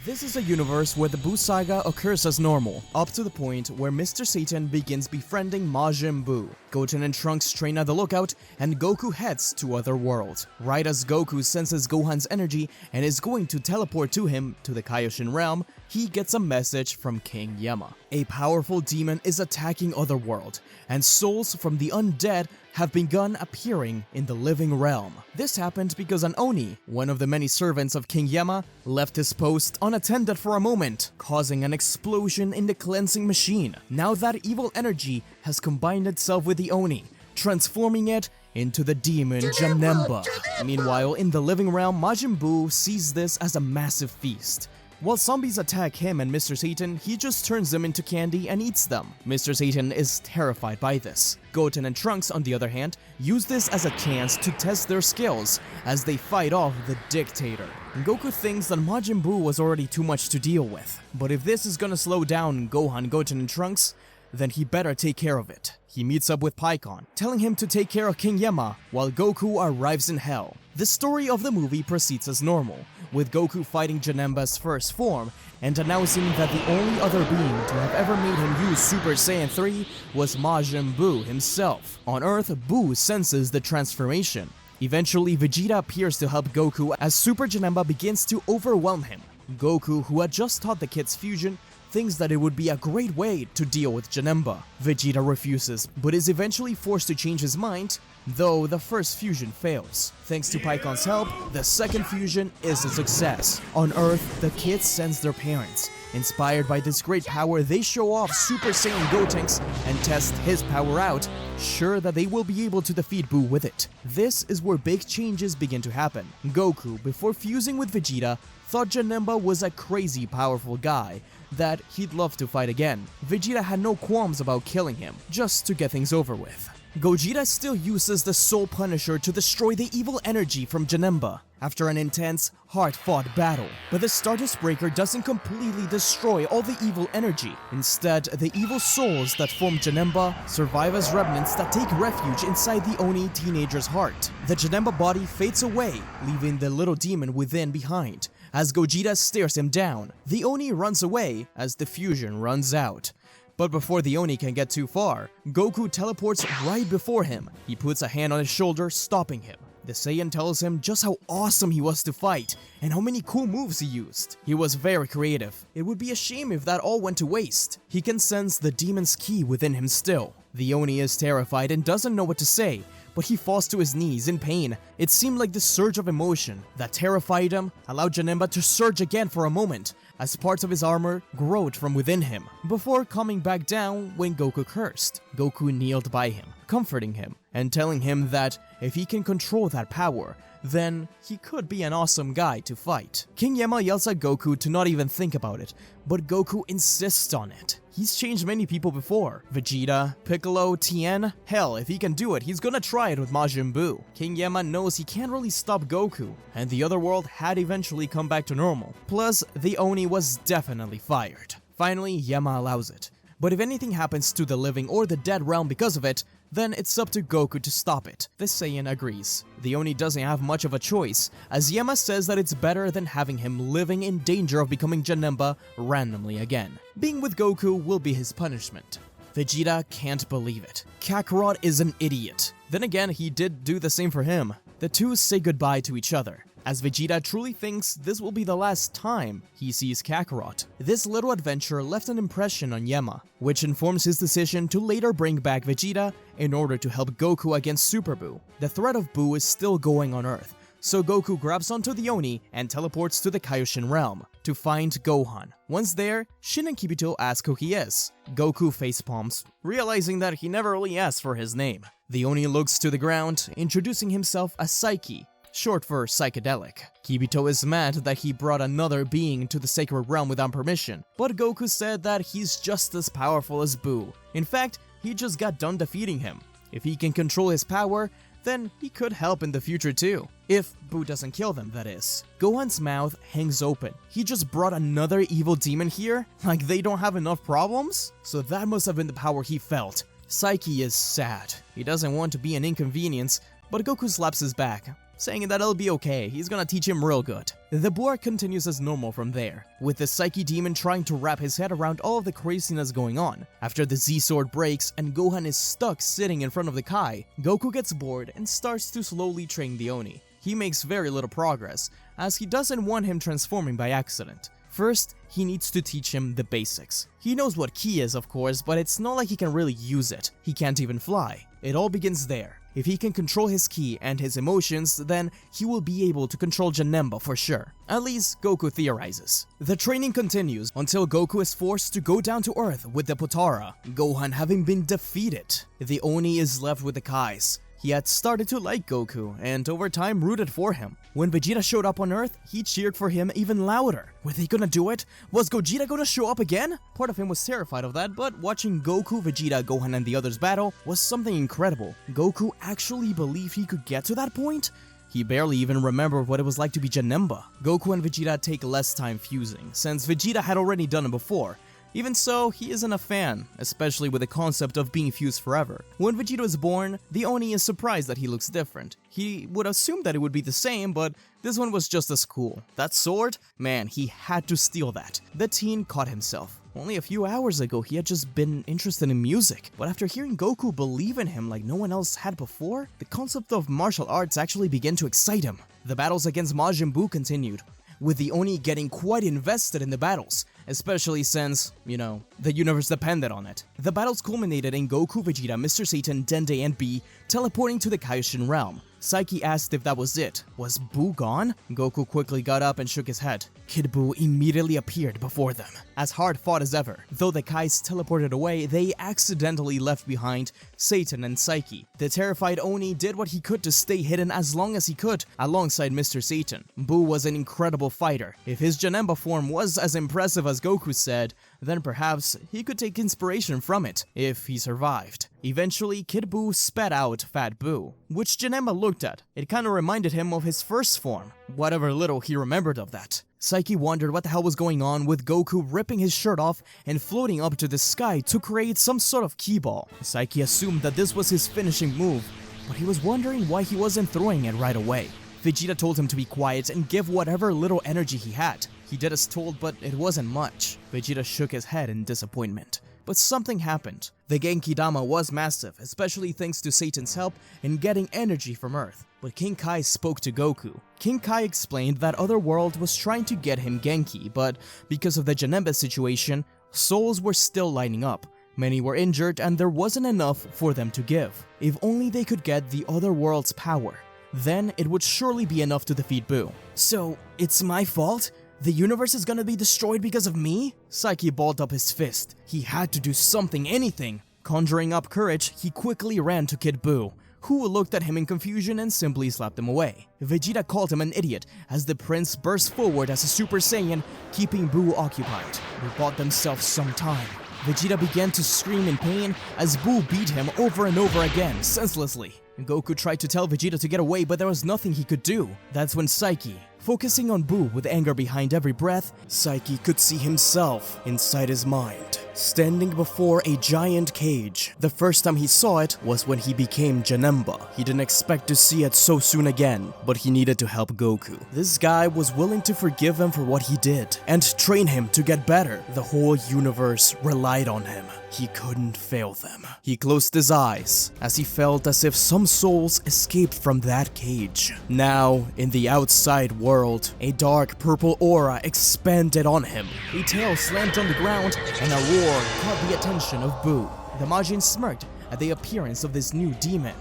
This is a universe where the Buu saga occurs as normal, up to the point where Mr. Satan begins befriending Majin Buu. Goten and Trunks train at the lookout, and Goku heads to other world. Right as Goku senses Gohan's energy and is going to teleport to him to the Kaioshin realm, he gets a message from King Yama. A powerful demon is attacking Otherworld, and souls from the undead have begun appearing in the living realm. This happened because an Oni, one of the many servants of King Yama, left his post unattended for a moment, causing an explosion in the cleansing machine. Now that evil energy has combined itself with the Oni, transforming it into the demon Janemba. Meanwhile, in the living realm, Majin Buu sees this as a massive feast. While zombies attack him and Mr. Satan, he just turns them into candy and eats them. Mr. Satan is terrified by this. Goten and Trunks, on the other hand, use this as a chance to test their skills as they fight off the dictator. Goku thinks that Majin Buu was already too much to deal with, but if this is gonna slow down Gohan, Goten, and Trunks, then he better take care of it. He meets up with Pikkon, telling him to take care of King Yama while Goku arrives in Hell. The story of the movie proceeds as normal, with Goku fighting Janemba's first form and announcing that the only other being to have ever made him use Super Saiyan 3 was Majin Buu himself. On Earth, Buu senses the transformation. Eventually, Vegeta appears to help Goku as Super Janemba begins to overwhelm him. Goku, who had just taught the kids fusion, thinks that it would be a great way to deal with Janemba. Vegeta refuses, but is eventually forced to change his mind, though the first fusion fails. Thanks to Pikkon's help, the second fusion is a success. On Earth, the kids sense their parents. Inspired by this great power, they show off Super Saiyan Gotenks and test his power out, sure that they will be able to defeat Buu with it. This is where big changes begin to happen. Goku, before fusing with Vegeta, thought Janemba was a crazy powerful guy that he'd love to fight again. Vegeta had no qualms about killing him, just to get things over with. Gogeta still uses the Soul Punisher to destroy the evil energy from Janemba after an intense, hard-fought battle. But the Stardust Breaker doesn't completely destroy all the evil energy. Instead, the evil souls that form Janemba survive as remnants that take refuge inside the Oni teenager's heart. The Janemba body fades away, leaving the little demon within behind. As Gogeta stares him down, the Oni runs away as the fusion runs out. But before the Oni can get too far, Goku teleports right before him. He puts a hand on his shoulder, stopping him. The Saiyan tells him just how awesome he was to fight and how many cool moves he used. He was very creative. It would be a shame if that all went to waste. He can sense the demon's key within him still. The Oni is terrified and doesn't know what to say, but he falls to his knees in pain. It seemed like the surge of emotion that terrified him allowed Janemba to surge again for a moment, as parts of his armor glowed from within him, before coming back down when Goku cursed. Goku kneeled by him, comforting him, and telling him that if he can control that power, then he could be an awesome guy to fight. King Yama yells at Goku to not even think about it, but Goku insists on it. He's changed many people before. Vegeta, Piccolo, Tien. Hell, if he can do it, he's gonna try it with Majin Buu. King Yama knows he can't really stop Goku, and the other world had eventually come back to normal. Plus, the Oni was definitely fired. Finally, Yama allows it. But if anything happens to the living or the dead realm because of it, then it's up to Goku to stop it. The Saiyan agrees. The Oni doesn't have much of a choice, as Yama says that it's better than having him living in danger of becoming Janemba randomly again. Being with Goku will be his punishment. Vegeta can't believe it. Kakarot is an idiot. Then again, he did do the same for him. The two say goodbye to each other, as Vegeta truly thinks this will be the last time he sees Kakarot. This little adventure left an impression on Yama, which informs his decision to later bring back Vegeta in order to help Goku against Super Buu. The threat of Buu is still going on Earth, so Goku grabs onto the Oni and teleports to the Kaioshin realm to find Gohan. Once there, Shin and Kibito ask who he is. Goku facepalms, realizing that he never really asked for his name. The Oni looks to the ground, introducing himself as Psyche, short for psychedelic. Kibito is mad that he brought another being to the sacred realm without permission, but Goku said that he's just as powerful as Buu. In fact, he just got done defeating him. If he can control his power, then he could help in the future too. If Buu doesn't kill them, that is. Gohan's mouth hangs open. He just brought another evil demon here? Like they don't have enough problems? So that must have been the power he felt. Psyche is sad. He doesn't want to be an inconvenience, but Goku slaps his back. saying that it'll be okay, he's gonna teach him real good. The Buu arc continues as normal from there, with the Psyche demon trying to wrap his head around all of the craziness going on. After the Z-Sword breaks and Gohan is stuck sitting in front of the Kai, Goku gets bored and starts to slowly train the Oni. He makes very little progress, as he doesn't want him transforming by accident. First, he needs to teach him the basics. He knows what Ki is, of course, but it's not like he can really use it. He can't even fly. It all begins there. If he can control his Ki and his emotions, then he will be able to control Janemba for sure. At least, Goku theorizes. The training continues until Goku is forced to go down to Earth with the Potara, Gohan having been defeated. The Oni is left with the Kais. He had started to like Goku, and over time rooted for him. When Vegeta showed up on Earth, he cheered for him even louder. Were they gonna do it? Was Gogeta gonna show up again? Part of him was terrified of that, but watching Goku, Vegeta, Gohan, and the others battle was something incredible. Goku actually believed he could get to that point? He barely even remembered what it was like to be Janemba. Goku and Vegeta take less time fusing, since Vegeta had already done it before. Even so, he isn't a fan, especially with the concept of being fused forever. When Vegeta was born, the Oni is surprised that he looks different. He would assume that it would be the same, but this one was just as cool. That sword? Man, he had to steal that. The teen caught himself. Only a few hours ago, he had just been interested in music, but after hearing Goku believe in him like no one else had before, the concept of martial arts actually began to excite him. The battles against Majin Buu continued, with the Oni getting quite invested in the battles, especially since, the universe depended on it. The battles culminated in Goku, Vegeta, Mr. Satan, Dende, and Bee teleporting to the Kaioshin realm. Psyche asked if that was it. Was Buu gone? Goku quickly got up and shook his head. Kid Buu immediately appeared before them, as hard fought as ever. Though the Kais teleported away, they accidentally left behind Satan and Psyche. The terrified Oni did what he could to stay hidden as long as he could, alongside Mr. Satan. Buu was an incredible fighter. If his Janemba form was as impressive as Goku said, then perhaps he could take inspiration from it, if he survived. Eventually, Kid Buu spat out Fat Buu, which Janemba looked at. It kinda reminded him of his first form, whatever little he remembered of that. Psyche wondered what the hell was going on with Goku ripping his shirt off and floating up to the sky to create some sort of key ball. Psyche assumed that this was his finishing move, but he was wondering why he wasn't throwing it right away. Vegeta told him to be quiet and give whatever little energy he had. He did as told, but it wasn't much. Vegeta shook his head in disappointment. But something happened. The Genki Dama was massive, especially thanks to Satan's help in getting energy from Earth. But King Kai spoke to Goku. King Kai explained that Otherworld was trying to get him Genki, but because of the Janemba situation, souls were still lining up. Many were injured and there wasn't enough for them to give. If only they could get the Otherworld's power, then it would surely be enough to defeat Buu. So, it's my fault? The universe is gonna be destroyed because of me? Psyche balled up his fist. He had to do something, anything. Conjuring up courage, he quickly ran to Kid Buu, who looked at him in confusion and simply slapped him away. Vegeta called him an idiot as the prince burst forward as a Super Saiyan, keeping Buu occupied. They bought themselves some time. Vegeta began to scream in pain as Buu beat him over and over again, senselessly. Goku tried to tell Vegeta to get away, but there was nothing he could do. That's when Psyche, focusing on Buu with anger behind every breath, Psyche could see himself inside his mind, standing before a giant cage. The first time he saw it was when he became Janemba. He didn't expect to see it so soon again, but he needed to help Goku. This guy was willing to forgive him for what he did, and train him to get better. The whole universe relied on him. He couldn't fail them. He closed his eyes as he felt as if some souls escaped from that cage. Now, in the outside world, a dark purple aura expanded on him. A tail slammed on the ground and a roar caught the attention of Buu. The Majin smirked at the appearance of this new demon.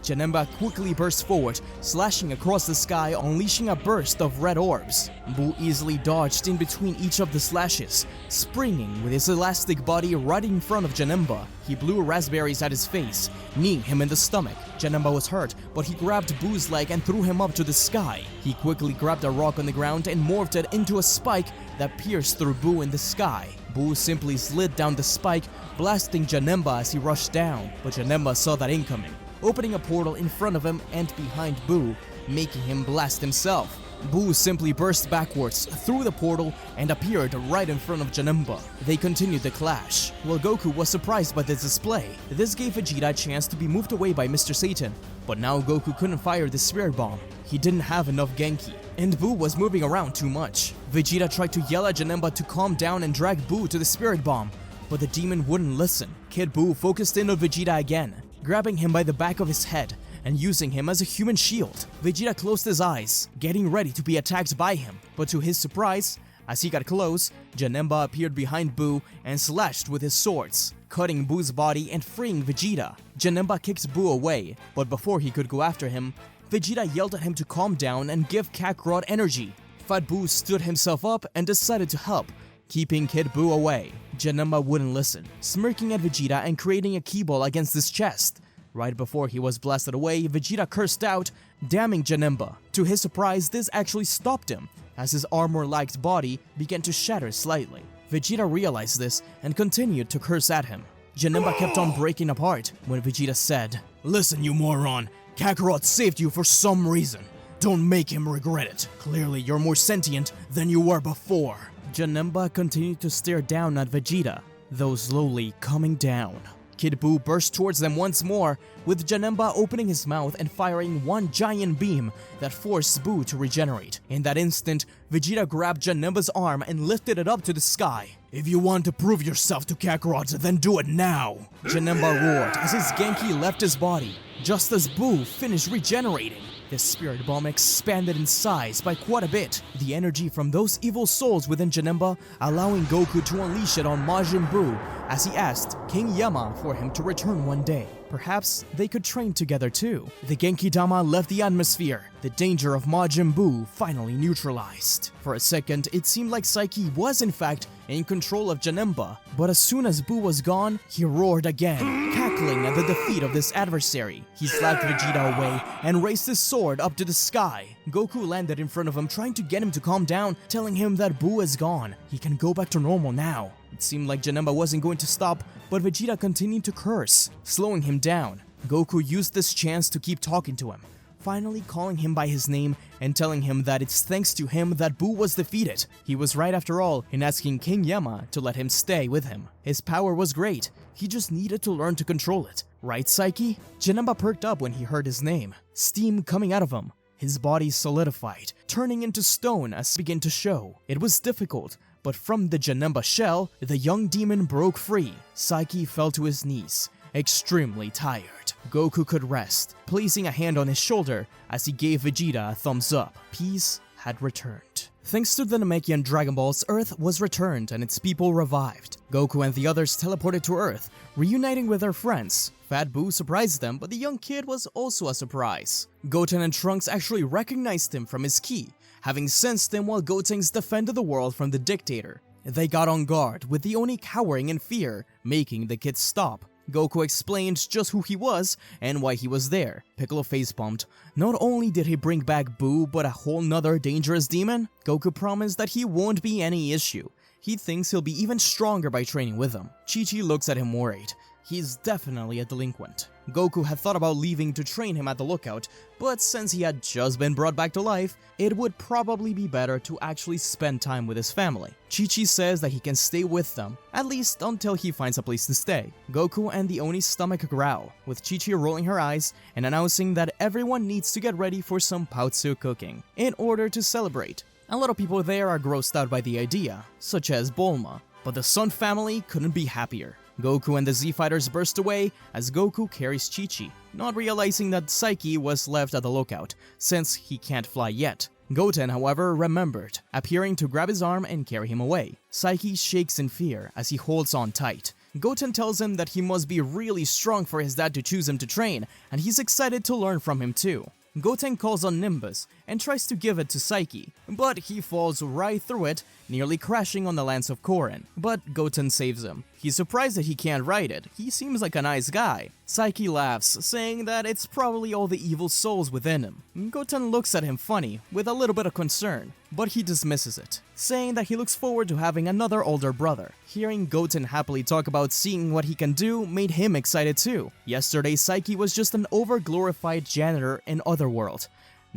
Janemba quickly burst forward, slashing across the sky, unleashing a burst of red orbs. Buu easily dodged in between each of the slashes, springing with his elastic body right in front of Janemba. He blew raspberries at his face, kneeing him in the stomach. Janemba was hurt, but he grabbed Buu's leg and threw him up to the sky. He quickly grabbed a rock on the ground and morphed it into a spike that pierced through Buu in the sky. Buu simply slid down the spike, blasting Janemba as he rushed down, but Janemba saw that incoming, opening a portal in front of him and behind Buu, making him blast himself. Boo simply burst backwards through the portal and appeared right in front of Janemba. They continued the clash. While Goku was surprised by this display, this gave Vegeta a chance to be moved away by Mr. Satan. But now Goku couldn't fire the Spirit Bomb. He didn't have enough Genki, and Boo was moving around too much. Vegeta tried to yell at Janemba to calm down and drag Boo to the Spirit Bomb, but the demon wouldn't listen. Kid Boo focused in on Vegeta again, grabbing him by the back of his head and using him as a human shield. Vegeta closed his eyes, getting ready to be attacked by him, but to his surprise, as he got close, Janemba appeared behind Boo and slashed with his swords, cutting Boo's body and freeing Vegeta. Janemba kicked Boo away, but before he could go after him, Vegeta yelled at him to calm down and give Kakarot energy. Fat Boo stood himself up and decided to help, keeping Kid Boo away. Janemba wouldn't listen, smirking at Vegeta and creating a key ball against his chest. Right before he was blasted away, Vegeta cursed out, damning Janemba. To his surprise, this actually stopped him, as his armor-like body began to shatter slightly. Vegeta realized this and continued to curse at him. Janemba kept on breaking apart when Vegeta said, "Listen, you moron, Kakarot saved you for some reason. Don't make him regret it. Clearly you're more sentient than you were before." Janemba continued to stare down at Vegeta, though slowly coming down. Kid Boo burst towards them once more, with Janemba opening his mouth and firing one giant beam that forced Boo to regenerate. In that instant, Vegeta grabbed Janemba's arm and lifted it up to the sky. "If you want to prove yourself to Kakarot, then do it now!" Janemba roared as his Genki left his body, just as Boo finished regenerating. The Spirit Bomb expanded in size by quite a bit, the energy from those evil souls within Janemba allowing Goku to unleash it on Majin Buu as he asked King Yama for him to return one day. Perhaps they could train together too. The Genki Dama left the atmosphere, the danger of Majin Buu finally neutralized. For a second, it seemed like Psyche was in fact in control of Janemba, but as soon as Buu was gone, he roared again, cackling at the defeat of this adversary. He slapped Vegeta away and raised his sword up to the sky. Goku landed in front of him, trying to get him to calm down, telling him that Buu is gone. He can go back to normal now. It seemed like Janemba wasn't going to stop, but Vegeta continued to curse, slowing him down. Goku used this chance to keep talking to him, finally calling him by his name and telling him that it's thanks to him that Buu was defeated. He was right after all in asking King Yama to let him stay with him. His power was great, he just needed to learn to control it. Right, Psyche? Janemba perked up when he heard his name, steam coming out of him. His body solidified, turning into stone as it began to show. It was difficult, but from the Janemba shell, the young demon broke free. Psyche fell to his knees, extremely tired. Goku could rest, placing a hand on his shoulder as he gave Vegeta a thumbs up. Peace had returned. Thanks to the Namekian Dragon Balls, Earth was returned and its people revived. Goku and the others teleported to Earth, reuniting with their friends. Fat Buu surprised them, but the young kid was also a surprise. Goten and Trunks actually recognized him from his ki, having sensed him while Gotenks defended the world from the dictator. They got on guard, with the Oni cowering in fear, making the kids stop. Goku explained just who he was and why he was there. Piccolo facepalmed. Not only did he bring back Buu, but a whole nother dangerous demon? Goku promised that he won't be any issue. He thinks he'll be even stronger by training with him. Chi-Chi looks at him worried. He's definitely a delinquent. Goku had thought about leaving to train him at the lookout, but since he had just been brought back to life, it would probably be better to actually spend time with his family. Chi-Chi says that he can stay with them, at least until he finds a place to stay. Goku and the Oni's stomach growl, with Chi-Chi rolling her eyes and announcing that everyone needs to get ready for some Paotsu cooking, in order to celebrate. A lot of people there are grossed out by the idea, such as Bulma, but the Sun family couldn't be happier. Goku and the Z-Fighters burst away as Goku carries Chi-Chi, not realizing that Psyche was left at the lookout, since he can't fly yet. Goten, however, remembered, appearing to grab his arm and carry him away. Psyche shakes in fear as he holds on tight. Goten tells him that he must be really strong for his dad to choose him to train, and he's excited to learn from him too. Goten calls on Nimbus and tries to give it to Psyche, but he falls right through it, nearly crashing on the Lance of Korin. But Goten saves him. He's surprised that he can't ride it. He seems like a nice guy. Psyche laughs, saying that it's probably all the evil souls within him. Goten looks at him funny, with a little bit of concern, but he dismisses it, saying that he looks forward to having another older brother. Hearing Goten happily talk about seeing what he can do made him excited too. Yesterday, Psyche was just an over-glorified janitor in Otherworld.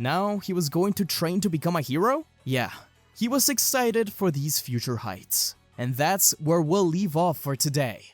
Now he was going to train to become a hero? Yeah, he was excited for these future heights. And that's where we'll leave off for today.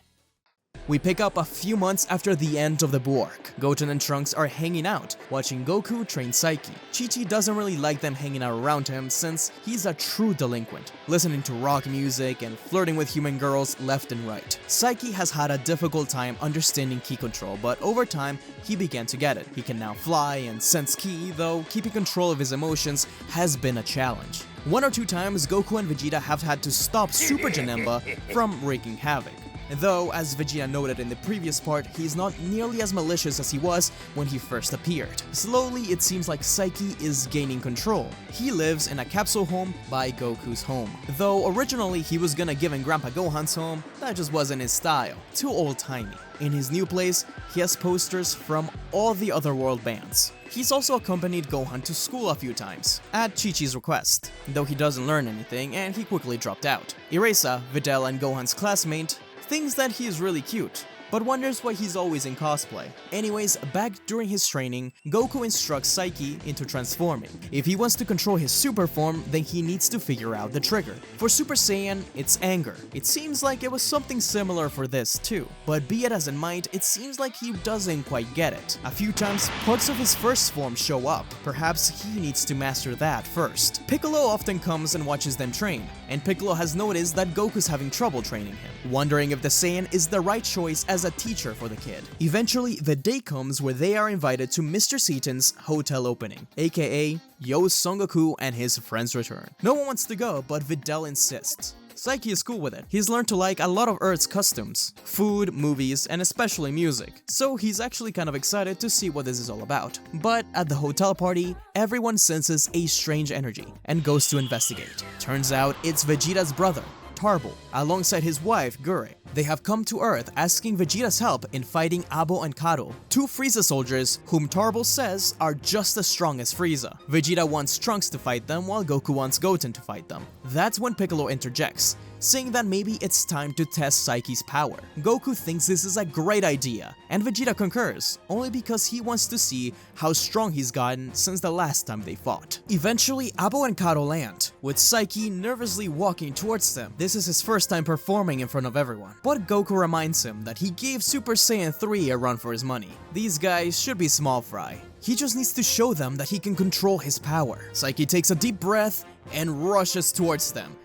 We pick up a few months after the end of the Buu arc. Goten and Trunks are hanging out, watching Goku train Psyche. Chi-Chi doesn't really like them hanging out around him since he's a true delinquent, listening to rock music and flirting with human girls left and right. Psyche has had a difficult time understanding ki control, but over time, he began to get it. He can now fly and sense ki, though keeping control of his emotions has been a challenge. One or two times, Goku and Vegeta have had to stop Super Janemba from wreaking havoc. Though, as Vegeta noted in the previous part, he's not nearly as malicious as he was when he first appeared. Slowly, it seems like Psyche is gaining control. He lives in a capsule home by Goku's home. Though originally he was gonna give him Grandpa Gohan's home, that just wasn't his style. Too old-timey. In his new place, he has posters from all the other world bands. He's also accompanied Gohan to school a few times, at Chi-Chi's request, though he doesn't learn anything and he quickly dropped out. Erasa, Videl and Gohan's classmate, thinks that he is really cute, but wonders why he's always in cosplay. Anyways, back during his training, Goku instructs Psyche into transforming. If he wants to control his super form, then he needs to figure out the trigger. For Super Saiyan, it's anger. It seems like it was something similar for this too, but be it as it might, it seems like he doesn't quite get it. A few times, parts of his first form show up. Perhaps he needs to master that first. Piccolo often comes and watches them train, and Piccolo has noticed that Goku's having trouble training him, wondering if the Saiyan is the right choice as a teacher for the kid. Eventually, the day comes where they are invited to Mr. Seaton's hotel opening, aka Yo Son Goku and his friends return. No one wants to go, but Videl insists. Psyche is cool with it. He's learned to like a lot of Earth's customs, food, movies, and especially music, so he's actually kind of excited to see what this is all about. But at the hotel party, everyone senses a strange energy and goes to investigate. Turns out it's Vegeta's brother, Tarble, alongside his wife, Gure. They have come to Earth asking Vegeta's help in fighting Abo and Kado, two Frieza soldiers whom Tarble says are just as strong as Frieza. Vegeta wants Trunks to fight them while Goku wants Goten to fight them. That's when Piccolo interjects, saying that maybe it's time to test Psyche's power. Goku thinks this is a great idea, and Vegeta concurs, only because he wants to see how strong he's gotten since the last time they fought. Eventually, Abo and Kado land, with Psyche nervously walking towards them. This is his first time performing in front of everyone. But Goku reminds him that he gave Super Saiyan 3 a run for his money. These guys should be small fry. He just needs to show them that he can control his power. Psyche takes a deep breath and rushes towards them,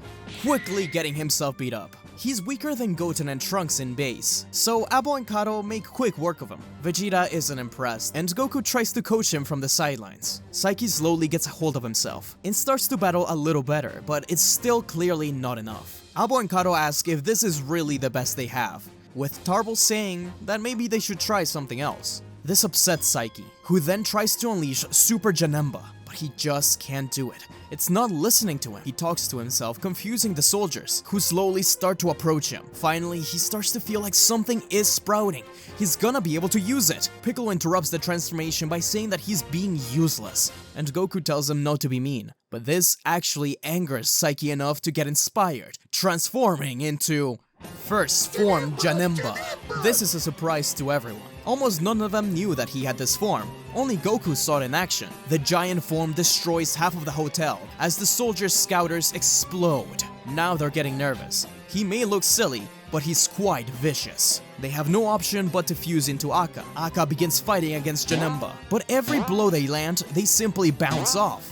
quickly getting himself beat up. He's weaker than Goten and Trunks in base, so Abo and Kado make quick work of him. Vegeta isn't impressed, and Goku tries to coach him from the sidelines. Psyche slowly gets a hold of himself and starts to battle a little better, but it's still clearly not enough. Abo and Kado ask if this is really the best they have, with Tarble saying that maybe they should try something else. This upsets Psyche, who then tries to unleash Super Janemba, but he just can't do it. It's not listening to him. He talks to himself, confusing the soldiers, who slowly start to approach him. Finally, he starts to feel like something is sprouting. He's gonna be able to use it. Piccolo interrupts the transformation by saying that he's being useless, and Goku tells him not to be mean. But this actually angers Psyche enough to get inspired, transforming into First Form Janemba. This is a surprise to everyone. Almost none of them knew that he had this form. Only Goku saw it in action. The giant form destroys half of the hotel as the soldiers' scouters explode. Now they're getting nervous. He may look silly, but he's quite vicious. They have no option but to fuse into Akka. Akka begins fighting against Janemba, but every blow they land, they simply bounce off.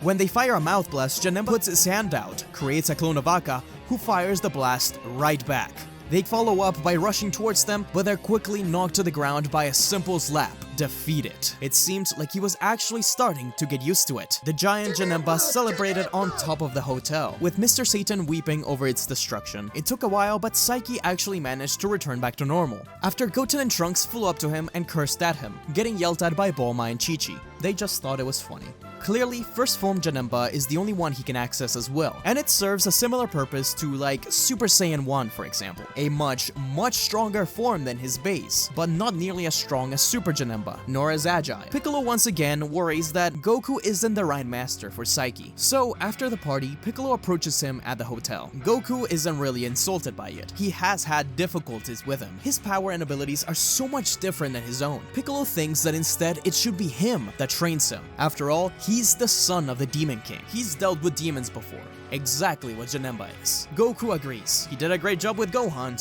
When they fire a mouth blast, Janemba puts his hand out, creates a clone of Akka, who fires the blast right back. They follow up by rushing towards them, but they're quickly knocked to the ground by a simple slap. Defeated. It seemed like he was actually starting to get used to it. The giant Janemba celebrated on top of the hotel, with Mr. Satan weeping over its destruction. It took a while, but Psyche actually managed to return back to normal, after Goten and Trunks flew up to him and cursed at him, getting yelled at by Bulma and Chi-Chi. They just thought it was funny. Clearly, First Form Janemba is the only one he can access as well, and it serves a similar purpose to like Super Saiyan 1 for example. A much stronger form than his base, but not nearly as strong as Super Janemba, nor as agile. Piccolo once again worries that Goku isn't the right master for Psyche, so after the party, Piccolo approaches him at the hotel. Goku isn't really insulted by it. He has had difficulties with him. His power and abilities are so much different than his own. Piccolo thinks that instead it should be him that that trains him. After all, he's the son of the Demon King. He's dealt with demons before. Exactly what Janemba is. Goku agrees. He did a great job with Gohan,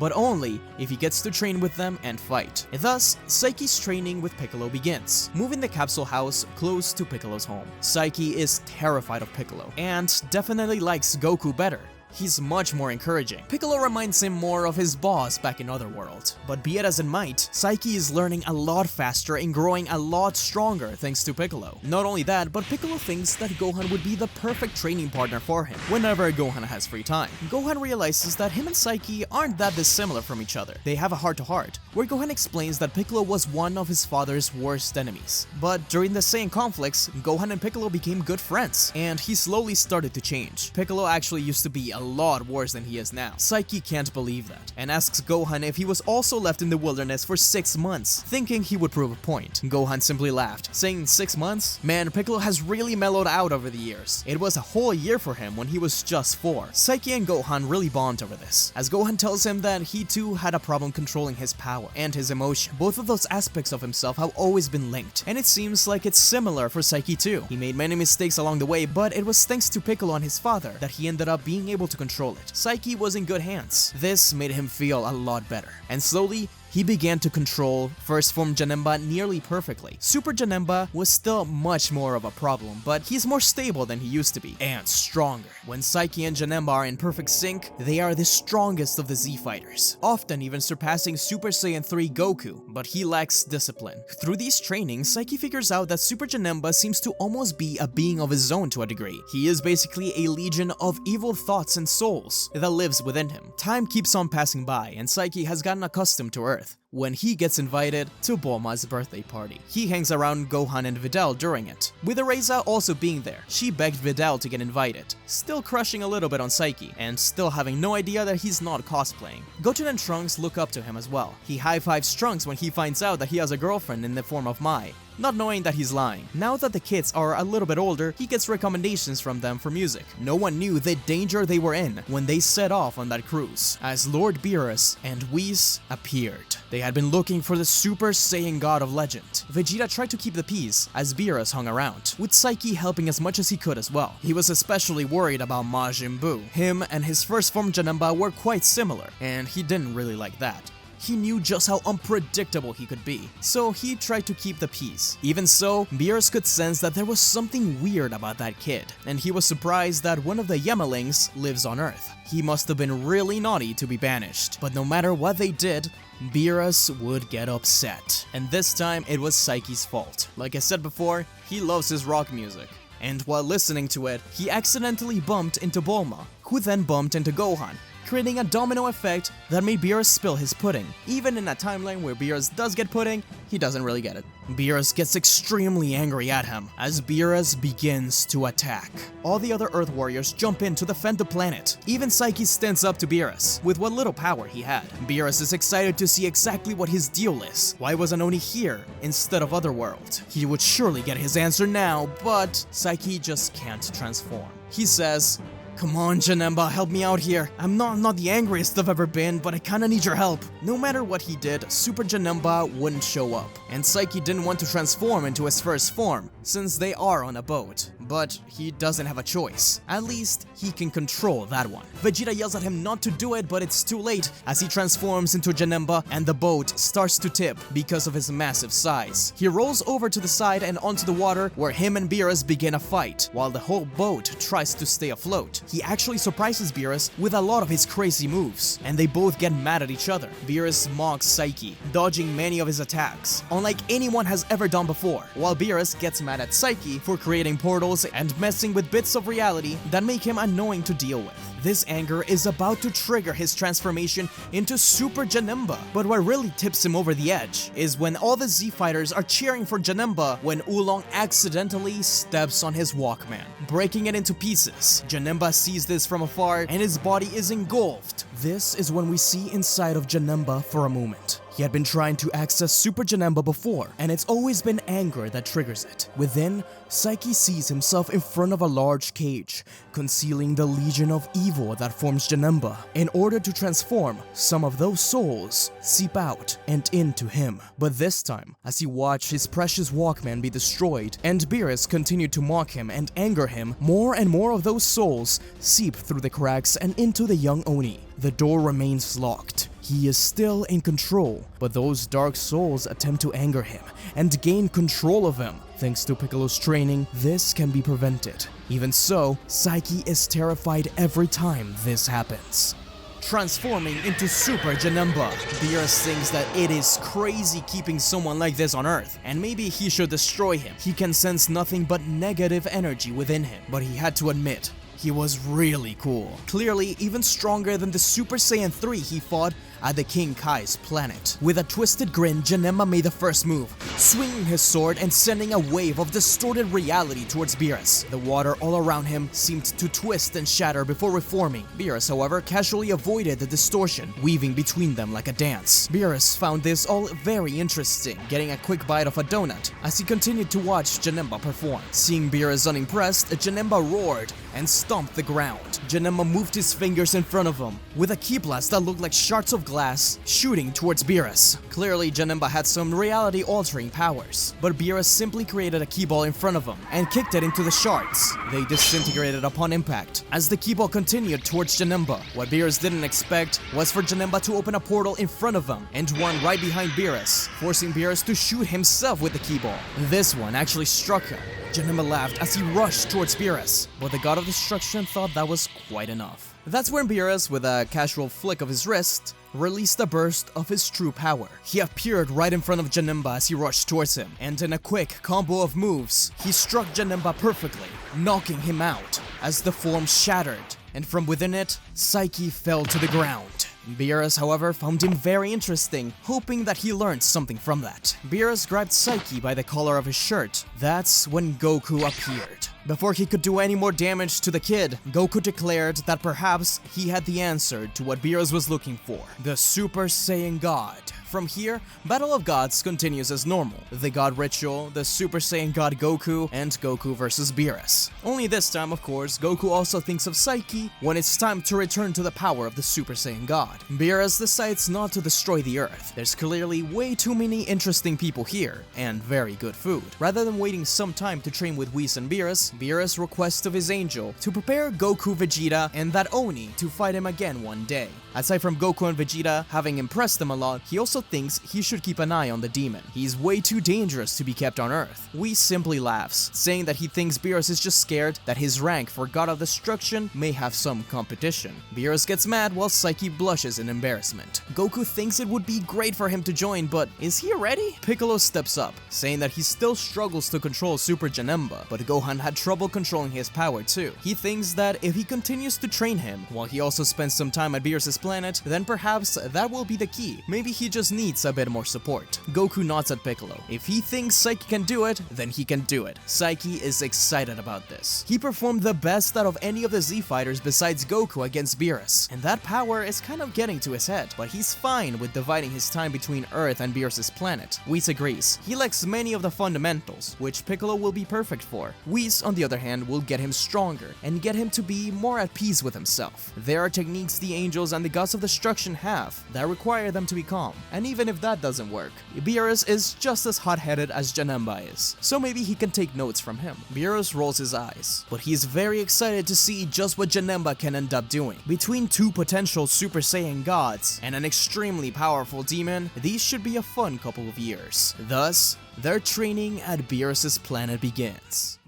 but only if he gets to train with them and fight. And thus, Psyche's training with Piccolo begins, moving the capsule house close to Piccolo's home. Psyche is terrified of Piccolo, and definitely likes Goku better. He's much more encouraging. Piccolo reminds him more of his boss back in Otherworld. But be it as it might, Psyche is learning a lot faster and growing a lot stronger thanks to Piccolo. Not only that, but Piccolo thinks that Gohan would be the perfect training partner for him whenever Gohan has free time. Gohan realizes that him and Psyche aren't that dissimilar from each other. They have a heart-to-heart, where Gohan explains that Piccolo was one of his father's worst enemies. But during the Saiyan conflicts, Gohan and Piccolo became good friends, and he slowly started to change. Piccolo actually used to be a lot worse than he is now. Psyche can't believe that, and asks Gohan if he was also left in the wilderness for 6 months, thinking he would prove a point. Gohan simply laughed, saying 6 months? Man, Piccolo has really mellowed out over the years. It was a whole year for him when he was just 4. Psyche and Gohan really bond over this, as Gohan tells him that he too had a problem controlling his power and his emotion. Both of those aspects of himself have always been linked, and it seems like it's similar for Psyche too. He made many mistakes along the way, but it was thanks to Piccolo and his father that he ended up being able to control it. Psyche was in good hands. This made him feel a lot better, and slowly he began to control First Form Janemba nearly perfectly. Super Janemba was still much more of a problem, but he's more stable than he used to be, and stronger. When Psyche and Janemba are in perfect sync, they are the strongest of the Z fighters, often even surpassing Super Saiyan 3 Goku, but he lacks discipline. Through these trainings, Psyche figures out that Super Janemba seems to almost be a being of his own to a degree. He is basically a legion of evil thoughts and souls that lives within him. Time keeps on passing by, and Psyche has gotten accustomed to Earth. When he gets invited to Bulma's birthday party, he hangs around Gohan and Videl during it, with Ereza also being there. She begged Videl to get invited, still crushing a little bit on Psyche, and still having no idea that he's not cosplaying. Goten and Trunks look up to him as well. He high-fives Trunks when he finds out that he has a girlfriend in the form of Mai, not knowing that he's lying. Now that the kids are a little bit older, he gets recommendations from them for music. No one knew the danger they were in when they set off on that cruise, as Lord Beerus and Whis appeared. They had been looking for the Super Saiyan God of legend. Vegeta tried to keep the peace as Beerus hung around, with Psyche helping as much as he could as well. He was especially worried about Majin Buu. Him and his first form Janemba were quite similar, and he didn't really like that. He knew just how unpredictable he could be, so he tried to keep the peace. Even so, Beerus could sense that there was something weird about that kid, and he was surprised that one of the Yemelings lives on Earth. He must have been really naughty to be banished, but no matter what they did, Beerus would get upset. And this time, it was Psyche's fault. Like I said before, he loves his rock music, and while listening to it, he accidentally bumped into Bulma, who then bumped into Gohan, creating a domino effect that made Beerus spill his pudding. Even in a timeline where Beerus does get pudding, he doesn't really get it. Beerus gets extremely angry at him as Beerus begins to attack. All the other Earth Warriors jump in to defend the planet. Even Psyche stands up to Beerus with what little power he had. Beerus is excited to see exactly what his deal is. Why wasn't Oni here instead of Otherworld? He would surely get his answer now, but Psyche just can't transform. He says, "Come on, Janemba, help me out here. I'm not the angriest I've ever been, but I kinda need your help." No matter what he did, Super Janemba wouldn't show up, and Psyche didn't want to transform into his first form, since they are on a boat. But he doesn't have a choice. At least, he can control that one. Vegeta yells at him not to do it, but it's too late as he transforms into Janemba and the boat starts to tip because of his massive size. He rolls over to the side and onto the water where him and Beerus begin a fight, while the whole boat tries to stay afloat. He actually surprises Beerus with a lot of his crazy moves, and they both get mad at each other. Beerus mocks Psyche, dodging many of his attacks, unlike anyone has ever done before, while Beerus gets mad at Psyche for creating portals and messing with bits of reality that make him annoying to deal with. This anger is about to trigger his transformation into Super Janemba, but what really tips him over the edge is when all the Z fighters are cheering for Janemba when Oolong accidentally steps on his Walkman, breaking it into pieces. Janemba sees this from afar and his body is engulfed This is when we see inside of Janemba for a moment. He had been trying to access Super Janemba before, and it's always been anger that triggers it. Within, Psyche sees himself in front of a large cage, concealing the legion of evil that forms Janemba. In order to transform, some of those souls seep out and into him. But this time, as he watched his precious Walkman be destroyed, and Beerus continued to mock him and anger him, more and more of those souls seep through the cracks and into the young Oni. The door remains locked. He is still in control, but those dark souls attempt to anger him and gain control of him. Thanks to Piccolo's training, this can be prevented. Even so, Psyche is terrified every time this happens. Transforming into Super Janemba, Beerus thinks that it is crazy keeping someone like this on Earth, and maybe he should destroy him. He can sense nothing but negative energy within him, but he had to admit, he was really cool. Clearly, even stronger than the Super Saiyan 3 he fought at the King Kai's planet. With a twisted grin, Janemba made the first move, swinging his sword and sending a wave of distorted reality towards Beerus. The water all around him seemed to twist and shatter before reforming. Beerus, however, casually avoided the distortion, weaving between them like a dance. Beerus found this all very interesting, getting a quick bite of a donut as he continued to watch Janemba perform. Seeing Beerus unimpressed, Janemba roared and stomped the ground. Janemba moved his fingers in front of him, with a ki blast that looked like shards of glass shooting towards Beerus. Clearly, Janemba had some reality-altering powers, but Beerus simply created a ki ball in front of him and kicked it into the shards. They disintegrated upon impact. As the ki ball continued towards Janemba, what Beerus didn't expect was for Janemba to open a portal in front of him and one right behind Beerus, forcing Beerus to shoot himself with the ki ball. This one actually struck him. Janemba laughed as he rushed towards Beerus, but the God of Destruction thought that was quite enough. That's when Beerus, with a casual flick of his wrist, released a burst of his true power. He appeared right in front of Janemba as he rushed towards him, and in a quick combo of moves, he struck Janemba perfectly, knocking him out as the form shattered, and from within it, Psyche fell to the ground. Beerus, however, found him very interesting, hoping that he learned something from that. Beerus grabbed Psyche by the collar of his shirt. That's when Goku appeared. Before he could do any more damage to the kid, Goku declared that perhaps he had the answer to what Beerus was looking for, the Super Saiyan God. From here, Battle of Gods continues as normal. The God Ritual, the Super Saiyan God Goku, and Goku vs Beerus. Only this time, of course, Goku also thinks of Psyche when it's time to return to the power of the Super Saiyan God. Beerus decides not to destroy the Earth. There's clearly way too many interesting people here, and very good food. Rather than waiting some time to train with Whis and Beerus, Beerus requests of his angel to prepare Goku, Vegeta, and that Oni to fight him again one day. Aside from Goku and Vegeta having impressed him a lot, he also thinks he should keep an eye on the demon. He's way too dangerous to be kept on Earth. Whis simply laughs, saying that he thinks Beerus is just scared that his rank for God of Destruction may have some competition. Beerus gets mad while Psyche blushes in embarrassment. Goku thinks it would be great for him to join, but is he ready? Piccolo steps up, saying that he still struggles to control Super Janemba, but Gohan had trouble controlling his power too. He thinks that if he continues to train him, while he also spends some time at Beerus' planet, then perhaps that will be the key. Maybe he just needs a bit more support. Goku nods at Piccolo. If he thinks Psyche can do it, then he can do it. Psyche is excited about this. He performed the best out of any of the Z fighters besides Goku against Beerus, and that power is kind of getting to his head, but he's fine with dividing his time between Earth and Beerus' planet. Whis agrees. He lacks many of the fundamentals, which Piccolo will be perfect for. Whis, on the other hand, will get him stronger and get him to be more at peace with himself. There are techniques the angels and the gods of destruction have that require them to be calm, and even if that doesn't work, Beerus is just as hot-headed as Janemba is, so maybe he can take notes from him. Beerus rolls his eyes, but he's very excited to see just what Janemba can end up doing. Between two potential Super Saiyan gods and an extremely powerful demon, these should be a fun couple of years. Thus, their training at Beerus' planet begins.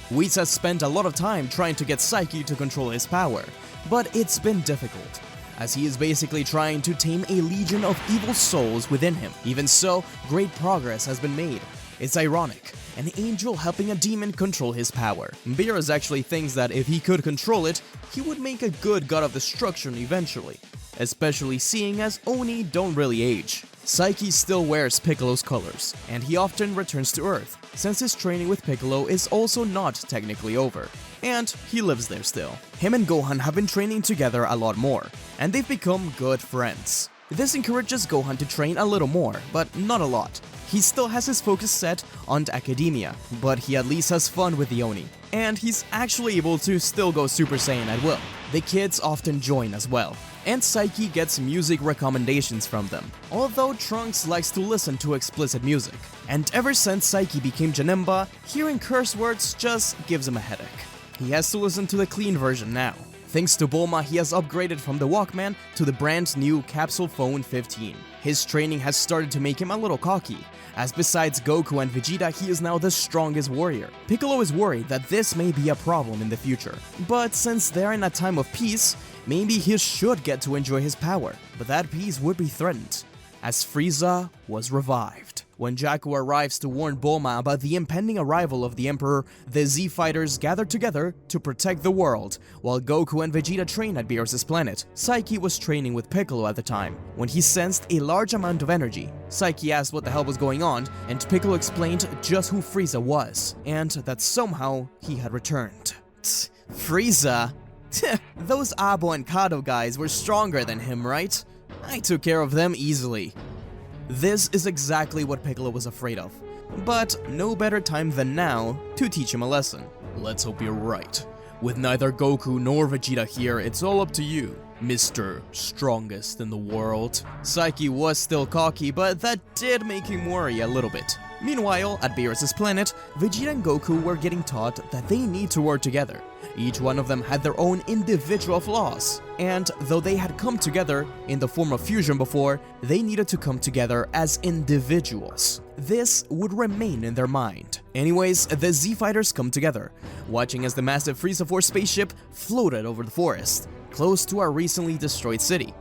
Whis has spent a lot of time trying to get Psyche to control his power, but it's been difficult, as he is basically trying to tame a legion of evil souls within him. Even so, great progress has been made. It's ironic, an angel helping a demon control his power. Beerus actually thinks that if he could control it, he would make a good God of Destruction eventually, especially seeing as Oni don't really age. Psyche still wears Piccolo's colors, and he often returns to Earth, since his training with Piccolo is also not technically over. and he lives there still. Him and Gohan have been training together a lot more, and they've become good friends. This encourages Gohan to train a little more, but not a lot. He still has his focus set on academia, but he at least has fun with the Oni, and he's actually able to still go Super Saiyan at will. The kids often join as well, and Psyche gets music recommendations from them, although Trunks likes to listen to explicit music. And ever since Psyche became Janemba, hearing curse words just gives him a headache. He has to listen to the clean version now. Thanks to Bulma, he has upgraded from the Walkman to the brand new Capsule Phone 15. His training has started to make him a little cocky, as besides Goku and Vegeta, he is now the strongest warrior. Piccolo is worried that this may be a problem in the future, but since they're in a time of peace, maybe he should get to enjoy his power, but that peace would be threatened, as Frieza was revived. When Jakku arrives to warn Bulma about the impending arrival of the Emperor, the Z-Fighters gather together to protect the world, while Goku and Vegeta train at Beerus' planet. Psyche was training with Piccolo at the time, when he sensed a large amount of energy. Psyche asked what the hell was going on, and Piccolo explained just who Frieza was, and that somehow he had returned. Frieza? Those Abo and Kado guys were stronger than him, right? I took care of them easily. This is exactly what Piccolo was afraid of, but no better time than now to teach him a lesson. Let's hope you're right. With neither Goku nor Vegeta here, it's all up to you, Mr. Strongest in the world. Psyche was still cocky, but that did make him worry a little bit. Meanwhile, at Beerus' planet, Vegeta and Goku were getting taught that they need to work together. Each one of them had their own individual flaws, and though they had come together in the form of fusion before, they needed to come together as individuals. This would remain in their mind. Anyways, the Z-Fighters come together, watching as the massive Frieza Force spaceship floated over the forest, close to our recently destroyed city.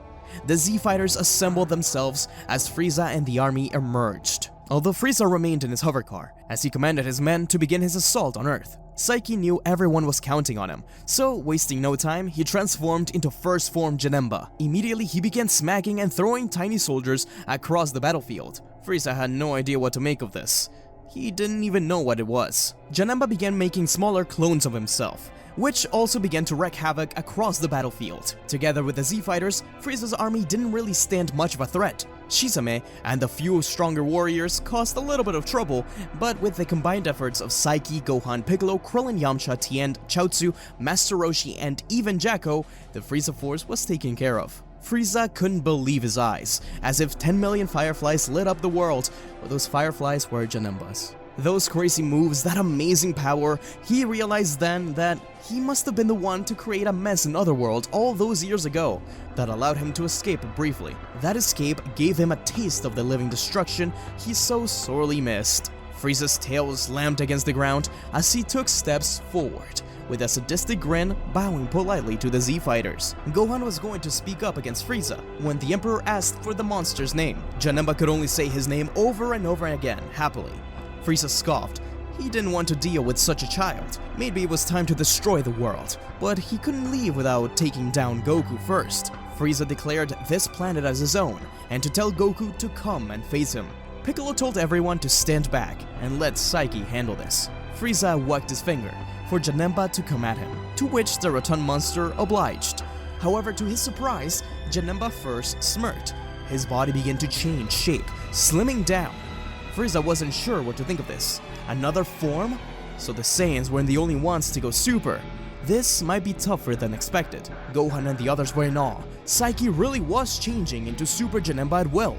The Z-Fighters assembled themselves as Frieza and the army emerged, although Frieza remained in his hovercar, as he commanded his men to begin his assault on Earth. Psyche knew everyone was counting on him, so wasting no time, he transformed into first form Janemba. Immediately, he began smacking and throwing tiny soldiers across the battlefield. Frieza had no idea what to make of this. He didn't even know what it was. Janemba began making smaller clones of himself, which also began to wreak havoc across the battlefield. Together with the Z-Fighters, Frieza's army didn't really stand much of a threat. Shizame and the few stronger warriors caused a little bit of trouble, but with the combined efforts of Psyche, Gohan, Piccolo, Krillin, Yamcha, Tien, Chaozu, Master Roshi, and even Jakku, the Frieza force was taken care of. Frieza couldn't believe his eyes, as if 10 million fireflies lit up the world, but those fireflies were Janembas. Those crazy moves, that amazing power, he realized then that he must have been the one to create a mess in Otherworld all those years ago that allowed him to escape briefly. That escape gave him a taste of the living destruction he so sorely missed. Frieza's tail slammed against the ground as he took steps forward, with a sadistic grin bowing politely to the Z-Fighters. Gohan was going to speak up against Frieza when the Emperor asked for the monster's name. Janemba could only say his name over and over again, happily. Frieza scoffed. He didn't want to deal with such a child. Maybe it was time to destroy the world, but he couldn't leave without taking down Goku first. Frieza declared this planet as his own, and to tell Goku to come and face him. Piccolo told everyone to stand back and let Psyche handle this. Frieza wagged his finger for Janemba to come at him, to which the rotund monster obliged. However, to his surprise, Janemba first smirked. His body began to change shape, slimming down. Frieza wasn't sure what to think of this. Another form? So the Saiyans weren't the only ones to go super. This might be tougher than expected. Gohan and the others were in awe. Psyche really was changing into Super Janemba at will.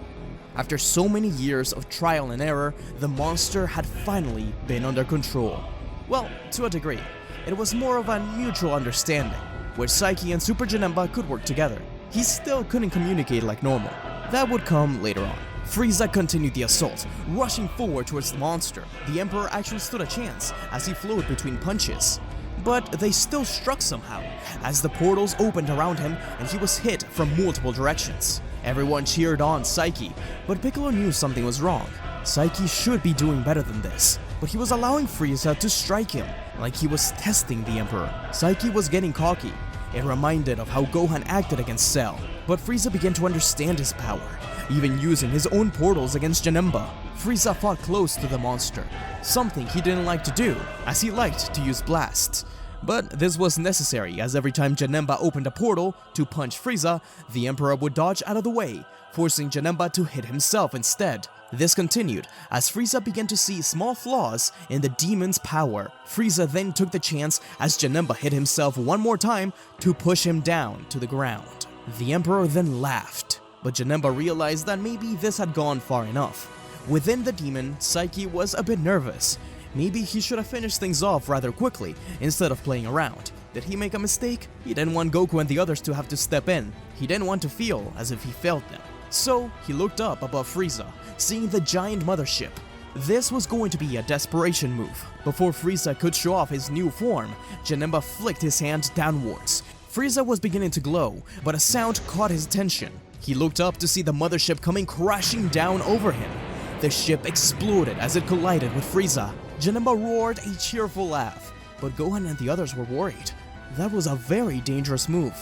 After so many years of trial and error, the monster had finally been under control. Well, to a degree. It was more of a mutual understanding, where Psyche and Super Janemba could work together. He still couldn't communicate like normal. That would come later on. Frieza continued the assault, rushing forward towards the monster. The Emperor actually stood a chance as he flowed between punches. But they still struck somehow, as the portals opened around him and he was hit from multiple directions. Everyone cheered on Psyche, but Piccolo knew something was wrong. Psyche should be doing better than this, but he was allowing Frieza to strike him, like he was testing the Emperor. Psyche was getting cocky. It reminded of how Gohan acted against Cell, but Frieza began to understand his power, even using his own portals against Janemba. Frieza fought close to the monster, something he didn't like to do, as he liked to use blasts. But this was necessary, as every time Janemba opened a portal to punch Frieza, the Emperor would dodge out of the way, forcing Janemba to hit himself instead. This continued as Frieza began to see small flaws in the demon's power. Frieza then took the chance as Janemba hit himself one more time to push him down to the ground. The Emperor then laughed, but Janemba realized that maybe this had gone far enough. Within the demon, Psyche was a bit nervous. Maybe he should have finished things off rather quickly instead of playing around. Did he make a mistake? He didn't want Goku and the others to have to step in. He didn't want to feel as if he failed them. So he looked up above Frieza, seeing the giant mothership. This was going to be a desperation move. Before Frieza could show off his new form, Janemba flicked his hand downwards. Frieza was beginning to glow, but a sound caught his attention. He looked up to see the mothership coming crashing down over him. The ship exploded as it collided with Frieza. Janemba roared a cheerful laugh, but Gohan and the others were worried. That was a very dangerous move,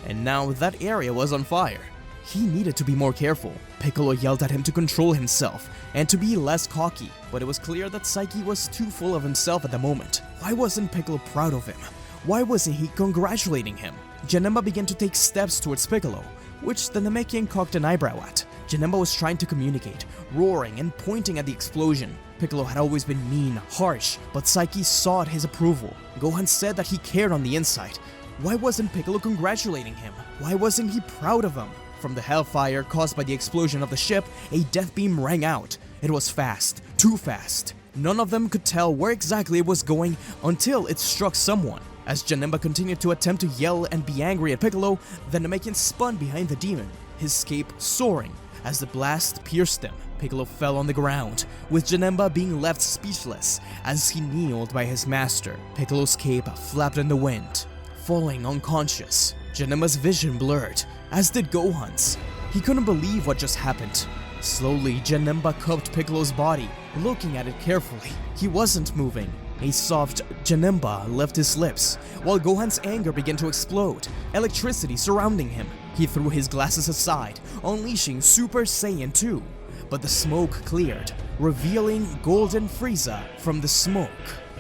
and now that area was on fire. He needed to be more careful. Piccolo yelled at him to control himself and to be less cocky, but it was clear that Psyche was too full of himself at the moment. Why wasn't Piccolo proud of him? Why wasn't he congratulating him? Janemba began to take steps towards Piccolo, which the Namekian cocked an eyebrow at. Janemba was trying to communicate, roaring and pointing at the explosion. Piccolo had always been mean, harsh, but Psyche sought his approval. Gohan said that he cared on the inside. Why wasn't Piccolo congratulating him? Why wasn't he proud of him? From the hellfire caused by the explosion of the ship, a death beam rang out. It was fast, too fast. None of them could tell where exactly it was going until it struck someone. As Janemba continued to attempt to yell and be angry at Piccolo, the Namekian spun behind the demon, his cape soaring. As the blast pierced him, Piccolo fell on the ground, with Janemba being left speechless as he kneeled by his master. Piccolo's cape flapped in the wind, falling unconscious. Janemba's vision blurred, as did Gohan's. He couldn't believe what just happened. Slowly, Janemba cupped Piccolo's body, looking at it carefully. He wasn't moving. A soft Janemba left his lips, while Gohan's anger began to explode, electricity surrounding him. He threw his glasses aside, unleashing Super Saiyan 2. But the smoke cleared, revealing Golden Frieza from the smoke.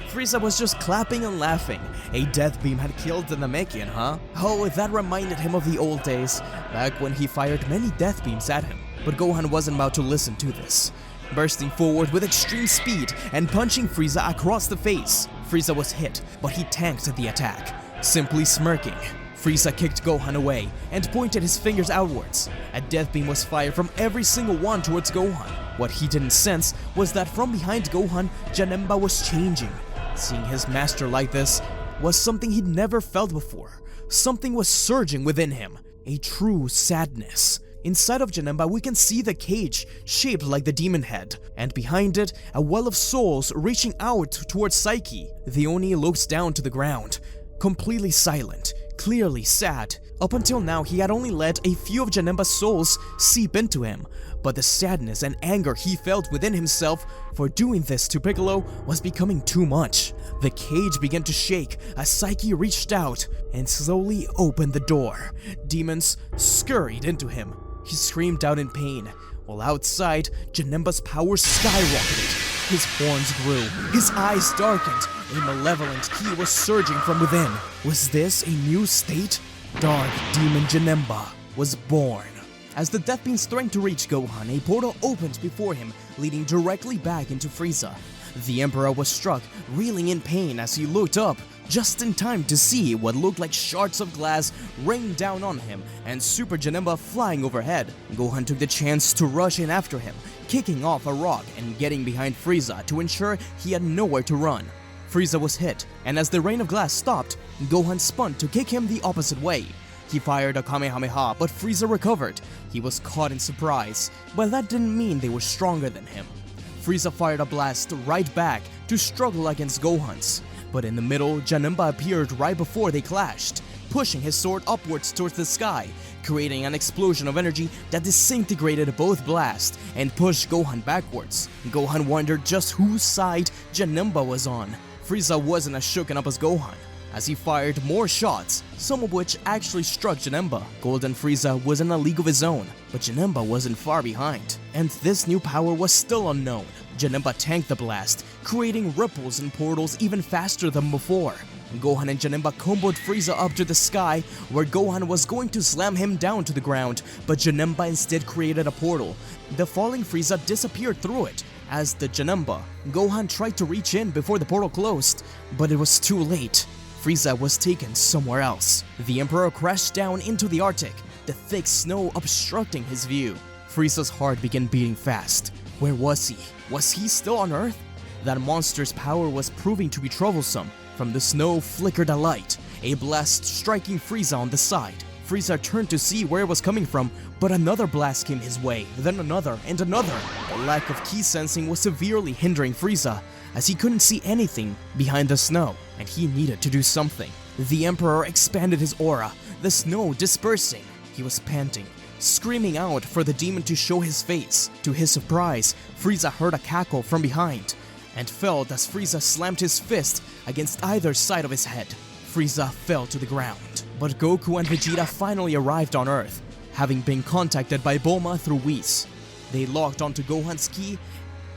Frieza was just clapping and laughing. A death beam had killed the Namekian, huh? Oh, that reminded him of the old days, back when he fired many death beams at him. But Gohan wasn't about to listen to this. Bursting forward with extreme speed and punching Frieza across the face. Frieza was hit, but he tanked the attack, simply smirking. Frieza kicked Gohan away and pointed his fingers outwards. A death beam was fired from every single one towards Gohan. What he didn't sense was that from behind Gohan, Janemba was changing. Seeing his master like this was something he'd never felt before. Something was surging within him, a true sadness. Inside of Janemba, we can see the cage shaped like the demon head, and behind it, a well of souls reaching out towards Psyche. The Oni looks down to the ground, completely silent, clearly sad. Up until now, he had only let a few of Janemba's souls seep into him, but the sadness and anger he felt within himself for doing this to Piccolo was becoming too much. The cage began to shake as Psyche reached out and slowly opened the door. Demons scurried into him. He screamed out in pain, while outside, Janemba's power skyrocketed. His horns grew, his eyes darkened, a malevolent ki was surging from within. Was this a new state? Dark Demon Janemba was born. As the death beams threatened to reach Gohan, a portal opened before him, leading directly back into Frieza. The Emperor was struck, reeling in pain as he looked up, just in time to see what looked like shards of glass rain down on him and Super Janemba flying overhead. Gohan took the chance to rush in after him, kicking off a rock and getting behind Frieza to ensure he had nowhere to run. Frieza was hit, and as the rain of glass stopped, Gohan spun to kick him the opposite way. He fired a Kamehameha, but Frieza recovered. He was caught in surprise, but that didn't mean they were stronger than him. Frieza fired a blast right back to struggle against Gohan's. But in the middle, Janemba appeared right before they clashed, pushing his sword upwards towards the sky, creating an explosion of energy that disintegrated both blasts and pushed Gohan backwards. Gohan wondered just whose side Janemba was on. Frieza wasn't as shooken up as Gohan, as he fired more shots, some of which actually struck Janemba. Golden Frieza was in a league of his own, but Janemba wasn't far behind, and this new power was still unknown. Janemba tanked the blast, creating ripples and portals even faster than before. Gohan and Janemba comboed Frieza up to the sky, where Gohan was going to slam him down to the ground, but Janemba instead created a portal. The falling Frieza disappeared through it. As the Janemba, Gohan tried to reach in before the portal closed, but it was too late. Frieza was taken somewhere else. The Emperor crashed down into the Arctic, the thick snow obstructing his view. Frieza's heart began beating fast. Where was he? Was he still on Earth? That monster's power was proving to be troublesome. From the snow flickered a light, a blast striking Frieza on the side. Frieza turned to see where it was coming from, but another blast came his way, then another and another. The lack of ki sensing was severely hindering Frieza, as he couldn't see anything behind the snow, and he needed to do something. The Emperor expanded his aura, the snow dispersing. He was panting, screaming out for the demon to show his face. To his surprise, Frieza heard a cackle from behind, and felt as Frieza slammed his fist against either side of his head. Frieza fell to the ground. But Goku and Vegeta finally arrived on Earth, having been contacted by Bulma through Whis. They locked onto Gohan's ki,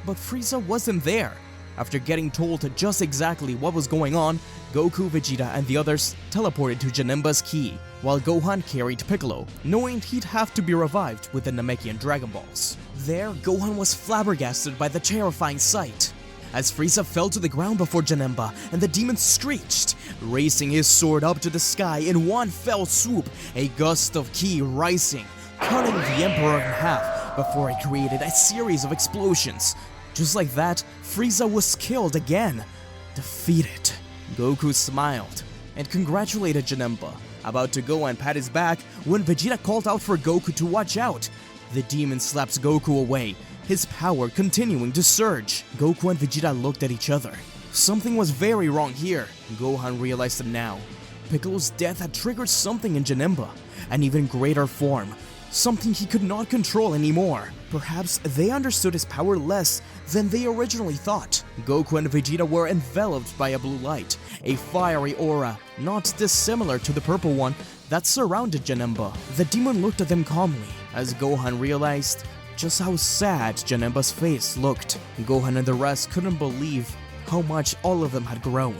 but Frieza wasn't there. After getting told just exactly what was going on, Goku, Vegeta, and the others teleported to Janemba's ki, while Gohan carried Piccolo, knowing he'd have to be revived with the Namekian Dragon Balls. There, Gohan was flabbergasted by the terrifying sight, as Frieza fell to the ground before Janemba, and the demon screeched, raising his sword up to the sky in one fell swoop, a gust of ki rising, cutting the Emperor in half before it created a series of explosions. Just like that, Frieza was killed again. Defeated. Goku smiled and congratulated Janemba, about to go and pat his back when Vegeta called out for Goku to watch out. The demon slaps Goku away, his power continuing to surge. Goku and Vegeta looked at each other. Something was very wrong here. Gohan realized it now. Piccolo's death had triggered something in Janemba, an even greater form, something he could not control anymore. Perhaps they understood his power less than they originally thought. Goku and Vegeta were enveloped by a blue light, a fiery aura, not dissimilar to the purple one that surrounded Janemba. The demon looked at them calmly, as Gohan realized just how sad Janemba's face looked. Gohan and the rest couldn't believe how much all of them had grown.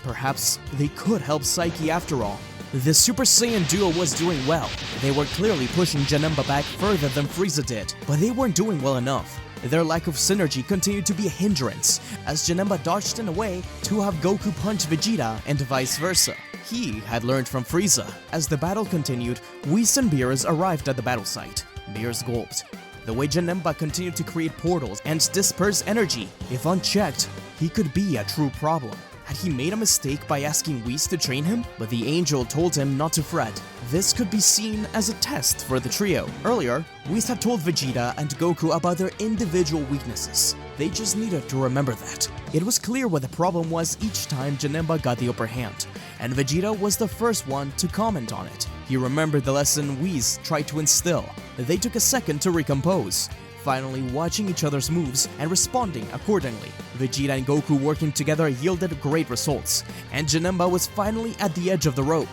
Perhaps they could help Psyche after all. The Super Saiyan duo was doing well. They were clearly pushing Janemba back further than Frieza did, but they weren't doing well enough. Their lack of synergy continued to be a hindrance, as Janemba dodged in a way to have Goku punch Vegeta and vice versa. He had learned from Frieza. As the battle continued, Whis and Beerus arrived at the battle site. Beerus gulped. The way Janemba continued to create portals and disperse energy, if unchecked, he could be a true problem. Had he made a mistake by asking Whis to train him? But the angel told him not to fret. This could be seen as a test for the trio. Earlier, Whis had told Vegeta and Goku about their individual weaknesses. They just needed to remember that. It was clear what the problem was each time Janemba got the upper hand, and Vegeta was the first one to comment on it. He remembered the lesson Whis tried to instill. They took a second to recompose, finally watching each other's moves and responding accordingly. Vegeta and Goku working together yielded great results, and Janemba was finally at the edge of the rope.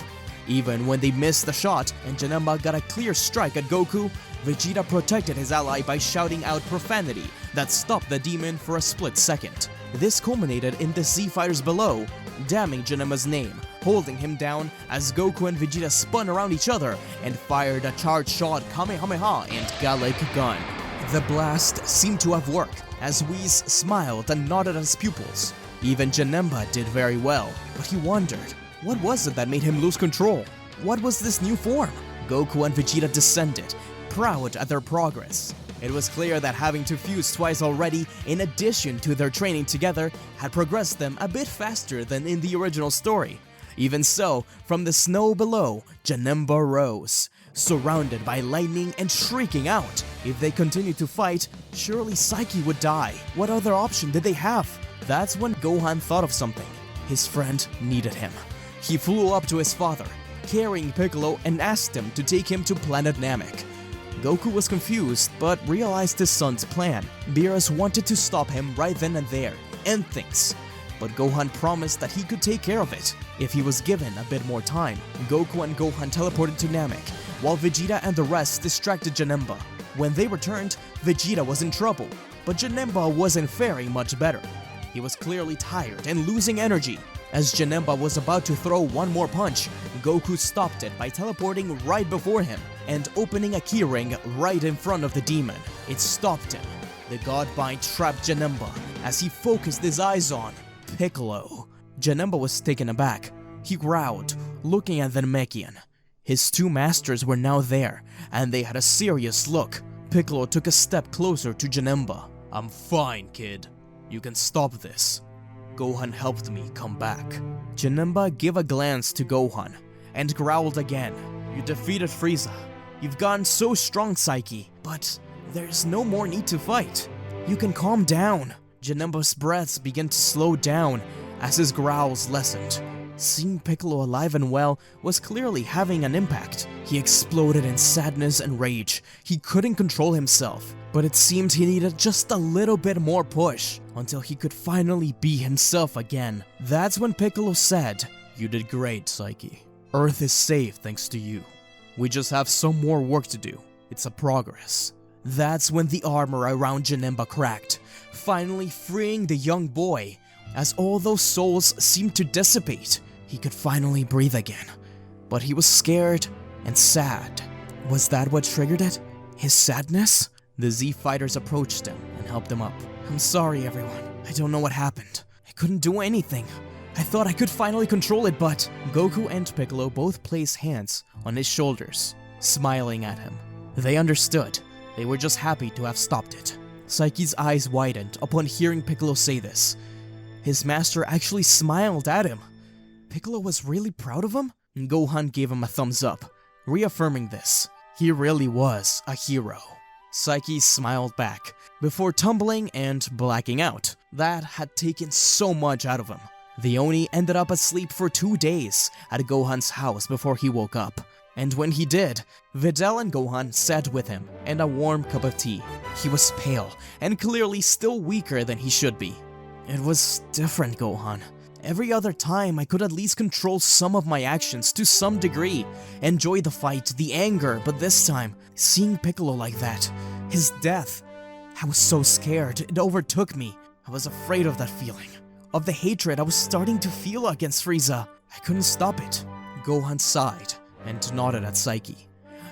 Even when they missed the shot and Janemba got a clear strike at Goku, Vegeta protected his ally by shouting out profanity that stopped the demon for a split second. This culminated in the Z Fighters below, damning Janemba's name, holding him down as Goku and Vegeta spun around each other and fired a charged shot Kamehameha and Gallic Gun. The blast seemed to have worked, as Whis smiled and nodded at his pupils. Even Janemba did very well, but he wondered, what was it that made him lose control? What was this new form? Goku and Vegeta descended, proud at their progress. It was clear that having to fuse twice already, in addition to their training together, had progressed them a bit faster than in the original story. Even so, from the snow below, Janemba rose, surrounded by lightning and shrieking out. If they continued to fight, surely Psyche would die. What other option did they have? That's when Gohan thought of something. His friend needed him. He flew up to his father, carrying Piccolo, and asked him to take him to planet Namek. Goku was confused, but realized his son's plan. Beerus wanted to stop him right then and there, end things. But Gohan promised that he could take care of it if he was given a bit more time. Goku and Gohan teleported to Namek, while Vegeta and the rest distracted Janemba. When they returned, Vegeta was in trouble, but Janemba wasn't faring much better. He was clearly tired and losing energy. As Janemba was about to throw one more punch, Goku stopped it by teleporting right before him and opening a keyring right in front of the demon. It stopped him. The Godbind trapped Janemba as he focused his eyes on Piccolo. Janemba was taken aback. He growled, looking at the Namekian. His two masters were now there, and they had a serious look. Piccolo took a step closer to Janemba. "I'm fine, kid. You can stop this. Gohan helped me come back." Janemba gave a glance to Gohan and growled again. "You defeated Frieza. You've gotten so strong, Psyche, but there's no more need to fight. You can calm down." Janemba's breaths began to slow down as his growls lessened. Seeing Piccolo alive and well was clearly having an impact. He exploded in sadness and rage. He couldn't control himself, but it seemed he needed just a little bit more push until he could finally be himself again. That's when Piccolo said, "You did great, Psyche. Earth is safe thanks to you. We just have some more work to do. It's a progress." That's when the armor around Janemba cracked, finally freeing the young boy. As all those souls seemed to dissipate, he could finally breathe again. But he was scared and sad. Was that what triggered it? His sadness? The Z fighters approached him and helped him up. "I'm sorry, everyone. I don't know what happened. I couldn't do anything. I thought I could finally control it, but..." Goku and Piccolo both placed hands on his shoulders, smiling at him. They understood. They were just happy to have stopped it. Psyche's eyes widened upon hearing Piccolo say this. His master actually smiled at him. Piccolo was really proud of him? Gohan gave him a thumbs up, reaffirming this. He really was a hero. Psyche smiled back, before tumbling and blacking out. That had taken so much out of him. The Oni ended up asleep for 2 days at Gohan's house before he woke up. And when he did, Videl and Gohan sat with him and a warm cup of tea. He was pale and clearly still weaker than he should be. "It was different, Gohan. Every other time I could at least control some of my actions to some degree, enjoy the fight, the anger, but this time, seeing Piccolo like that, his death, I was so scared, it overtook me. I was afraid of that feeling, of the hatred I was starting to feel against Frieza. I couldn't stop it." Gohan sighed and nodded at Psyche.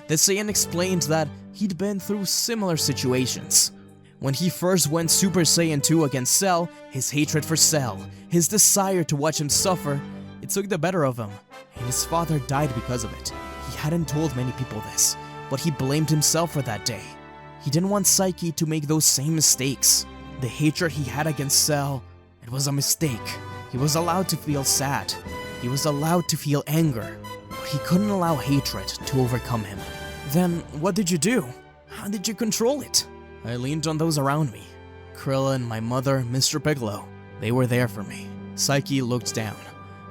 The Saiyan explained that he'd been through similar situations. When he first went Super Saiyan 2 against Cell, his hatred for Cell, his desire to watch him suffer, it took the better of him, and his father died because of it. He hadn't told many people this, but he blamed himself for that day. He didn't want Psyche to make those same mistakes. The hatred he had against Cell, it was a mistake. He was allowed to feel sad. He was allowed to feel anger, but he couldn't allow hatred to overcome him. Then, what did you do? How did you control it? I leaned on those around me. Krillin, my mother, Mr. Piccolo. They were there for me. Psyche looked down.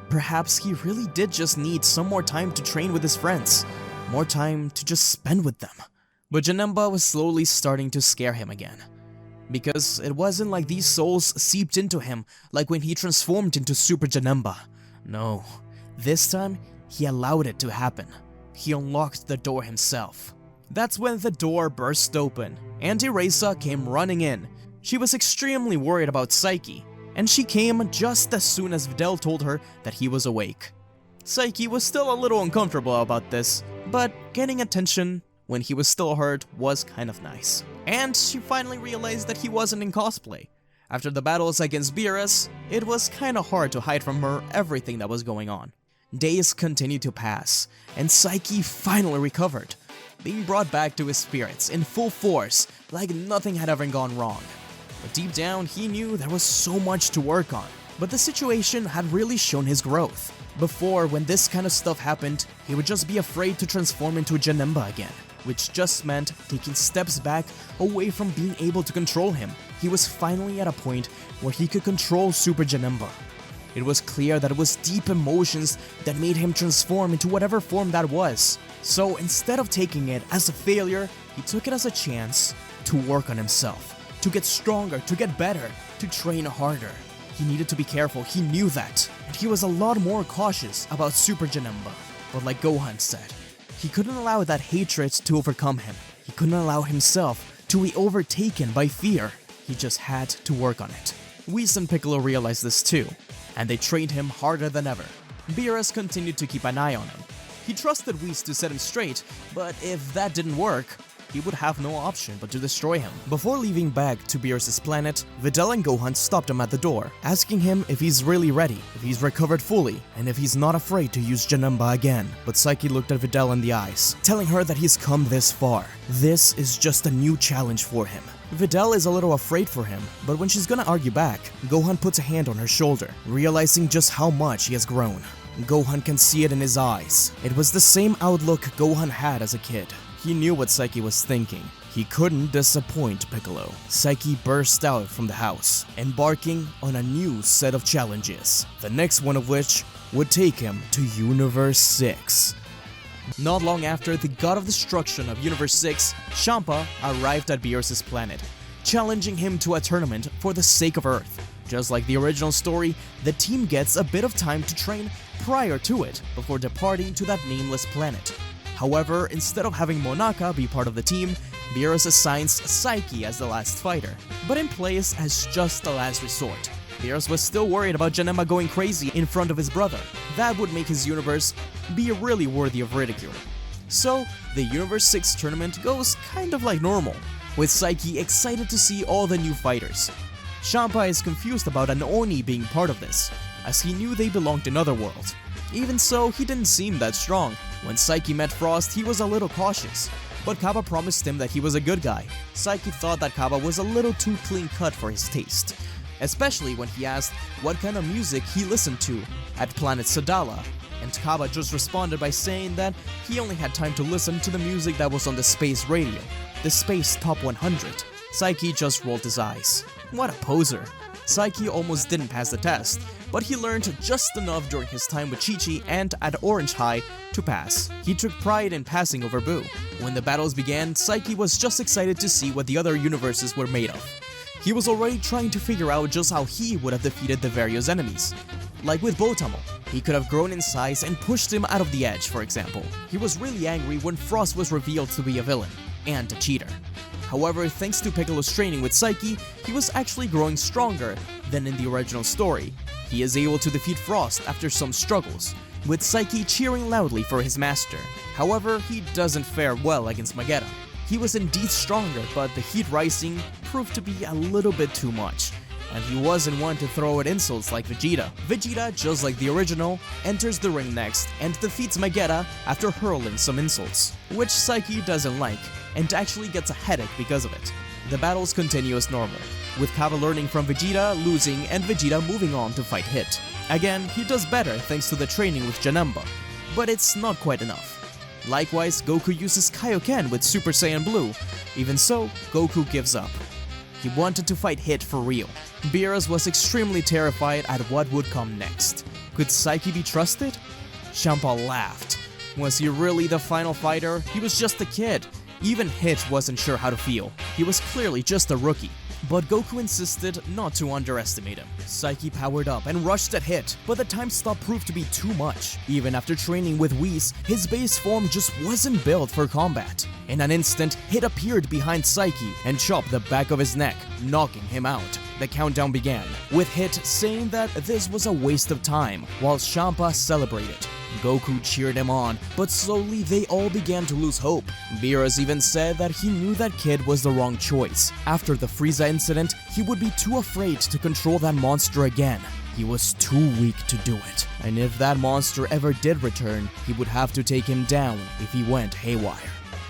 Perhaps he really did just need some more time to train with his friends. More time to just spend with them. But Janemba was slowly starting to scare him again. Because it wasn't like these souls seeped into him like when he transformed into Super Janemba. No, this time he allowed it to happen. He unlocked the door himself. That's when the door burst open, and Erasa came running in. She was extremely worried about Psyche, and she came just as soon as Videl told her that he was awake. Psyche was still a little uncomfortable about this, but getting attention when he was still hurt was kind of nice. And she finally realized that he wasn't in cosplay. After the battles against Beerus, it was kinda hard to hide from her everything that was going on. Days continued to pass, and Psyche finally recovered, being brought back to his spirits in full force like nothing had ever gone wrong. But deep down, he knew there was so much to work on. But the situation had really shown his growth. Before, when this kind of stuff happened, he would just be afraid to transform into Janemba again, which just meant taking steps back away from being able to control him. He was finally at a point where he could control Super Janemba. It was clear that it was deep emotions that made him transform into whatever form that was. So instead of taking it as a failure, he took it as a chance to work on himself, to get stronger, to get better, to train harder. He needed to be careful, he knew that, and he was a lot more cautious about Super Janemba. But like Gohan said, he couldn't allow that hatred to overcome him. He couldn't allow himself to be overtaken by fear. He just had to work on it. Whis and Piccolo realized this too. and they trained him harder than ever. Beerus continued to keep an eye on him. He trusted Whis to set him straight, but if that didn't work, he would have no option but to destroy him. Before leaving back to Beerus' planet, Videl and Gohan stopped him at the door, asking him if he's really ready, if he's recovered fully, and if he's not afraid to use Janemba again. But Psyche looked at Videl in the eyes, telling her that he's come this far. This is just a new challenge for him. Videl is a little afraid for him, but when she's gonna argue back, Gohan puts a hand on her shoulder, realizing just how much he has grown. Gohan can see it in his eyes. It was the same outlook Gohan had as a kid. He knew what Psyche was thinking. He couldn't disappoint Piccolo. Psyche burst out from the house, embarking on a new set of challenges, the next one of which would take him to Universe 6. Not long after the God of Destruction of Universe 6, Champa, arrived at Beerus' planet, challenging him to a tournament for the sake of Earth. Just like the original story, the team gets a bit of time to train prior to it, before departing to that nameless planet. However, instead of having Monaka be part of the team, Beerus assigns Psyche as the last fighter, but in place as just a last resort. Beerus was still worried about Janemba going crazy in front of his brother. That would make his universe be really worthy of ridicule. So, the Universe 6 tournament goes kind of like normal, with Psyche excited to see all the new fighters. Champa is confused about an Oni being part of this, as he knew they belonged in other worlds. Even so, he didn't seem that strong. When Psyche met Frost, he was a little cautious, but Kaba promised him that he was a good guy. Psyche thought that Kaba was a little too clean-cut for his taste, especially when he asked what kind of music he listened to at planet Sadala, and Kaba just responded by saying that he only had time to listen to the music that was on the space radio, the Space Top 100. Psyche just rolled his eyes. What a poser. Psyche almost didn't pass the test, but he learned just enough during his time with Chi-Chi and at Orange High to pass. He took pride in passing over Boo. When the battles began, Psyche was just excited to see what the other universes were made of. He was already trying to figure out just how he would have defeated the various enemies. Like with Botamo, he could have grown in size and pushed him out of the edge, for example. He was really angry when Frost was revealed to be a villain and a cheater. However, thanks to Piccolo's training with Psyche, he was actually growing stronger than in the original story. He is able to defeat Frost after some struggles, with Psyche cheering loudly for his master. However, he doesn't fare well against Magetta. He was indeed stronger, but the heat rising proved to be a little bit too much, and he wasn't one to throw at insults like Vegeta. Vegeta, just like the original, enters the ring next and defeats Magetta after hurling some insults, which Psyche doesn't like, and actually gets a headache because of it. The battles continue as normal, with Kaba learning from Vegeta, losing, and Vegeta moving on to fight Hit. Again, he does better thanks to the training with Janemba, but it's not quite enough. Likewise, Goku uses Kaioken with Super Saiyan Blue. Even so, Goku gives up. He wanted to fight Hit for real. Beerus was extremely terrified at what would come next. Could Psyche be trusted? Champa laughed. Was he really the final fighter? He was just a kid. Even Hit wasn't sure how to feel. He was clearly just a rookie. But Goku insisted not to underestimate him. Psyche powered up and rushed at Hit, but the time stop proved to be too much. Even after training with Whis, his base form just wasn't built for combat. In an instant, Hit appeared behind Psyche and chopped the back of his neck, knocking him out. The countdown began, with Hit saying that this was a waste of time, while Champa celebrated. Goku cheered him on, but slowly they all began to lose hope. Beerus even said that he knew that kid was the wrong choice. After the Frieza incident, he would be too afraid to control that monster again. He was too weak to do it, and if that monster ever did return, he would have to take him down if he went haywire.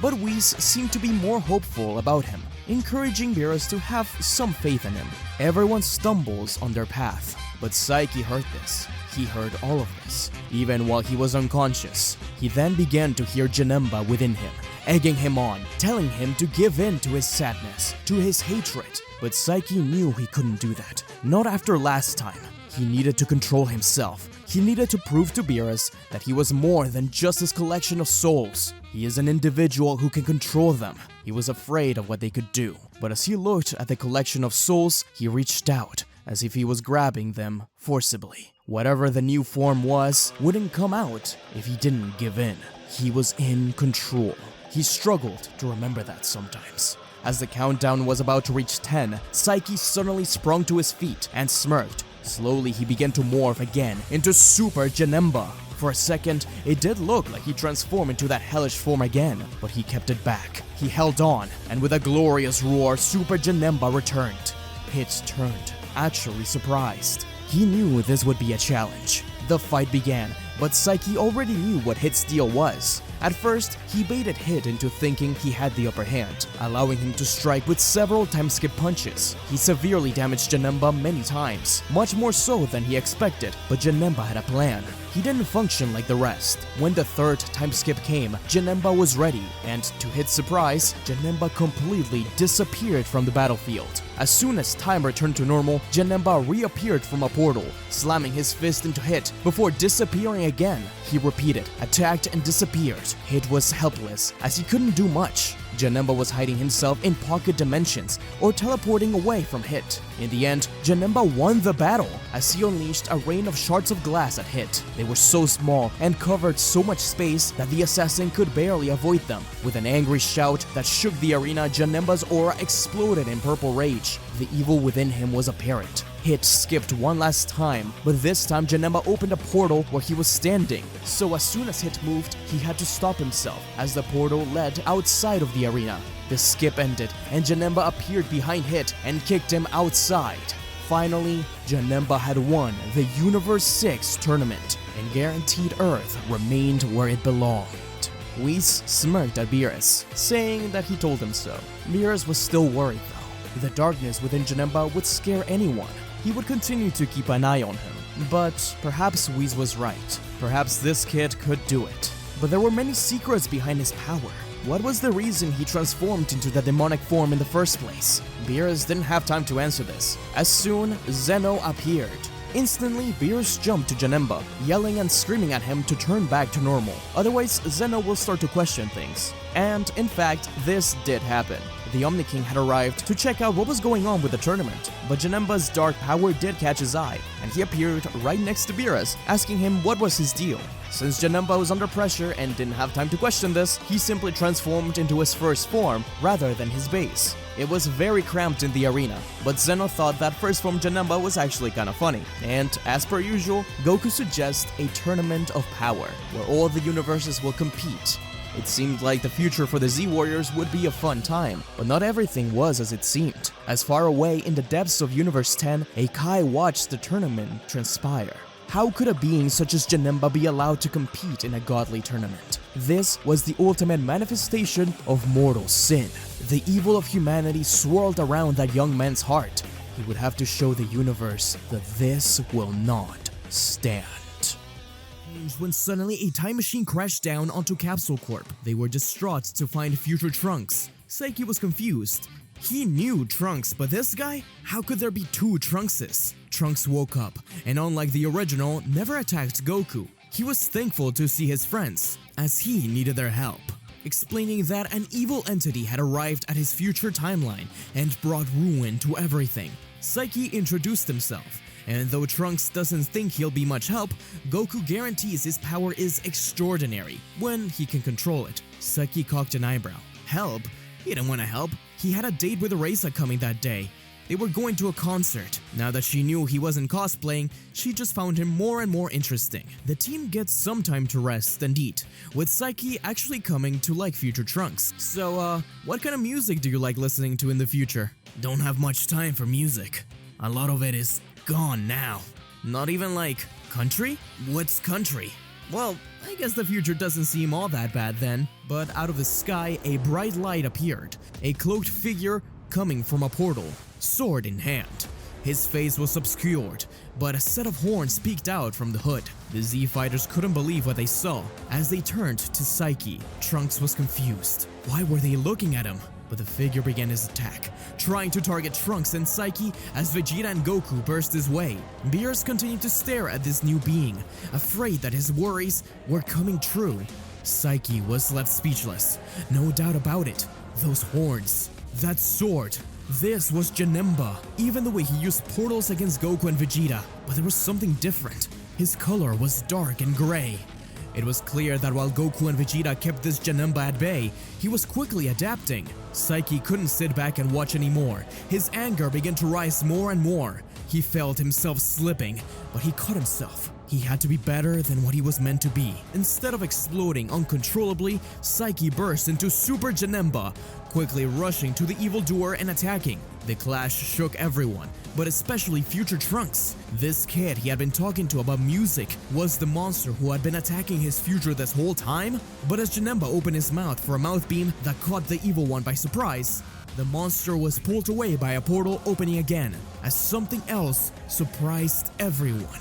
But Whis seemed to be more hopeful about him, encouraging Beerus to have some faith in him. Everyone stumbles on their path, but Psyche heard this. He heard all of this, even while he was unconscious. He then began to hear Janemba within him, egging him on, telling him to give in to his sadness, to his hatred. But Psyche knew he couldn't do that, not after last time. He needed to control himself. He needed to prove to Beerus that he was more than just his collection of souls. He is an individual who can control them. He was afraid of what they could do, but as he looked at the collection of souls, he reached out, as if he was grabbing them forcibly. Whatever the new form was wouldn't come out if he didn't give in. He was in control. He struggled to remember that sometimes. As the countdown was about to reach 10, Psyche suddenly sprung to his feet and smirked, Slowly, he began to morph again into Super Janemba. For a second, it did look like he transformed into that hellish form again, but he kept it back. He held on, and with a glorious roar, Super Janemba returned. Hit turned, actually surprised. He knew this would be a challenge. The fight began, but Psyche already knew what Hit's deal was. At first, he baited Hit into thinking he had the upper hand, allowing him to strike with several time-skip punches. He severely damaged Janemba many times, much more so than he expected, but Janemba had a plan. He didn't function like the rest. When the third time skip came, Janemba was ready, and to Hit's surprise, Janemba completely disappeared from the battlefield. As soon as time returned to normal, Janemba reappeared from a portal, slamming his fist into Hit before disappearing again. He repeated, attacked and disappeared. Hit was helpless, as he couldn't do much. Janemba was hiding himself in pocket dimensions or teleporting away from Hit. In the end, Janemba won the battle as he unleashed a rain of shards of glass at Hit. They were so small and covered so much space that the assassin could barely avoid them. With an angry shout that shook the arena, Janemba's aura exploded in purple rage. The evil within him was apparent. Hit skipped one last time, but this time Janemba opened a portal where he was standing. So as soon as Hit moved, he had to stop himself as the portal led outside of the arena. The skip ended and Janemba appeared behind Hit and kicked him outside. Finally, Janemba had won the Universe 6 tournament, and guaranteed Earth remained where it belonged. Whis smirked at Beerus, saying that he told him so. Beerus was still worried though. The darkness within Janemba would scare anyone. He would continue to keep an eye on him. But perhaps Whis was right. Perhaps this kid could do it. But there were many secrets behind his power. What was the reason he transformed into the demonic form in the first place? Beerus didn't have time to answer this. As soon, Zeno appeared. Instantly, Beerus jumped to Janemba, yelling and screaming at him to turn back to normal. Otherwise, Zeno will start to question things. And, in fact, this did happen. The Omni King had arrived to check out what was going on with the tournament, but Janemba's dark power did catch his eye, and he appeared right next to Beerus, asking him what was his deal. Since Janemba was under pressure and didn't have time to question this, he simply transformed into his first form rather than his base. It was very cramped in the arena, but Zeno thought that first form Janemba was actually kinda funny, and as per usual, Goku suggests a tournament of power, where all the universes will compete. It seemed like the future for the Z-Warriors would be a fun time, but not everything was as it seemed. As far away in the depths of Universe 10, a Kai watched the tournament transpire. How could a being such as Janemba be allowed to compete in a godly tournament? This was the ultimate manifestation of mortal sin. The evil of humanity swirled around that young man's heart. He would have to show the universe that this will not stand. When suddenly a time machine crashed down onto Capsule Corp. They were distraught to find future Trunks. Psyche was confused. He knew Trunks, but this guy? How could there be two Trunkses? Trunks woke up, and unlike the original, never attacked Goku. He was thankful to see his friends, as he needed their help, explaining that an evil entity had arrived at his future timeline and brought ruin to everything. Psyche introduced himself, and though Trunks doesn't think he'll be much help, Goku guarantees his power is extraordinary when he can control it. Psyche cocked an eyebrow. Help? He didn't want to help. He had a date with Erasa coming that day. They were going to a concert. Now that she knew he wasn't cosplaying, she just found him more and more interesting. The team gets some time to rest and eat, with Psyche actually coming to like future Trunks. So, what kind of music do you like listening to in the future? Don't have much time for music. A lot of it is gone now. Not even like country? What's country? Well, I guess the future doesn't seem all that bad then. But out of the sky, a bright light appeared. A cloaked figure coming from a portal, sword in hand. His face was obscured, but a set of horns peeked out from the hood. The Z-Fighters couldn't believe what they saw. As they turned to Psyche, Trunks was confused. Why were they looking at him? But the figure began his attack, trying to target Trunks and Psyche as Vegeta and Goku burst his way. Beerus continued to stare at this new being, afraid that his worries were coming true. Psyche was left speechless. No doubt about it. Those horns. That sword. This was Janemba. Even the way he used portals against Goku and Vegeta. But there was something different. His color was dark and gray. It was clear that while Goku and Vegeta kept this Janemba at bay, he was quickly adapting. Psyche couldn't sit back and watch anymore. His anger began to rise more and more. He felt himself slipping, but he caught himself. He had to be better than what he was meant to be. Instead of exploding uncontrollably, Psyche burst into Super Janemba, quickly rushing to the evildoer and attacking. The clash shook everyone, but especially future Trunks. This kid he had been talking to about music was the monster who had been attacking his future this whole time. But as Janemba opened his mouth for a mouth beam that caught the evil one by surprise, the monster was pulled away by a portal opening again, as something else surprised everyone.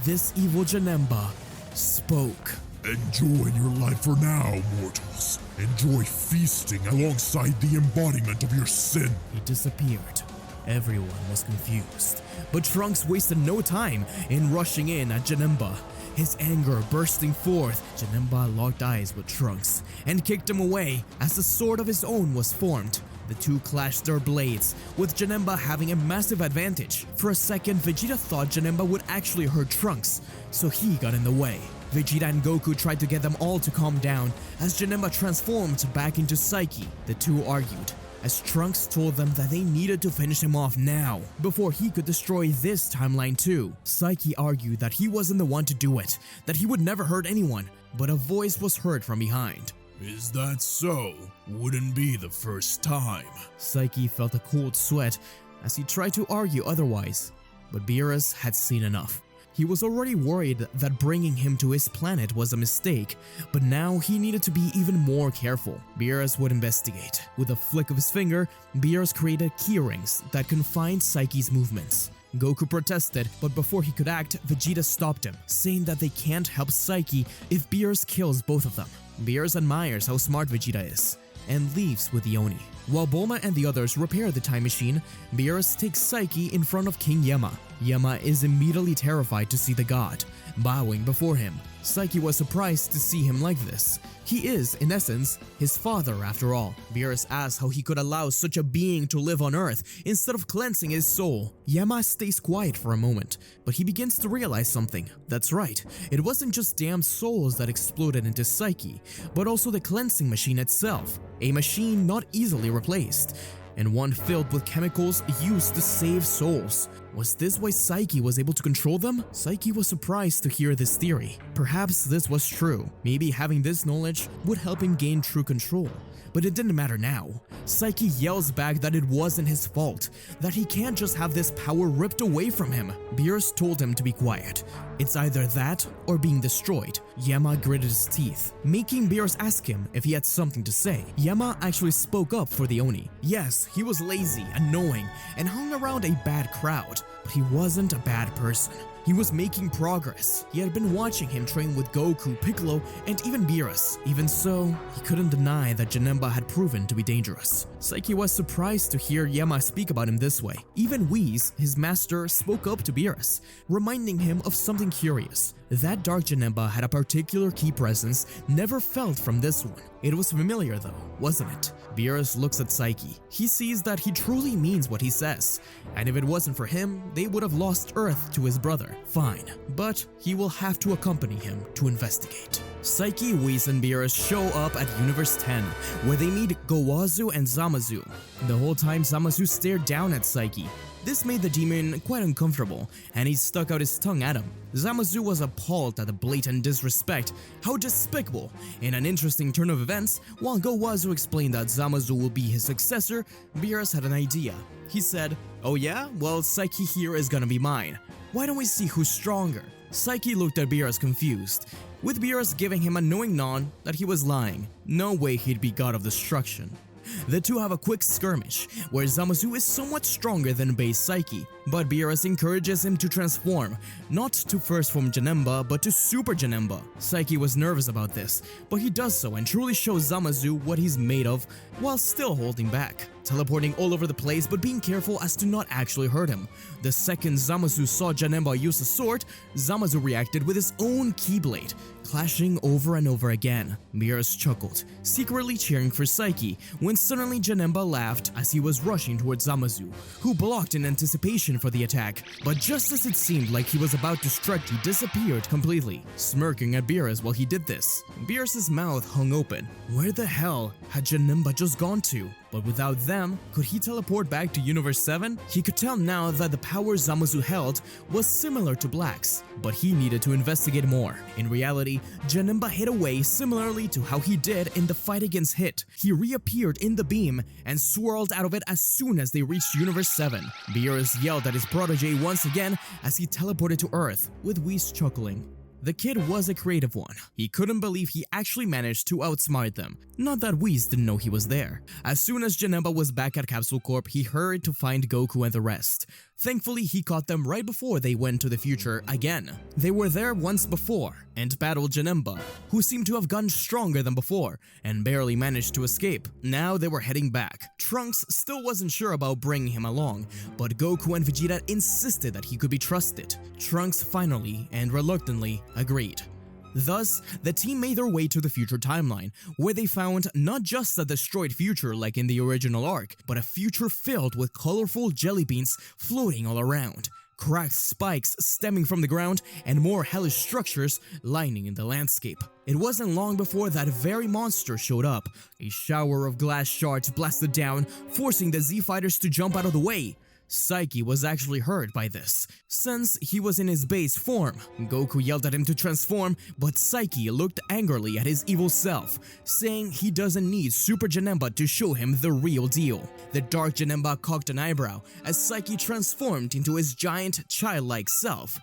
This evil Janemba spoke. Enjoy your life for now, mortals. Enjoy feasting alongside the embodiment of your sin. He disappeared. Everyone was confused, but Trunks wasted no time in rushing in at Janemba. His anger bursting forth, Janemba locked eyes with Trunks and kicked him away as a sword of his own was formed. The two clashed their blades, with Janemba having a massive advantage. For a second, Vegeta thought Janemba would actually hurt Trunks, so he got in the way. Vegeta and Goku tried to get them all to calm down as Janemba transformed back into Psyche. The two argued, as Trunks told them that they needed to finish him off now, before he could destroy this timeline too. Psyche argued that he wasn't the one to do it, that he would never hurt anyone, but a voice was heard from behind. Is that so? Wouldn't be the first time. Psyche felt a cold sweat as he tried to argue otherwise, but Beerus had seen enough. He was already worried that bringing him to his planet was a mistake, but now he needed to be even more careful. Beerus would investigate. With a flick of his finger, Beerus created keyrings that confined Psyche's movements. Goku protested, but before he could act, Vegeta stopped him, saying that they can't help Psyche if Beerus kills both of them. Beerus admires how smart Vegeta is, and leaves with the Oni. While Bulma and the others repair the time machine, Beerus takes Psyche in front of King Yama. Yama is immediately terrified to see the god, bowing before him. Psyche was surprised to see him like this. He is, in essence, his father after all. Beerus asks how he could allow such a being to live on Earth instead of cleansing his soul. Yama stays quiet for a moment, but he begins to realize something. That's right, it wasn't just damned souls that exploded into Psyche, but also the cleansing machine itself, a machine not easily replaced, and one filled with chemicals used to save souls. Was this why Psyche was able to control them? Psyche was surprised to hear this theory. Perhaps this was true. Maybe having this knowledge would help him gain true control. But it didn't matter now. Psyche yells back that it wasn't his fault, that he can't just have this power ripped away from him. Beerus told him to be quiet. It's either that or being destroyed. Yama gritted his teeth, making Beerus ask him if he had something to say. Yama actually spoke up for the Oni. Yes, he was lazy, annoying, and hung around a bad crowd, but he wasn't a bad person. He was making progress. He had been watching him train with Goku, Piccolo, and even Beerus. Even so, he couldn't deny that Janemba had proven to be dangerous. Psyche was surprised to hear Yama speak about him this way. Even Whis, his master, spoke up to Beerus, reminding him of something curious. That dark Janemba had a particular key presence never felt from this one. It was familiar though, wasn't it? Beerus looks at Psyche. He sees that he truly means what he says, and if it wasn't for him, they would have lost Earth to his brother. Fine, but he will have to accompany him to investigate. Psyche, Whis, and Beerus show up at Universe 10, where they meet Gowazu and Zamasu. The whole time, Zamasu stared down at Psyche. This made the demon quite uncomfortable, and he stuck out his tongue at him. Zamasu was appalled at the blatant disrespect. How despicable! In an interesting turn of events, while Gowazu explained that Zamasu will be his successor, Beerus had an idea. He said, "Oh yeah? Well, Psyche here is gonna be mine. Why don't we see who's stronger?" Psyche looked at Beerus confused, with Beerus giving him a knowing nod that he was lying. No way he'd be god of destruction. The two have a quick skirmish, where Zamasu is somewhat stronger than base Psyche, but Beerus encourages him to transform, not to first form Janemba, but to Super Janemba. Psyche was nervous about this, but he does so and truly shows Zamasu what he's made of, while still holding back, teleporting all over the place but being careful as to not actually hurt him. The second Zamasu saw Janemba use a sword, Zamasu reacted with his own Keyblade, clashing over and over again. Beerus chuckled, secretly cheering for Psyche, when suddenly Janemba laughed as he was rushing towards Zamasu, who blocked in anticipation for the attack. But just as it seemed like he was about to strike, he disappeared completely, smirking at Beerus while he did this. Beerus' mouth hung open. Where the hell had Janemba just gone to? But without them, could he teleport back to Universe 7? He could tell now that the power Zamasu held was similar to Black's, but he needed to investigate more. In reality, Janemba hid away similarly to how he did in the fight against Hit. He reappeared in the beam and swirled out of it as soon as they reached Universe 7. Beerus yelled at his protege once again as he teleported to Earth, with Whis chuckling. The kid was a creative one. He couldn't believe he actually managed to outsmart them. Not that Whis didn't know he was there. As soon as Janemba was back at Capsule Corp, he hurried to find Goku and the rest. Thankfully, he caught them right before they went to the future again. They were there once before and battled Janemba, who seemed to have gotten stronger than before and barely managed to escape. Now they were heading back. Trunks still wasn't sure about bringing him along, but Goku and Vegeta insisted that he could be trusted. Trunks finally and reluctantly agreed. Thus, the team made their way to the future timeline, where they found not just a destroyed future like in the original arc, but a future filled with colorful jelly beans floating all around, cracked spikes stemming from the ground, and more hellish structures lining in the landscape. It wasn't long before that very monster showed up. A shower of glass shards blasted down, forcing the Z-Fighters to jump out of the way. Psyche was actually hurt by this, since he was in his base form. Goku yelled at him to transform, but Psyche looked angrily at his evil self, saying he doesn't need Super Janemba to show him the real deal. The Dark Janemba cocked an eyebrow as Psyche transformed into his giant, childlike self.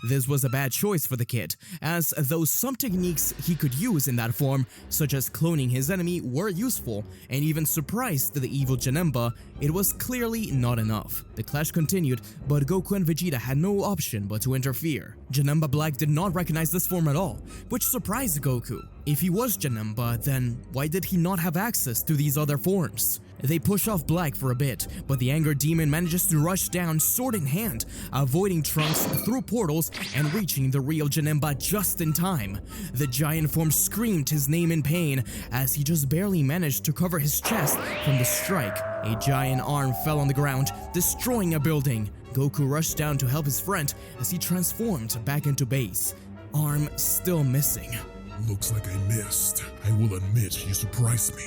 This was a bad choice for the kid, as though some techniques he could use in that form, such as cloning his enemy, were useful and even surprised the evil Janemba, it was clearly not enough. The clash continued, but Goku and Vegeta had no option but to interfere. Janemba Black did not recognize this form at all, which surprised Goku. If he was Janemba, then why did he not have access to these other forms? They push off Black for a bit, but the Anger Demon manages to rush down sword in hand, avoiding Trunks through portals and reaching the real Janemba just in time. The giant form screamed his name in pain as he just barely managed to cover his chest from the strike. A giant arm fell on the ground, destroying a building. Goku rushed down to help his friend as he transformed back into base. Arm still missing. Looks like I missed. I will admit you surprised me.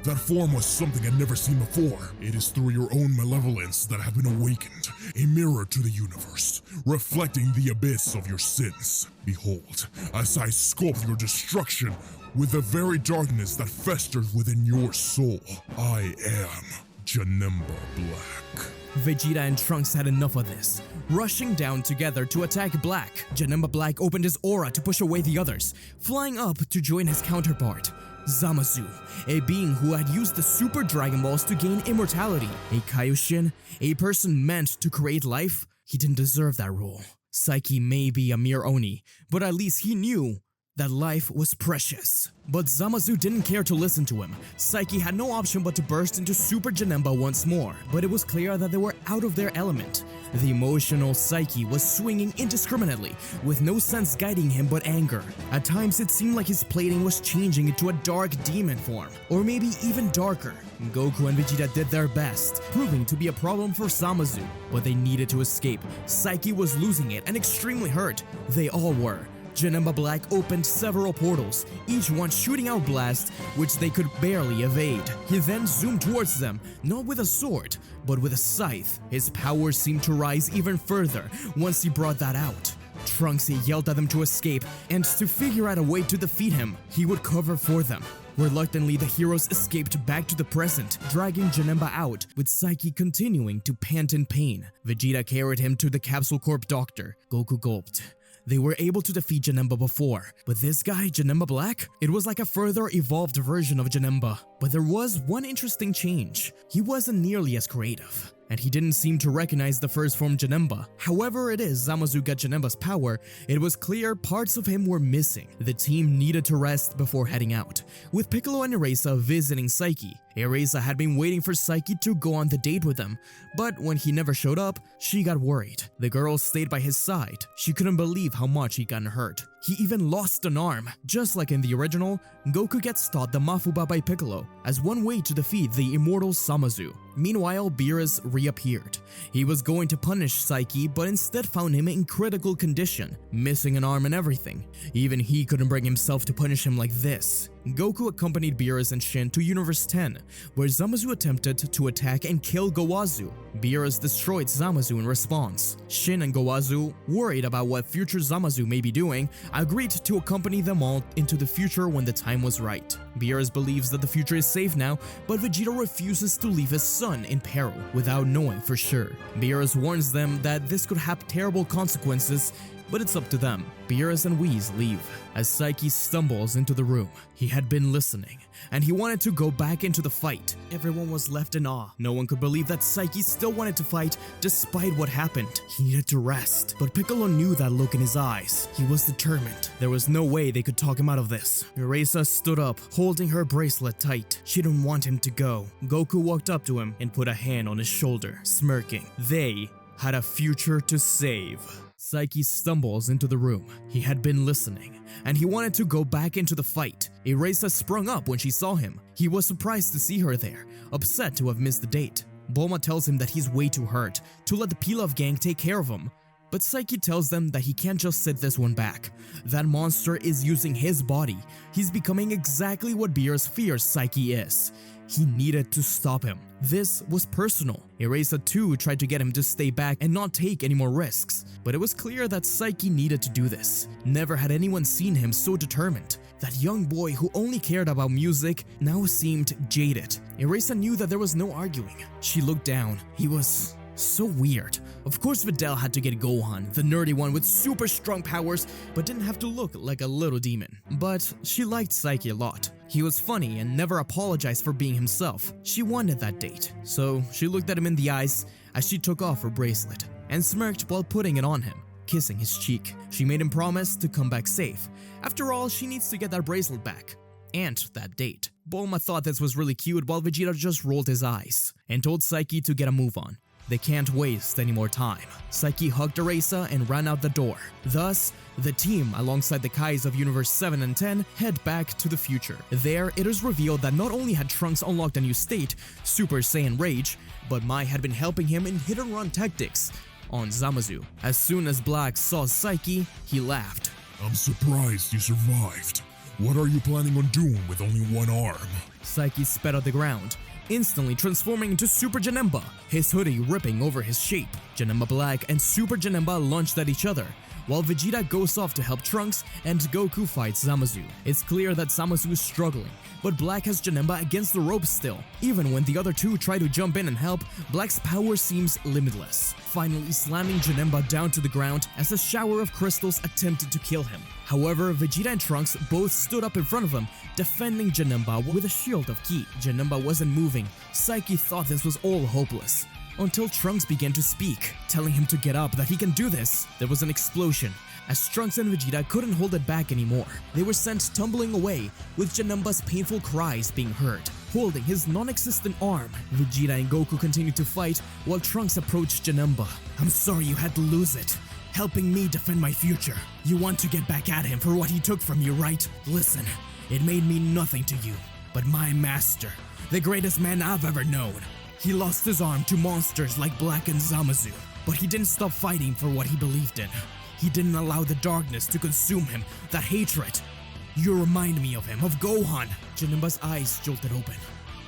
That form was something I'd never seen before. It is through your own malevolence that I have been awakened, a mirror to the universe, reflecting the abyss of your sins. Behold, as I sculpt your destruction with the very darkness that festers within your soul, I am Janemba Black. Vegeta and Trunks had enough of this. Rushing down together to attack Black, Janemba Black opened his aura to push away the others, flying up to join his counterpart, Zamasu, a being who had used the Super Dragon Balls to gain immortality. A Kaioshin, a person meant to create life. He didn't deserve that role. Psyche may be a mere Oni, but at least he knew that life was precious. But Zamasu didn't care to listen to him. Psyche had no option but to burst into Super Janemba once more, but it was clear that they were out of their element. The emotional Psyche was swinging indiscriminately, with no sense guiding him but anger. At times it seemed like his plating was changing into a dark demon form, or maybe even darker. Goku and Vegeta did their best, proving to be a problem for Zamasu, but they needed to escape. Psyche was losing it and extremely hurt. They all were. Janemba Black opened several portals, each one shooting out blasts which they could barely evade. He then zoomed towards them, not with a sword, but with a scythe. His power seemed to rise even further once he brought that out. Trunks yelled at them to escape, and to figure out a way to defeat him, he would cover for them. Reluctantly, the heroes escaped back to the present, dragging Janemba out, with Psyche continuing to pant in pain. Vegeta carried him to the Capsule Corp doctor. Goku gulped. They were able to defeat Janemba before, but this guy, Janemba Black, it was like a further evolved version of Janemba. But there was one interesting change. He wasn't nearly as creative, and he didn't seem to recognize the first form Janemba. However it is Zamasu got Janemba's power, it was clear parts of him were missing. The team needed to rest before heading out, with Piccolo and Erasa visiting Psyche. Erasa had been waiting for Psyche to go on the date with them, but when he never showed up, she got worried. The girl stayed by his side. She couldn't believe how much he'd gotten hurt. He even lost an arm. Just like in the original, Goku gets taught the Mafuba by Piccolo as one way to defeat the immortal Zamasu. Meanwhile, Beerus reappeared. He was going to punish Psyche, but instead found him in critical condition, missing an arm and everything. Even he couldn't bring himself to punish him like this. Goku accompanied Beerus and Shin to Universe 10, where Zamasu attempted to attack and kill Gowazu. Beerus destroyed Zamasu in response. Shin and Gowazu, worried about what future Zamasu may be doing, agreed to accompany them all into the future when the time was right. Beerus believes that the future is safe now, but Vegeta refuses to leave his son in peril without knowing for sure. Beerus warns them that this could have terrible consequences, but it's up to them. Beerus and Whis leave as Psyche stumbles into the room. He had been listening, and he wanted to go back into the fight. Everyone was left in awe. No one could believe that Psyche still wanted to fight despite what happened. He needed to rest, but Piccolo knew that look in his eyes. He was determined. There was no way they could talk him out of this. Erasa stood up, holding her bracelet tight. She didn't want him to go. Goku walked up to him and put a hand on his shoulder, smirking. They had a future to save. Psyche stumbles into the room. He had been listening, and he wanted to go back into the fight. Erasa sprung up when she saw him. He was surprised to see her there, upset to have missed the date. Bulma tells him that he's way too hurt, to let the Pilaf gang take care of him. But Psyche tells them that he can't just sit this one back. That monster is using his body. He's becoming exactly what Beerus fears Psyche is. He needed to stop him. This was personal. Erasa too tried to get him to stay back and not take any more risks, but it was clear that Psyche needed to do this. Never had anyone seen him so determined. That young boy who only cared about music now seemed jaded. Erasa knew that there was no arguing. She looked down. He was so weird. Of course Videl had to get Gohan, the nerdy one with super strong powers, but didn't have to look like a little demon. But she liked Psyche a lot. He was funny and never apologized for being himself. She wanted that date, so she looked at him in the eyes as she took off her bracelet and smirked while putting it on him, kissing his cheek. She made him promise to come back safe. After all, she needs to get that bracelet back. And that date. Bulma thought this was really cute while Vegeta just rolled his eyes and told Psyche to get a move on. They can't waste any more time. Psyche hugged Erasa and ran out the door. Thus, the team, alongside the Kais of Universe 7 and 10, head back to the future. There, it is revealed that not only had Trunks unlocked a new state, Super Saiyan Rage, but Mai had been helping him in hit-and-run tactics on Zamasu. As soon as Black saw Psyche, he laughed. I'm surprised you survived. What are you planning on doing with only one arm? Psyche spat at the ground, instantly transforming into Super Janemba, his hoodie ripping over his shape. Janemba Black and Super Janemba launched at each other, while Vegeta goes off to help Trunks and Goku fights Zamasu. It's clear that Zamasu is struggling, but Black has Janemba against the ropes still. Even when the other two try to jump in and help, Black's power seems limitless, finally slamming Janemba down to the ground as a shower of crystals attempted to kill him. However, Vegeta and Trunks both stood up in front of him, defending Janemba with a shield of ki. Janemba wasn't moving. Psyche thought this was all hopeless, until Trunks began to speak, telling him to get up, that he can do this. There was an explosion, as Trunks and Vegeta couldn't hold it back anymore. They were sent tumbling away, with Janemba's painful cries being heard. Holding his non-existent arm, Vegeta and Goku continued to fight while Trunks approached Janemba. I'm sorry you had to lose it, helping me defend my future. You want to get back at him for what he took from you, right? Listen, it made me nothing to you, but my master, the greatest man I've ever known. He lost his arm to monsters like Black and Zamasu, but he didn't stop fighting for what he believed in. He didn't allow the darkness to consume him, that hatred. You remind me of him, of Gohan. Janemba's eyes jolted open.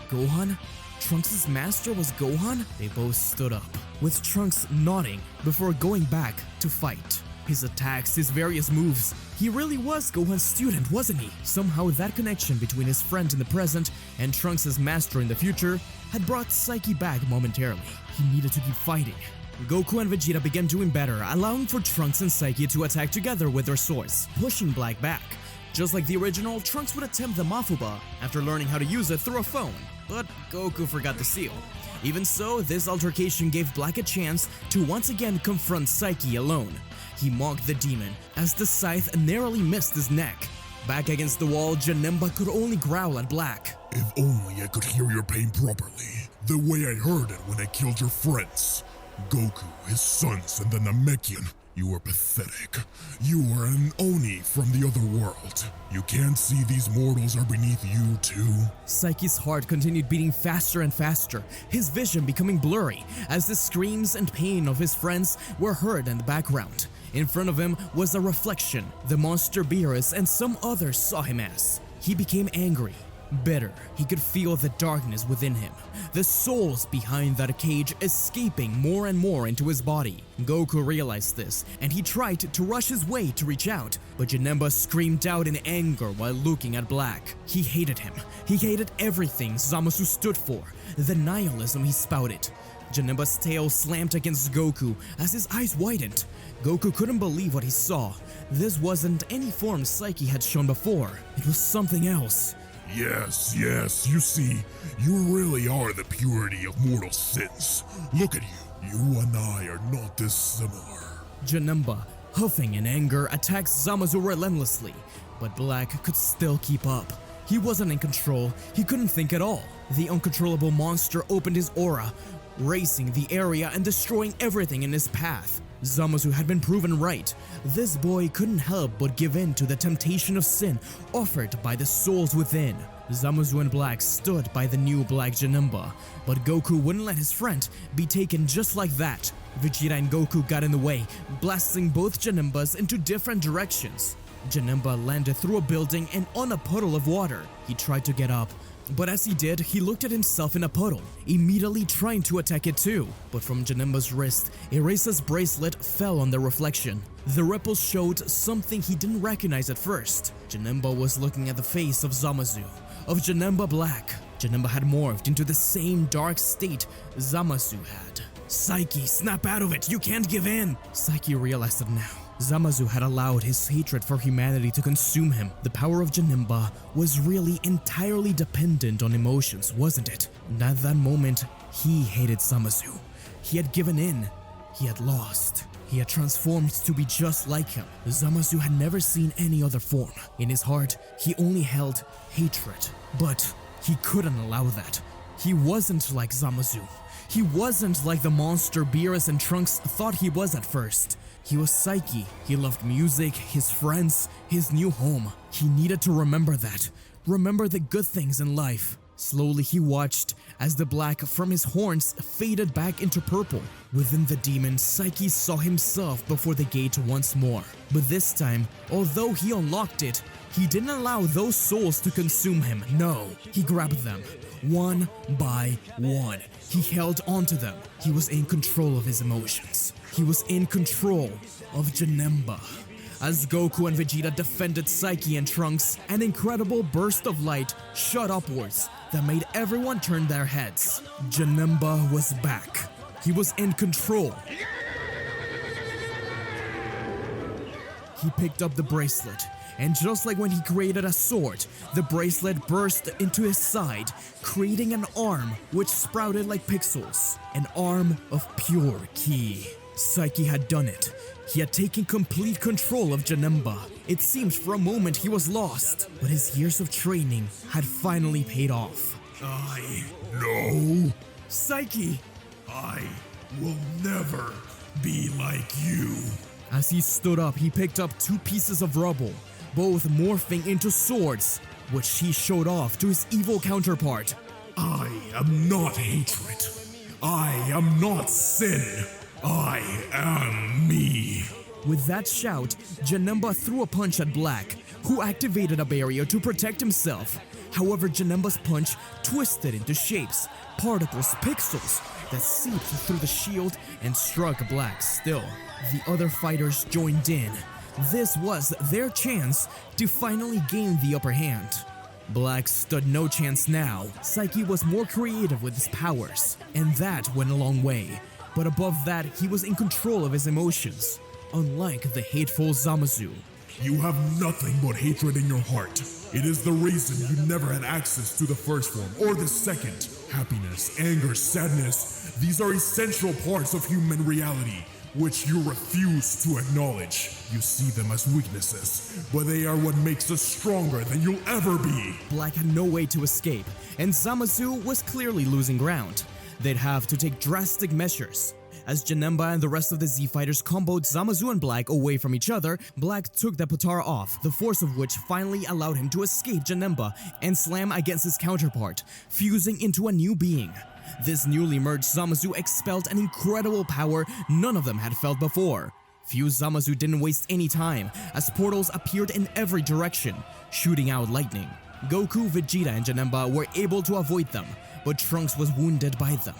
Gohan? Trunks' master was Gohan? They both stood up, with Trunks nodding before going back to fight. His attacks, his various moves. He really was Gohan's student, wasn't he? Somehow that connection between his friend in the present and Trunks' master in the future had brought Psyche back momentarily. He needed to keep fighting. Goku and Vegeta began doing better, allowing for Trunks and Psyche to attack together with their swords, pushing Black back. Just like the original, Trunks would attempt the Mafuba after learning how to use it through a phone, but Goku forgot the seal. Even so, this altercation gave Black a chance to once again confront Psyche alone. He mocked the demon as the scythe narrowly missed his neck. Back against the wall, Janemba could only growl at Black. If only I could hear your pain properly, the way I heard it when I killed your friends. Goku, his sons, and the Namekian. You are pathetic. You are an Oni from the other world. You can't see these mortals are beneath you too? Psyche's heart continued beating faster and faster, his vision becoming blurry as the screams and pain of his friends were heard in the background. In front of him was a reflection, the monster Beerus and some others saw him as. he became angry, bitter. He could feel the darkness within him, the souls behind that cage escaping more and more into his body. Goku realized this, and he tried to rush his way to reach out, but Janemba screamed out in anger while looking at Black. He hated him. He hated everything Zamasu stood for, the nihilism he spouted. Janemba's tail slammed against Goku as his eyes widened. Goku couldn't believe what he saw. This wasn't any form Psyche had shown before. It was something else. Yes, you see, you really are the purity of mortal sins. Look at you. You and I are not dissimilar. Janemba, huffing in anger, attacked Zamasu relentlessly, but Black could still keep up. He wasn't in control. He couldn't think at all. The uncontrollable monster opened his aura, racing the area and destroying everything in his path. Zamasu had been proven right. This boy couldn't help but give in to the temptation of sin offered by the souls within. Zamasu and Black stood by the new Black Janemba, but Goku wouldn't let his friend be taken just like that. Vegeta and Goku got in the way, blasting both Janembas into different directions. Janemba landed through a building and on a puddle of water. He tried to get up, but as he did, he looked at himself in a puddle, immediately trying to attack it too. But from Janemba's wrist, Erasa's bracelet fell on the reflection. The ripples showed something he didn't recognize at first. Janemba was looking at the face of Zamasu, of Janemba Black. Janemba had morphed into the same dark state Zamasu had. Psyche, snap out of it! You can't give in! Psyche realized it now. Zamasu had allowed his hatred for humanity to consume him. The power of Janemba was really entirely dependent on emotions, wasn't it? And at that moment, he hated Zamasu. He had given in. He had lost. He had transformed to be just like him. Zamasu had never seen any other form. In his heart, he only held hatred. But he couldn't allow that. He wasn't like Zamasu. He wasn't like the monster Beerus and Trunks thought he was at first. He was Psyche. He loved music, his friends, his new home. He needed to remember that. Remember the good things in life. Slowly he watched as the black from his horns faded back into purple. Within the demon, Psyche saw himself before the gate once more. But this time, although he unlocked it, he didn't allow those souls to consume him. No, he grabbed them, one by one. He held onto them. He was in control of his emotions. He was in control of Janemba. As Goku and Vegeta defended Psyche and Trunks, an incredible burst of light shot upwards that made everyone turn their heads. Janemba was back. He was in control. He picked up the bracelet, and just like when he created a sword, the bracelet burst into his side, creating an arm which sprouted like pixels. An arm of pure ki. Psyche had done it. He had taken complete control of Janemba. It seemed for a moment he was lost, but his years of training had finally paid off. No, Psyche! I will never be like you. As he stood up, he picked up two pieces of rubble, both morphing into swords, which he showed off to his evil counterpart. I am not hatred. I am not sin. I am me. With that shout, Janemba threw a punch at Black, who activated a barrier to protect himself. However, Janemba's punch twisted into shapes, particles, pixels that seeped through the shield and struck Black still. The other fighters joined in. This was their chance to finally gain the upper hand. Black stood no chance now. Psyche was more creative with his powers, and that went a long way. But above that, he was in control of his emotions, unlike the hateful Zamasu. You have nothing but hatred in your heart. It is the reason you never had access to the first form or the second. Happiness, anger, sadness, these are essential parts of human reality, which you refuse to acknowledge. You see them as weaknesses, but they are what makes us stronger than you'll ever be. Black had no way to escape, and Zamasu was clearly losing ground. They'd have to take drastic measures. As Janemba and the rest of the Z-Fighters comboed Zamasu and Black away from each other, Black took the Potara off, the force of which finally allowed him to escape Janemba and slam against his counterpart, fusing into a new being. This newly merged Zamasu expelled an incredible power none of them had felt before. Fused Zamasu didn't waste any time, as portals appeared in every direction, shooting out lightning. Goku, Vegeta, and Janemba were able to avoid them, but Trunks was wounded by them.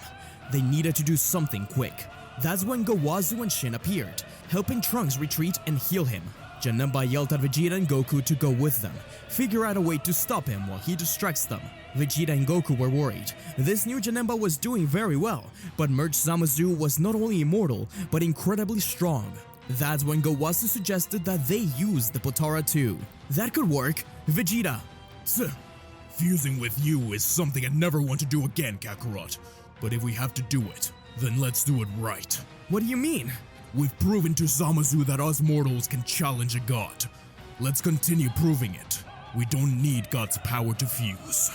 They needed to do something quick. That's when Gowazu and Shin appeared, helping Trunks retreat and heal him. Janemba yelled at Vegeta and Goku to go with them, figure out a way to stop him while he distracts them. Vegeta and Goku were worried. This new Janemba was doing very well, but merged Zamasu was not only immortal, but incredibly strong. That's when Gowazu suggested that they use the Potara too. That could work. Vegeta. Fusing with you is something I never want to do again, Kakarot. But if we have to do it, then let's do it right. What do you mean? We've proven to Zamasu that us mortals can challenge a god. Let's continue proving it. We don't need God's power to fuse.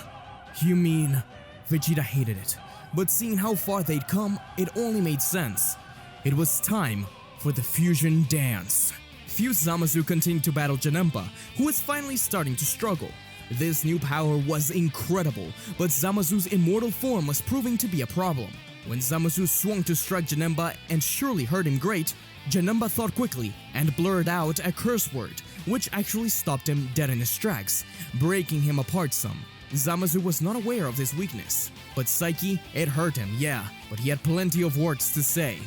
You mean... Vegeta hated it, but seeing how far they'd come, it only made sense. It was time for the fusion dance. Fused Zamasu continued to battle Janemba, who was finally starting to struggle. This new power was incredible, but Zamasu's immortal form was proving to be a problem. When Zamasu swung to strike Janemba and surely hurt him great, Janemba thought quickly and blurted out a curse word, which actually stopped him dead in his tracks, breaking him apart some. Zamasu was not aware of this weakness, but Psyche, it hurt him, yeah, but he had plenty of words to say.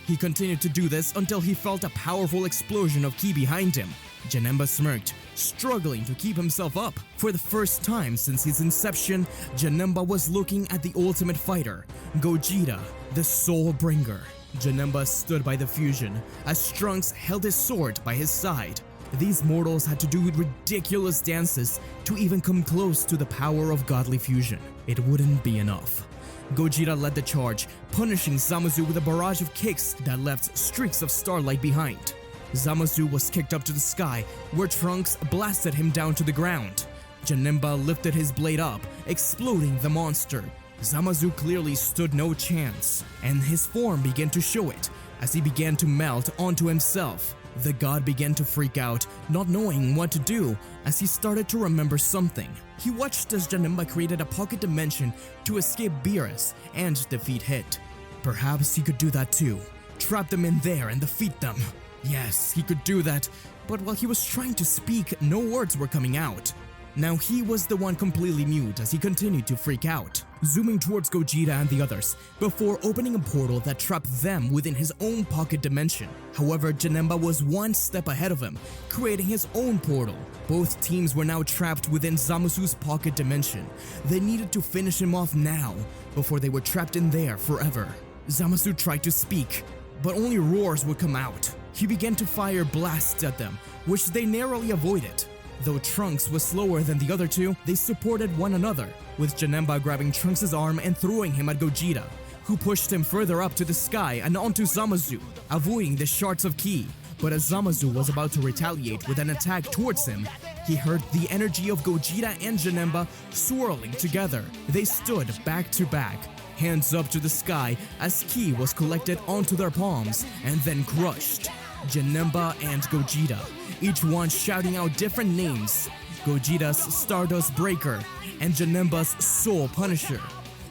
He continued to do this until he felt a powerful explosion of ki behind him. Janemba smirked, struggling to keep himself up. For the first time since his inception, Janemba was looking at the ultimate fighter, Gogeta, the Soul Bringer. Janemba stood by the fusion, as Trunks held his sword by his side. These mortals had to do ridiculous dances to even come close to the power of godly fusion. It wouldn't be enough. Gogeta led the charge, punishing Zamasu with a barrage of kicks that left streaks of starlight behind. Zamasu was kicked up to the sky, where Trunks blasted him down to the ground. Janemba lifted his blade up, exploding the monster. Zamasu clearly stood no chance, and his form began to show it as he began to melt onto himself. The god began to freak out, not knowing what to do, as he started to remember something. He watched as Janemba created a pocket dimension to escape Beerus and defeat Hit. Perhaps he could do that too, trap them in there and defeat them. Yes, he could do that, but while he was trying to speak, no words were coming out. Now he was the one completely mute as he continued to freak out, zooming towards Gogeta and the others, before opening a portal that trapped them within his own pocket dimension. However, Janemba was one step ahead of him, creating his own portal. Both teams were now trapped within Zamasu's pocket dimension. They needed to finish him off now, before they were trapped in there forever. Zamasu tried to speak, but only roars would come out. He began to fire blasts at them, which they narrowly avoided. Though Trunks was slower than the other two, they supported one another, with Janemba grabbing Trunks' arm and throwing him at Gogeta, who pushed him further up to the sky and onto Zamasu, avoiding the shards of ki. But as Zamasu was about to retaliate with an attack towards him, he heard the energy of Gogeta and Janemba swirling together. They stood back to back, hands up to the sky as ki was collected onto their palms and then crushed. Janemba and Gogeta, each one shouting out different names: Gogeta's Stardust Breaker and Janemba's Soul Punisher.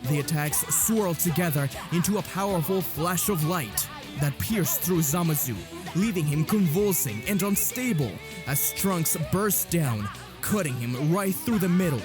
The attacks swirled together into a powerful flash of light that pierced through Zamasu, leaving him convulsing and unstable as Trunks burst down, cutting him right through the middle.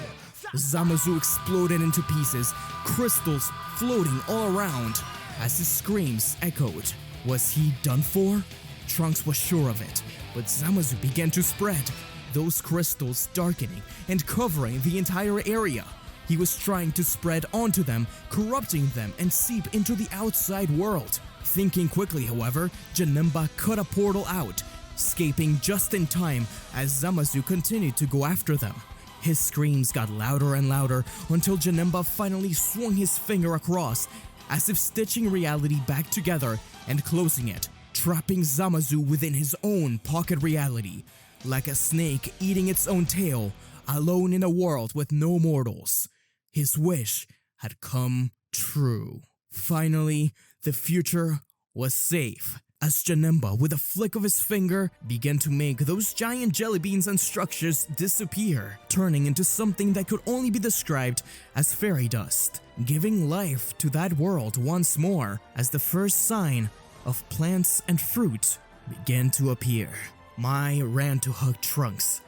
Zamasu exploded into pieces, crystals floating all around as his screams echoed. Was he done for? Trunks was sure of it, but Zamasu began to spread, those crystals darkening and covering the entire area. He was trying to spread onto them, corrupting them and seep into the outside world. Thinking quickly, however, Janemba cut a portal out, escaping just in time as Zamasu continued to go after them. His screams got louder and louder until Janemba finally swung his finger across, as if stitching reality back together and closing it, trapping Zamasu within his own pocket reality, like a snake eating its own tail, alone in a world with no mortals. His wish had come true. Finally, the future was safe, as Janemba, with a flick of his finger, began to make those giant jelly beans and structures disappear, turning into something that could only be described as fairy dust, giving life to that world once more as the first sign of plants and fruit began to appear. Mai ran to hug Trunks,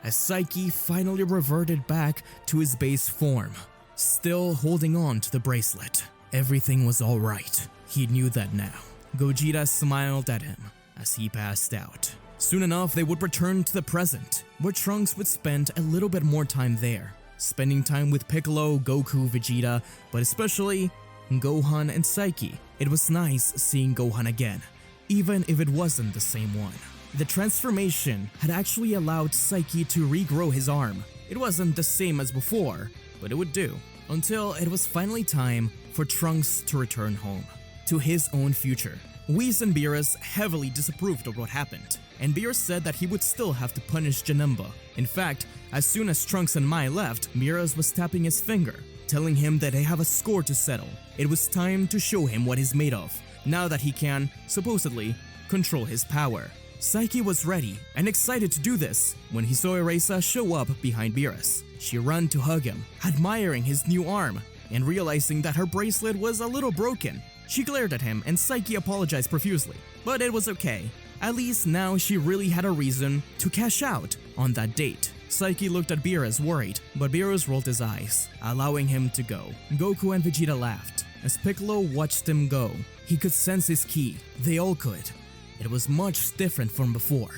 as Psyche finally reverted back to his base form, still holding on to the bracelet. Everything was alright. He knew that now. Gogeta smiled at him as he passed out. Soon enough, they would return to the present, where Trunks would spend a little bit more time there, spending time with Piccolo, Goku, Vegeta, but especially Gohan and Psyche. It was nice seeing Gohan again, even if it wasn't the same one. The transformation had actually allowed Psyche to regrow his arm. It wasn't the same as before, but it would do, until it was finally time for Trunks to return home, to his own future. Whis and Beerus heavily disapproved of what happened, and Beerus said that he would still have to punish Janemba. In fact, as soon as Trunks and Mai left, Beerus was tapping his finger, telling him that they have a score to settle. It was time to show him what he's made of, now that he can, supposedly, control his power. Psyche was ready and excited to do this when he saw Erasa show up behind Beerus. She ran to hug him, admiring his new arm, and realizing that her bracelet was a little broken. She glared at him and Psyche apologized profusely, but it was okay. At least now she really had a reason to cash out on that date. Psyche looked at Beerus worried, but Beerus rolled his eyes, allowing him to go. Goku and Vegeta laughed. As Piccolo watched him go, he could sense his ki. They all could. It was much different from before.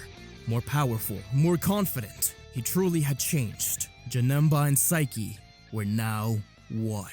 More powerful, more confident. He truly had changed. Janemba and Psyche were now one.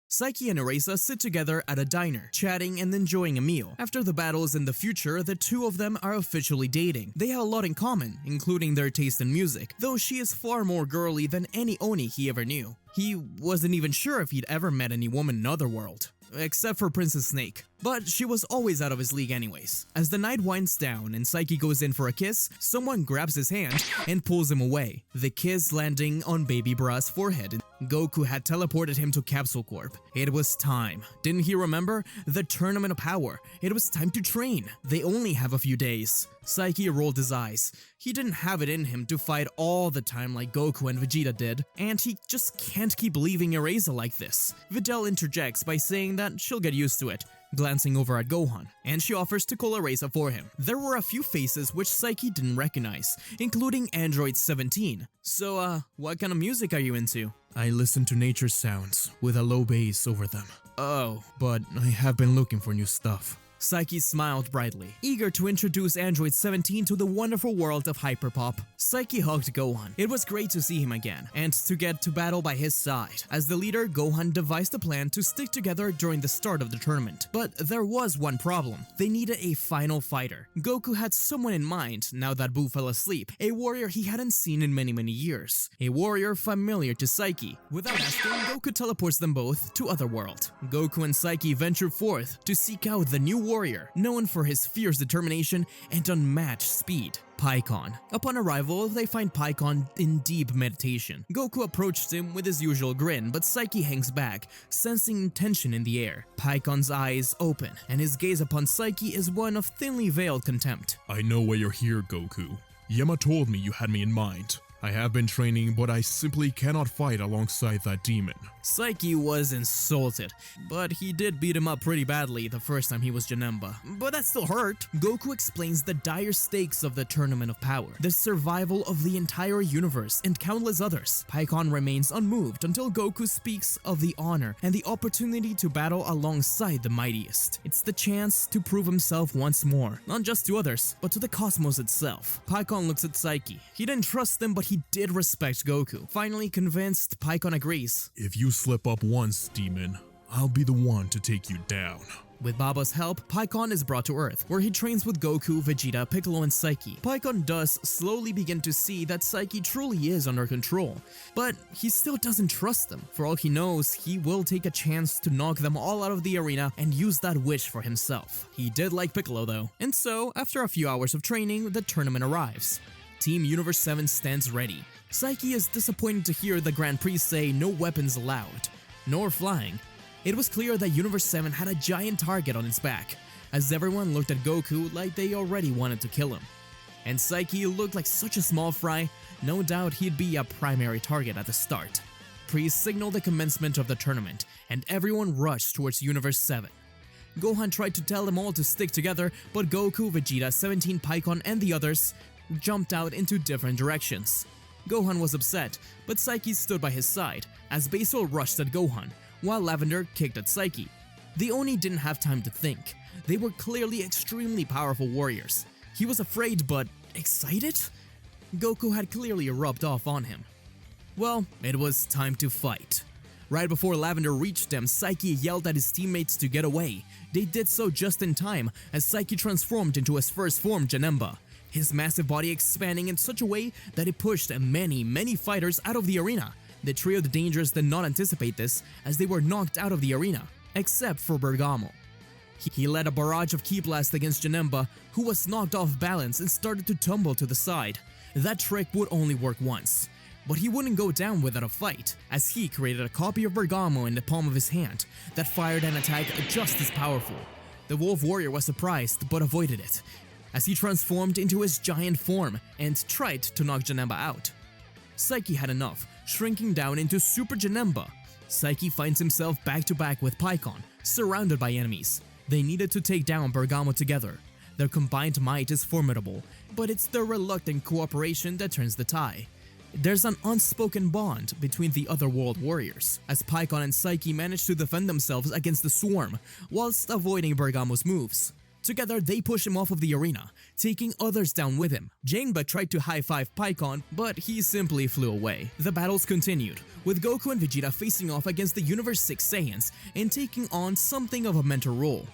Psyche and Erasa sit together at a diner, chatting and enjoying a meal. After the battles in the future, the two of them are officially dating. They have a lot in common, including their taste in music, though she is far more girly than any Oni he ever knew. He wasn't even sure if he'd ever met any woman in Otherworld, except for Princess Snake, but she was always out of his league anyways. As the night winds down and Psyche goes in for a kiss, someone grabs his hand and pulls him away, the kiss landing on Baby Bra's forehead. Goku had teleported him to Capsule Corp. It was time. Didn't he remember? The Tournament of Power. It was time to train. They only have a few days. Psyche rolled his eyes. He didn't have it in him to fight all the time like Goku and Vegeta did, and he just can't keep leaving Erasa like this. Videl interjects by saying that she'll get used to it, glancing over at Gohan, and she offers to call Erasa for him. There were a few faces which Psyche didn't recognize, including Android 17. So, what kind of music are you into? I listen to nature sounds with a low bass over them. Oh, but I have been looking for new stuff. Psyche smiled brightly, eager to introduce Android 17 to the wonderful world of hyperpop. Psyche hugged Gohan. It was great to see him again, and to get to battle by his side. As the leader, Gohan devised a plan to stick together during the start of the tournament. But there was one problem. They needed a final fighter. Goku had someone in mind now that Buu fell asleep, a warrior he hadn't seen in many years. A warrior familiar to Psyche. Without asking, Goku teleports them both to Otherworld. Goku and Psyche venture forth to seek out the new warrior, known for his fierce determination and unmatched speed, Pikkon. Upon arrival, they find Pikkon in deep meditation. Goku approached him with his usual grin, but Psyche hangs back, sensing tension in the air. Pikkon's eyes open, and his gaze upon Psyche is one of thinly veiled contempt. I know why you're here, Goku. Yama told me you had me in mind. I have been training, but I simply cannot fight alongside that demon. Psyche was insulted, but he did beat him up pretty badly the first time he was Janemba. But that still hurt. Goku explains the dire stakes of the Tournament of Power, the survival of the entire universe, and countless others. Pikkon remains unmoved until Goku speaks of the honor and the opportunity to battle alongside the mightiest. It's the chance to prove himself once more, not just to others, but to the cosmos itself. Pikkon looks at Psyche. He didn't trust him, but he did respect Goku. Finally convinced, Pikkon agrees. If you slip up once, demon, I'll be the one to take you down. With Baba's help, Pikkon is brought to Earth, where he trains with Goku, Vegeta, Piccolo, and Psyche. Pikkon does slowly begin to see that Psyche truly is under control, but he still doesn't trust them. For all he knows, he will take a chance to knock them all out of the arena and use that wish for himself. He did like Piccolo though, and so, after a few hours of training, the tournament arrives. Team Universe 7 stands ready. Psyche is disappointed to hear the Grand Prix say no weapons allowed, nor flying. It was clear that Universe 7 had a giant target on its back, as everyone looked at Goku like they already wanted to kill him. And Psyche looked like such a small fry, no doubt he'd be a primary target at the start. Priest signaled the commencement of the tournament, and everyone rushed towards Universe 7. Gohan tried to tell them all to stick together, but Goku, Vegeta, 17, Pikkon, and the others jumped out into different directions. Gohan was upset, but Psyche stood by his side as Basal rushed at Gohan, while Lavender kicked at Psyche. The Oni didn't have time to think. They were clearly extremely powerful warriors. He was afraid but excited? Goku had clearly rubbed off on him. Well, it was time to fight. Right before Lavender reached them, Psyche yelled at his teammates to get away. They did so just in time as Psyche transformed into his first form, Janemba, his massive body expanding in such a way that it pushed many fighters out of the arena. The trio of the Dangerous did not anticipate this as they were knocked out of the arena, except for Bergamo. He led a barrage of Ki Blast against Janemba, who was knocked off balance and started to tumble to the side. That trick would only work once. But he wouldn't go down without a fight, as he created a copy of Bergamo in the palm of his hand that fired an attack just as powerful. The Wolf Warrior was surprised but avoided it, as he transformed into his giant form and tried to knock Janemba out. Psyche had enough, shrinking down into Super Janemba. Psyche finds himself back to back with Pikkon, surrounded by enemies. They needed to take down Bergamo together. Their combined might is formidable, but it's their reluctant cooperation that turns the tie. There's an unspoken bond between the other world warriors, as Pikkon and Psyche manage to defend themselves against the swarm, whilst avoiding Bergamo's moves. Together, they push him off of the arena, taking others down with him. Janemba tried to high-five Pikkon, but he simply flew away. The battles continued, with Goku and Vegeta facing off against the Universe 6 Saiyans and taking on something of a mentor role.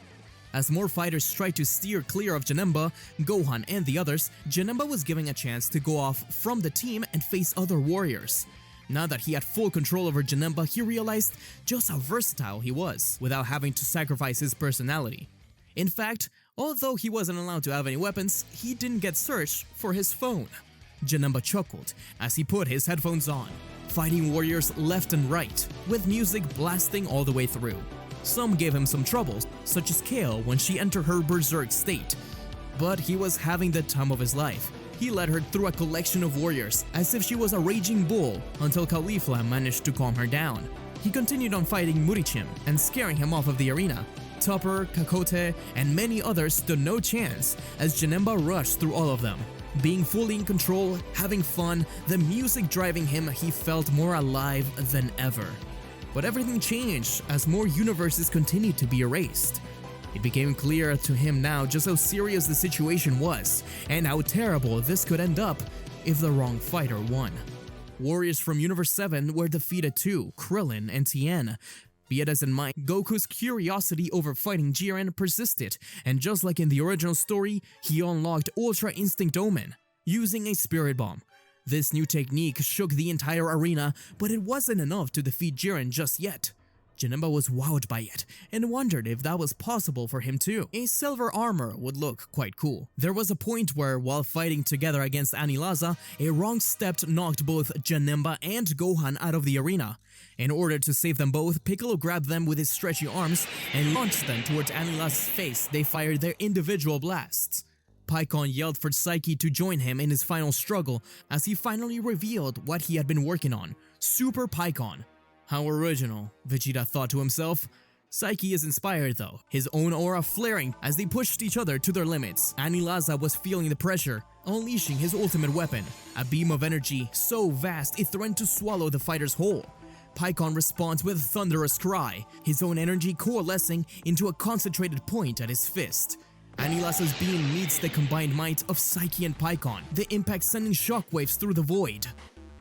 As more fighters tried to steer clear of Janemba, Gohan, and the others, Janemba was given a chance to go off from the team and face other warriors. Now that he had full control over Janemba, he realized just how versatile he was, without having to sacrifice his personality. In fact, although he wasn't allowed to have any weapons, he didn't get searched for his phone. Janemba chuckled as he put his headphones on, fighting warriors left and right, with music blasting all the way through. Some gave him some troubles, such as Kale when she entered her berserk state. But he was having the time of his life. He led her through a collection of warriors, as if she was a raging bull, until Caulifla managed to calm her down. He continued on fighting Murichim and scaring him off of the arena. Topper, Kakote, and many others stood no chance as Janemba rushed through all of them. Being fully in control, having fun, the music driving him, he felt more alive than ever. But everything changed as more universes continued to be erased. It became clear to him now just how serious the situation was, and how terrible this could end up if the wrong fighter won. Warriors from Universe 7 were defeated too, Krillin and Tien. Be it as in mind, Goku's curiosity over fighting Jiren persisted, and just like in the original story, he unlocked Ultra Instinct Omen, using a Spirit Bomb. This new technique shook the entire arena, but it wasn't enough to defeat Jiren just yet. Janemba was wowed by it, and wondered if that was possible for him too. A silver armor would look quite cool. There was a point where, while fighting together against Anilaza, a wrong step knocked both Janemba and Gohan out of the arena. In order to save them both, Piccolo grabbed them with his stretchy arms and launched them towards Anilaza's face. They fired their individual blasts. Pikkon yelled for Psyche to join him in his final struggle as he finally revealed what he had been working on, Super Pikkon. How original, Vegeta thought to himself. Psyche is inspired though, his own aura flaring as they pushed each other to their limits. Anilaza was feeling the pressure, unleashing his ultimate weapon, a beam of energy so vast it threatened to swallow the fighter's whole. Pikkon responds with a thunderous cry, his own energy coalescing into a concentrated point at his fist. Anilaza's beam meets the combined might of Psyche and Pikkon, the impact sending shockwaves through the void.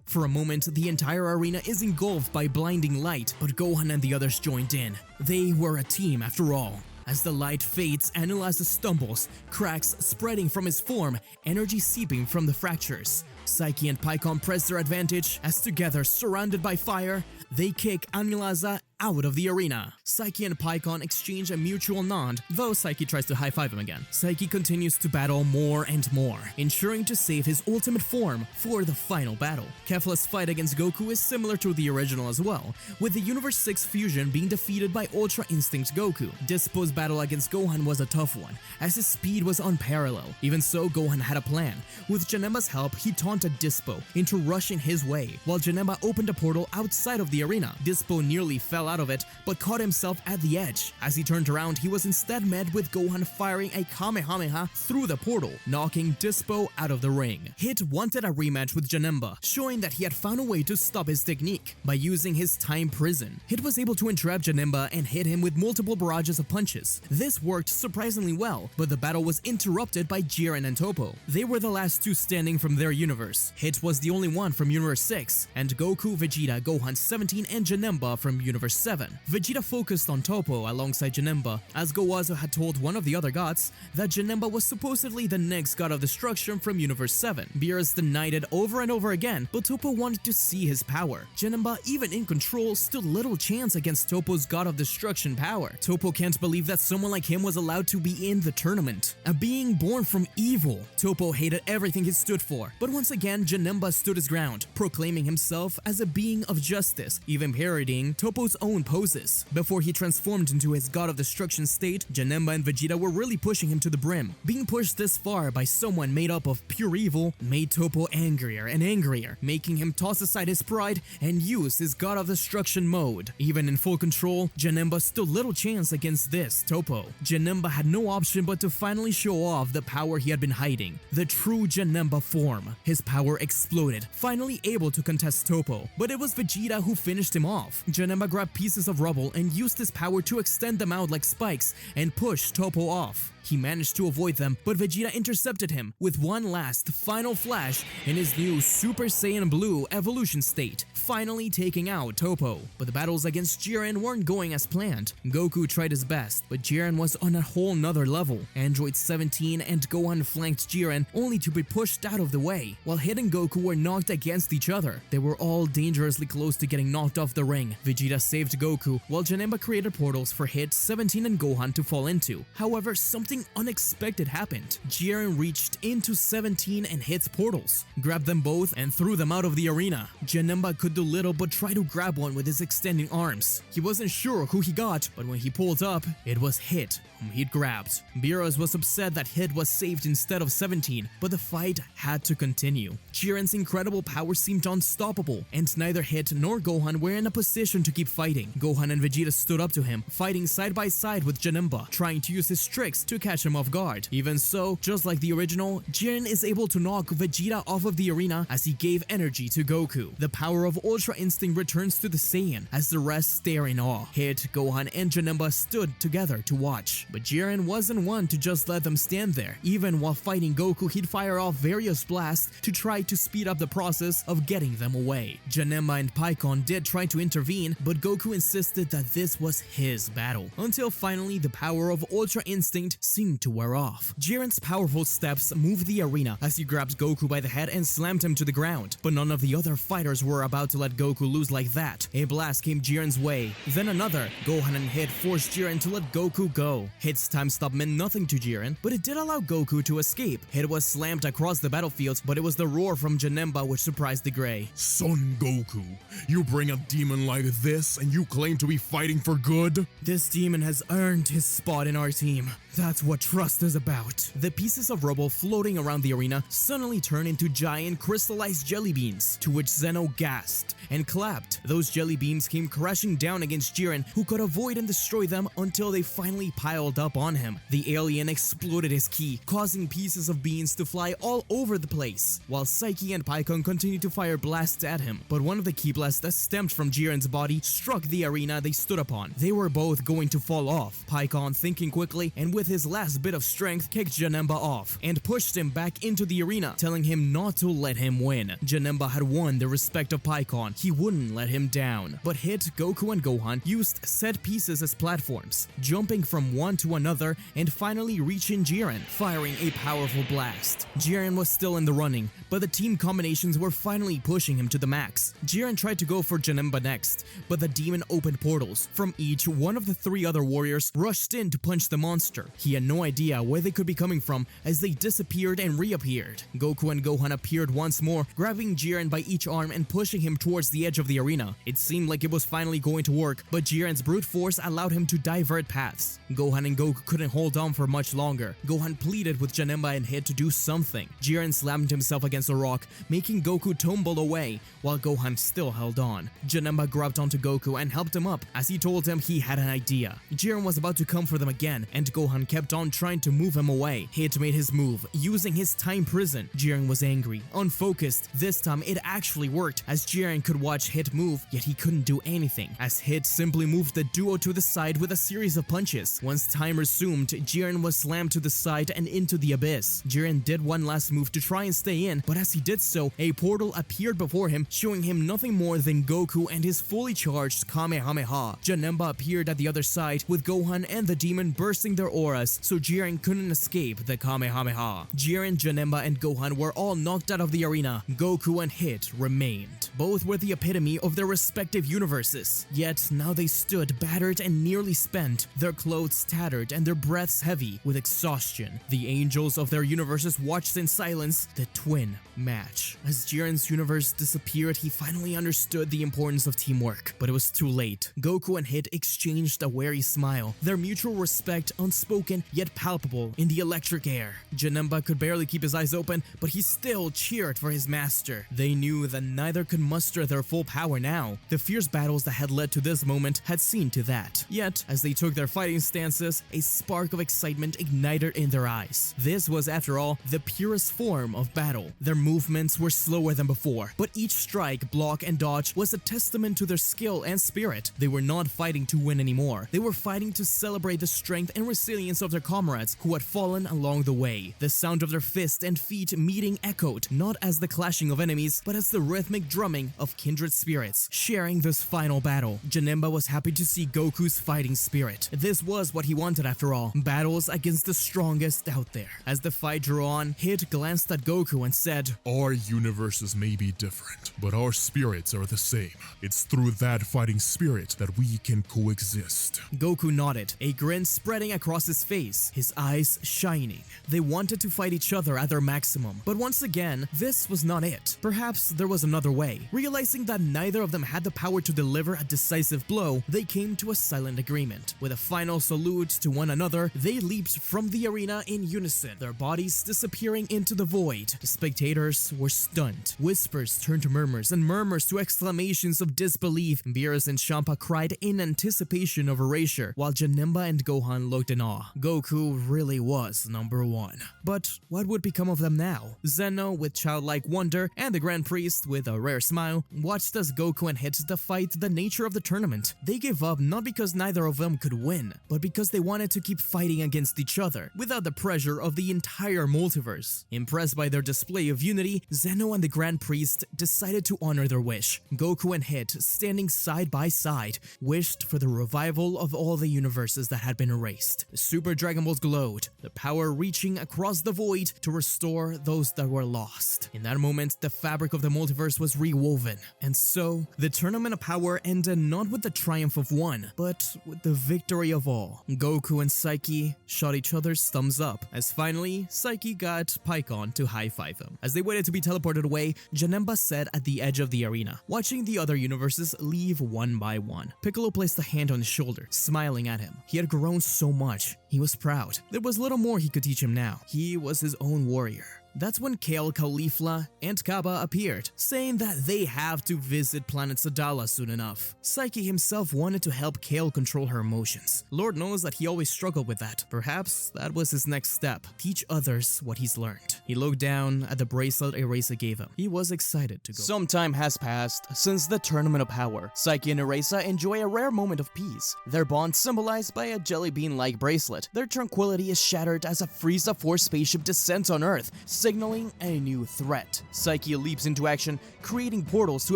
For a moment, the entire arena is engulfed by blinding light, but Gohan and the others joined in. They were a team after all. As the light fades, Anilaza stumbles, cracks spreading from his form, energy seeping from the fractures. Psyche and Pikkon press their advantage as together, surrounded by fire, they kick Anilaza out of the arena. Psyche and Pikkon exchange a mutual nod, though Psyche tries to high-five him again. Psyche continues to battle more and more, ensuring to save his ultimate form for the final battle. Kefla's fight against Goku is similar to the original as well, with the Universe 6 fusion being defeated by Ultra Instinct Goku. Dispo's battle against Gohan was a tough one, as his speed was unparalleled. Even so, Gohan had a plan. With Janemba's help, he taunted Dispo into rushing his way, while Janemba opened a portal outside of the arena. Dispo nearly fell fell out of it, but caught himself at the edge. As he turned around, he was instead met with Gohan firing a Kamehameha through the portal, knocking Dispo out of the ring. Hit wanted a rematch with Janemba, showing that he had found a way to stop his technique by using his time prison. Hit was able to entrap Janemba and hit him with multiple barrages of punches. This worked surprisingly well, but the battle was interrupted by Jiren and Toppo. They were the last two standing from their universe. Hit was the only one from Universe 6, and Goku, Vegeta, Gohan 17, and Janemba from Universe 7. Vegeta focused on Toppo alongside Janemba, as Gowazo had told one of the other gods that Janemba was supposedly the next god of destruction from Universe 7. Beerus denied it over and over again, but Toppo wanted to see his power. Janemba, even in control, stood little chance against Toppo's god of destruction power. Toppo can't believe that someone like him was allowed to be in the tournament. A being born from evil, Toppo hated everything he stood for. But once again, Janemba stood his ground, proclaiming himself as a being of justice, even parodying Toppo's own poses. Before he transformed into his god of destruction state, Janemba and Vegeta were really pushing him to the brim. Being pushed this far by someone made up of pure evil made Toppo angrier and angrier, making him toss aside his pride and use his god of destruction mode. Even in full control, Janemba stood little chance against this Toppo. Janemba had no option but to finally show off the power he had been hiding, the true Janemba form. His power exploded, finally able to contest Toppo, but it was Vegeta who finished him off. Janemba grabbed pieces of rubble and used his power to extend them out like spikes and push Toppo off. He managed to avoid them, but Vegeta intercepted him with one last final flash in his new Super Saiyan Blue evolution state, finally taking out Toppo. But the battles against Jiren weren't going as planned. Goku tried his best, but Jiren was on a whole nother level. Android 17 and Gohan flanked Jiren only to be pushed out of the way, while Hit and Goku were knocked against each other. They were all dangerously close to getting knocked off the ring. Vegeta saved Goku, while Janemba created portals for Hit, 17, and Gohan to fall into. However, something unexpected happened. Jiren reached into 17 and Hit's portals, grabbed them both, and threw them out of the arena. Janemba could do little but try to grab one with his extending arms. He wasn't sure who he got, but when he pulled up, it was Hit whom he'd grabbed. Beerus was upset that Hit was saved instead of 17, but the fight had to continue. Jiren's incredible power seemed unstoppable, and neither Hit nor Gohan were in a position to keep fighting. Gohan and Vegeta stood up to him, fighting side by side with Janemba, trying to use his tricks to catch him off guard. Even so, just like the original, Jiren is able to knock Vegeta off of the arena as he gave energy to Goku. The power of Ultra Instinct returns to the Saiyan as the rest stare in awe. Hit, Gohan, and Janemba stood together to watch, but Jiren wasn't one to just let them stand there. Even while fighting Goku, he'd fire off various blasts to try to speed up the process of getting them away. Janemba and Pikkon did try to intervene, but Goku insisted that this was his battle, until finally the power of Ultra Instinct seemed to wear off. Jiren's powerful steps moved the arena as he grabbed Goku by the head and slammed him to the ground, but none of the other fighters were about to let Goku lose like that. A blast came Jiren's way, then another. Gohan and Hit forced Jiren to let Goku go. Hit's time stop meant nothing to Jiren, but it did allow Goku to escape. Hit was slammed across the battlefield, but it was the roar from Janemba which surprised the Grey. Son Goku, you bring a demon like this and you claim to be fighting for good? This demon has earned his spot in our team. That's what trust is about. The pieces of rubble floating around the arena suddenly turned into giant crystallized jelly beans, to which Zeno gasped and clapped. Those jelly beams came crashing down against Jiren, who could avoid and destroy them until they finally piled up on him. The alien exploded his ki, causing pieces of beans to fly all over the place, while Psyche and Pikkon continued to fire blasts at him. But one of the ki blasts that stemmed from Jiren's body struck the arena they stood upon. They were both going to fall off. Pikkon, thinking quickly and with his last bit of strength, kicked Janemba off and pushed him back into the arena, telling him not to let him win. Janemba had won the respect of Pikkon. He wouldn't let him down. But Hit, Goku, and Gohan used set pieces as platforms, jumping from one to another and finally reaching Jiren, firing a powerful blast. Jiren was still in the running, but the team combinations were finally pushing him to the max. Jiren tried to go for Janemba next, but the demon opened portals. From each, one of the three other warriors rushed in to punch the monster, He had no idea where they could be coming from as they disappeared and reappeared. Goku and Gohan appeared once more, grabbing Jiren by each arm and pushing him towards the edge of the arena. It seemed like it was finally going to work, but Jiren's brute force allowed him to divert paths. Gohan and Goku couldn't hold on for much longer. Gohan pleaded with Janemba and Hit to do something. Jiren slammed himself against a rock, making Goku tumble away, while Gohan still held on. Janemba grabbed onto Goku and helped him up as he told him he had an idea. Jiren was about to come for them again, and Gohan kept on trying to move him away. Hit made his move, using his time prison. Jiren was angry, unfocused. This time it actually worked, as Jiren could watch Hit move, yet he couldn't do anything, as Hit simply moved the duo to the side with a series of punches. Once time resumed, Jiren was slammed to the side and into the abyss. Jiren did one last move to try and stay in, but as he did so, a portal appeared before him, showing him nothing more than Goku and his fully charged Kamehameha. Janemba appeared at the other side, with Gohan and the demon bursting their auras, so Jiren couldn't escape the Kamehameha. Jiren, Janemba, and Gohan were all knocked out of the arena. Goku and Hit remained. Both were the epitome of their respective universes, yet now they stood battered and nearly spent, their clothes tattered and their breaths heavy with exhaustion. The angels of their universes watched in silence the twin match. As Jiren's universe disappeared, he finally understood the importance of teamwork, but it was too late. Goku and Hit exchanged a wary smile, their mutual respect unspoken yet palpable in the electric air. Janemba could barely keep his eyes open, but he still cheered for his master. They knew that neither could muster their full power now. The fierce battles that had led to this moment had seen to that. Yet, as they took their fighting stances, a spark of excitement ignited in their eyes. This was, after all, the purest form of battle. Their movements were slower than before, but each strike, block, and dodge was a testament to their skill and spirit. They were not fighting to win anymore. They were fighting to celebrate the strength and resilience of their comrades who had fallen along the way. The sound of their fists and feet meeting echoed, not as the clashing of enemies, but as the rhythmic drumming of kindred spirits, sharing this final battle. Janemba was happy to see Goku's fighting spirit. This was what he wanted after all, battles against the strongest out there. As the fight drew on, Hit glanced at Goku and said, Our universes may be different, but our spirits are the same. It's through that fighting spirit that we can coexist. Goku nodded, a grin spreading across his face, his eyes shining. They wanted to fight each other at their maximum, but once again, this was not it. Perhaps there was another way. Realizing that neither of them had the power to deliver a decisive blow, they came to a silent agreement. With a final salute to one another, they leaped from the arena in unison, their bodies disappearing into the void. The spectators were stunned. Whispers turned to murmurs, and murmurs to exclamations of disbelief. Beerus and Champa cried in anticipation of erasure, while Janemba and Gohan looked in awe. Goku really was number one. But what would become of them now? Zeno, with childlike wonder, and the Grand Priest, with a rare smile, watched as Goku and Hit defied the nature of the tournament. They gave up not because neither of them could win, but because they wanted to keep fighting against each other, without the pressure of the entire multiverse. Impressed by their display of unity, Zeno and the Grand Priest decided to honor their wish. Goku and Hit, standing side by side, wished for the revival of all the universes that had been erased. The Super Dragon Balls glowed, the power reaching across the void to restore those that were lost. In that moment, the fabric of the multiverse was rewoven, and so, the Tournament of Power ended not with the triumph of one, but with the victory of all. Goku and Psyche shot each other's thumbs up, as finally, Psyche got Pikkon to high-five him. As they waited to be teleported away, Janemba sat at the edge of the arena, watching the other universes leave one by one. Piccolo placed a hand on his shoulder, smiling at him. He had grown so much. He was proud. There was little more he could teach him now. He was his own warrior. That's when Kale, Caulifla, and Kaba appeared, saying that they have to visit planet Sadala soon enough. Psyche himself wanted to help Kale control her emotions. Lord knows that he always struggled with that. Perhaps that was his next step, teach others what he's learned. He looked down at the bracelet Erasa gave him. He was excited to go. Some time has passed since the Tournament of Power. Psyche and Erasa enjoy a rare moment of peace, their bond symbolized by a jelly bean-like bracelet. Their tranquility is shattered as a Frieza Force spaceship descends on Earth, signaling a new threat. Psyche leaps into action, creating portals to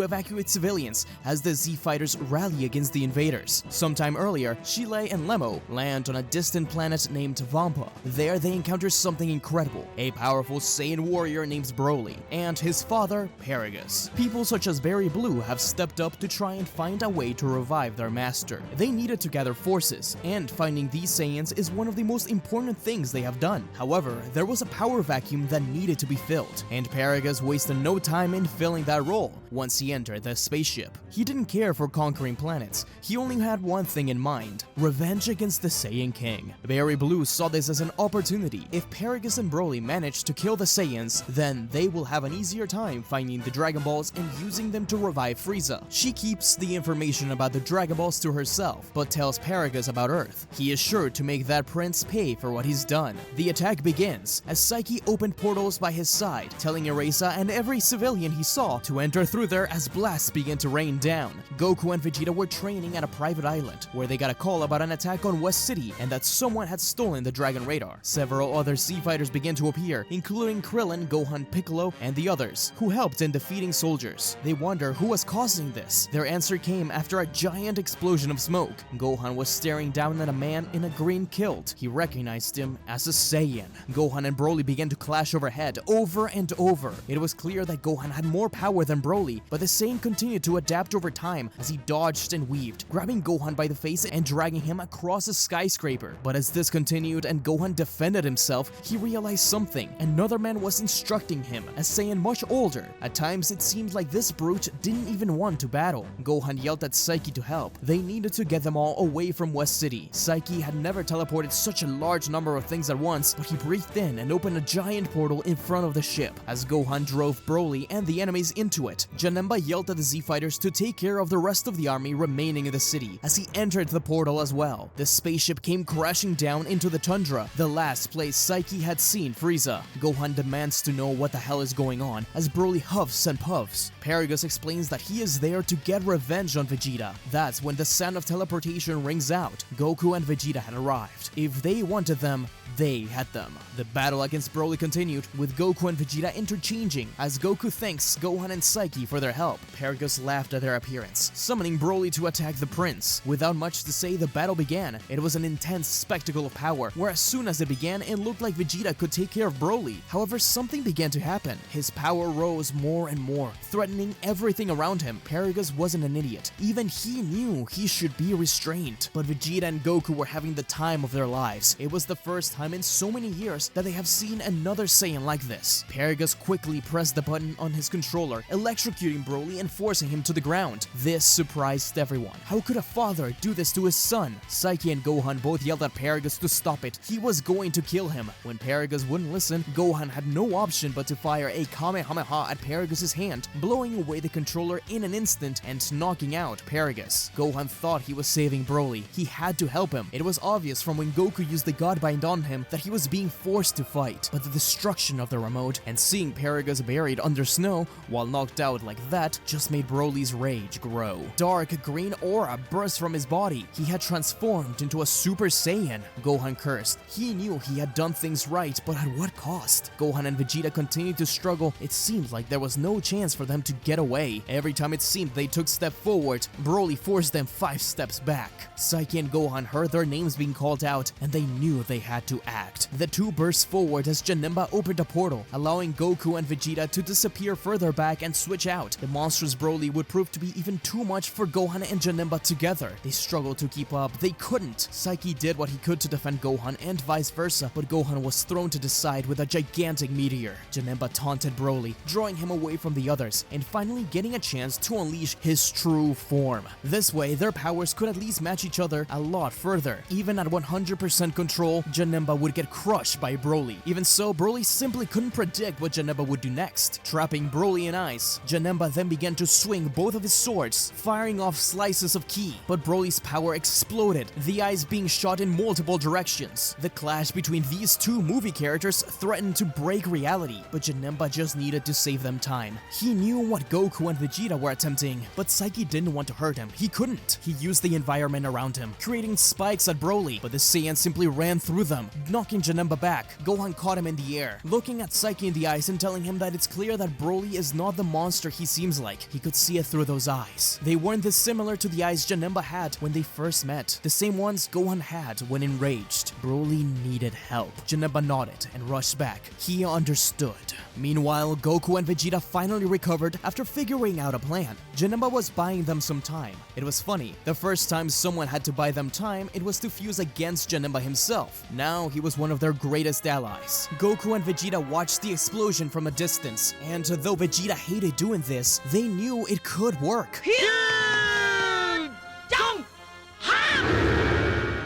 evacuate civilians as the Z-Fighters rally against the invaders. Sometime earlier, Chile and Lemo land on a distant planet named Vampa. There they encounter something incredible, a powerful Saiyan warrior named Broly, and his father, Paragus. People such as Berry Blue have stepped up to try and find a way to revive their master. They needed to gather forces, and finding these Saiyans is one of the most important things they have done. However, there was a power vacuum that needed to be filled, and Paragus wasted no time in filling that role once he entered the spaceship. He didn't care for conquering planets, he only had one thing in mind: revenge against the Saiyan King. Berry Blue saw this as an opportunity. If Paragus and Broly manage to kill the Saiyans, then they will have an easier time finding the Dragon Balls and using them to revive Frieza. She keeps the information about the Dragon Balls to herself, but tells Paragus about Earth. He is sure to make that prince pay for what he's done. The attack begins as Psyche opened portals by his side, telling Erasa and every civilian he saw to enter through there as blasts began to rain down. Goku and Vegeta were training at a private island, where they got a call about an attack on West City and that someone had stolen the Dragon Radar. Several other Z-Fighters began to appear, including Krillin, Gohan, Piccolo, and the others, who helped in defeating soldiers. They wonder who was causing this. Their answer came after a giant explosion of smoke. Gohan was staring down at a man in a green kilt. He recognized him as a Saiyan. Gohan and Broly began to clash overhead over and over. It was clear that Gohan had more power than Broly, but the Saiyan continued to adapt over time as he dodged and weaved, grabbing Gohan by the face and dragging him across a skyscraper. But as this continued and Gohan defended himself, he realized something. Another man was instructing him, a Saiyan much older. At times it seemed like this brute didn't even want to battle. Gohan yelled at Psyche to help. They needed to get them all away from West City. Psyche had never teleported such a large number of things at once, but he breathed in and opened a giant portal in front of the ship. As Gohan drove Broly and the enemies into it, Janemba yelled at the Z-Fighters to take care of the rest of the army remaining in the city as he entered the portal as well. The spaceship came crashing down into the tundra, the last place Psyche had seen Frieza. Gohan demands to know what the hell is going on as Broly huffs and puffs. Paragus explains that he is there to get revenge on Vegeta. That's when the sound of teleportation rings out. Goku and Vegeta had arrived. If they wanted them, they had them. The battle against Broly continued, with Goku and Vegeta interchanging as Goku thanks Gohan and Psyche for their help. Paragus laughed at their appearance, summoning Broly to attack the prince. Without much to say, the battle began. It was an intense spectacle of power, where as soon as it began, it looked like Vegeta could take care of Broly. However, something began to happen. His power rose more and more, threatening everything around him. Paragus wasn't an idiot. Even he knew he should be restrained. But Vegeta and Goku were having the time of their lives. It was the first time in so many years that they have seen another Saiyan like this. Paragus quickly pressed the button on his controller, electrocuting Broly and forcing him to the ground. This surprised everyone. How could a father do this to his son? Psyche and Gohan both yelled at Paragus to stop it. He was going to kill him. When Paragus wouldn't listen, Gohan had no option but to fire a Kamehameha at Paragus' hand, blowing away the controller in an instant and knocking out Paragus. Gohan thought he was saving Broly. He had to help him. It was obvious from when Goku used the Godbind on him that he was being forced to fight. But the destruction of the remote and seeing Paragus buried under snow while knocked out like that just made Broly's rage grow. Dark green aura burst from his body. He had transformed into a Super Saiyan. Gohan cursed. He knew he had done things right, but at what cost? Gohan and Vegeta continued to struggle. It seemed like there was no chance for them to get away. Every time it seemed they took a step forward, Broly forced them 5 steps back. Psyche and Gohan heard their names being called out, and they knew they had to act. The two burst forward as Janemba opened a portal, allowing Goku and Vegeta to disappear further back and switch out. The monstrous Broly would prove to be even too much for Gohan and Janemba together. They struggled to keep up. They couldn't. Psyche did what he could to defend Gohan and vice versa, but Gohan was thrown to the side with a gigantic meteor. Janemba taunted Broly, drawing him away from the others, and finally getting a chance to unleash his true form. This way, their powers could at least match each other a lot further. Even at 100% control, Janemba would get crushed by Broly. Even so, Broly simply couldn't predict what Janemba would do next. Trapping Broly in ice, Janemba then began to swing both of his swords, firing off slices of ki. But Broly's power exploded, the ice being shot in multiple directions. The clash between these two movie characters threatened to break reality, but Janemba just needed to save them time. He knew what Goku and Vegeta were attempting, but Psyche didn't want to hurt him. He couldn't. He used the environment around him, creating spikes at Broly, but the Saiyan simply ran through them, knocking Janemba back. Gohan caught him in the air, looking at Psyche in the eyes and telling him that it's clear that Broly is not the monster he seems like. He could see it through those eyes. They weren't this similar to the eyes Janemba had when they first met, the same ones Gohan had when enraged. Broly needed help. Janemba nodded and rushed back. He understood. Meanwhile, Goku and Vegeta finally recovered after figuring out a plan. Janemba was buying them some time. It was funny, the first time someone had to buy them time, it was to fuse against Janemba himself. Now he was one of their greatest allies. Goku and Vegeta watched the explosion from a distance, and though Vegeta hated doing this, they knew it could work.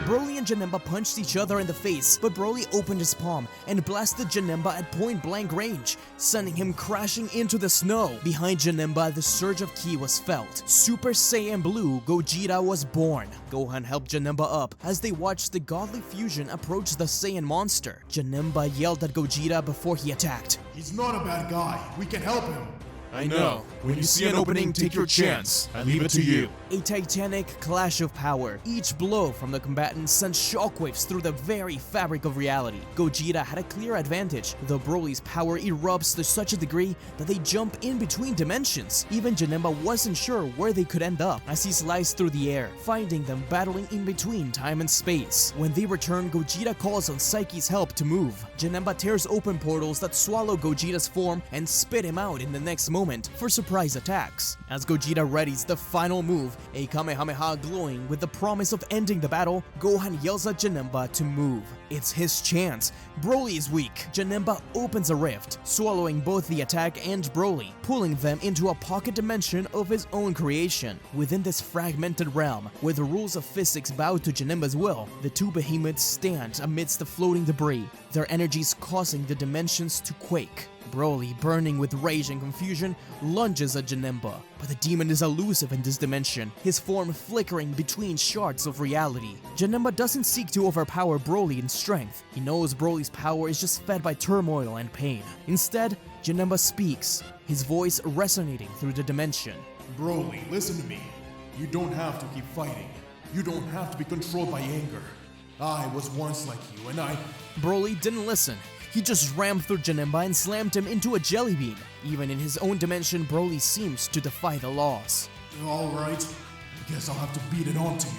Broly and Janemba punched each other in the face, but Broly opened his palm and blasted Janemba at point-blank range, sending him crashing into the snow. Behind Janemba, the surge of ki was felt. Super Saiyan Blue, Gogeta was born. Gohan helped Janemba up as they watched the godly fusion approach the Saiyan monster. Janemba yelled at Gogeta before he attacked. He's not a bad guy. We can help him. I know. When you see an opening, take your chance. I leave it to you. A titanic clash of power. Each blow from the combatants sent shockwaves through the very fabric of reality. Gogeta had a clear advantage, though Broly's power erupts to such a degree that they jump in between dimensions. Even Janemba wasn't sure where they could end up as he sliced through the air, finding them battling in between time and space. When they return, Gogeta calls on Psyche's help to move. Janemba tears open portals that swallow Gogeta's form and spit him out in the next moment for surprise attacks. As Gogeta readies the final move, a Kamehameha glowing with the promise of ending the battle, Gohan yells at Janemba to move. It's his chance. Broly is weak. Janemba opens a rift, swallowing both the attack and Broly, pulling them into a pocket dimension of his own creation. Within this fragmented realm, where the rules of physics bow to Janemba's will, the two behemoths stand amidst the floating debris, their energies causing the dimensions to quake. Broly, burning with rage and confusion, lunges at Janemba, but the demon is elusive in this dimension, his form flickering between shards of reality. Janemba doesn't seek to overpower Broly in strength. He knows Broly's power is just fed by turmoil and pain. Instead, Janemba speaks, his voice resonating through the dimension. Broly, listen to me. You don't have to keep fighting. You don't have to be controlled by anger. I was once like you, and Broly didn't listen. He just rammed through Janemba and slammed him into a jelly bean. Even in his own dimension, Broly seems to defy the laws. Alright, I guess I'll have to beat it on to you.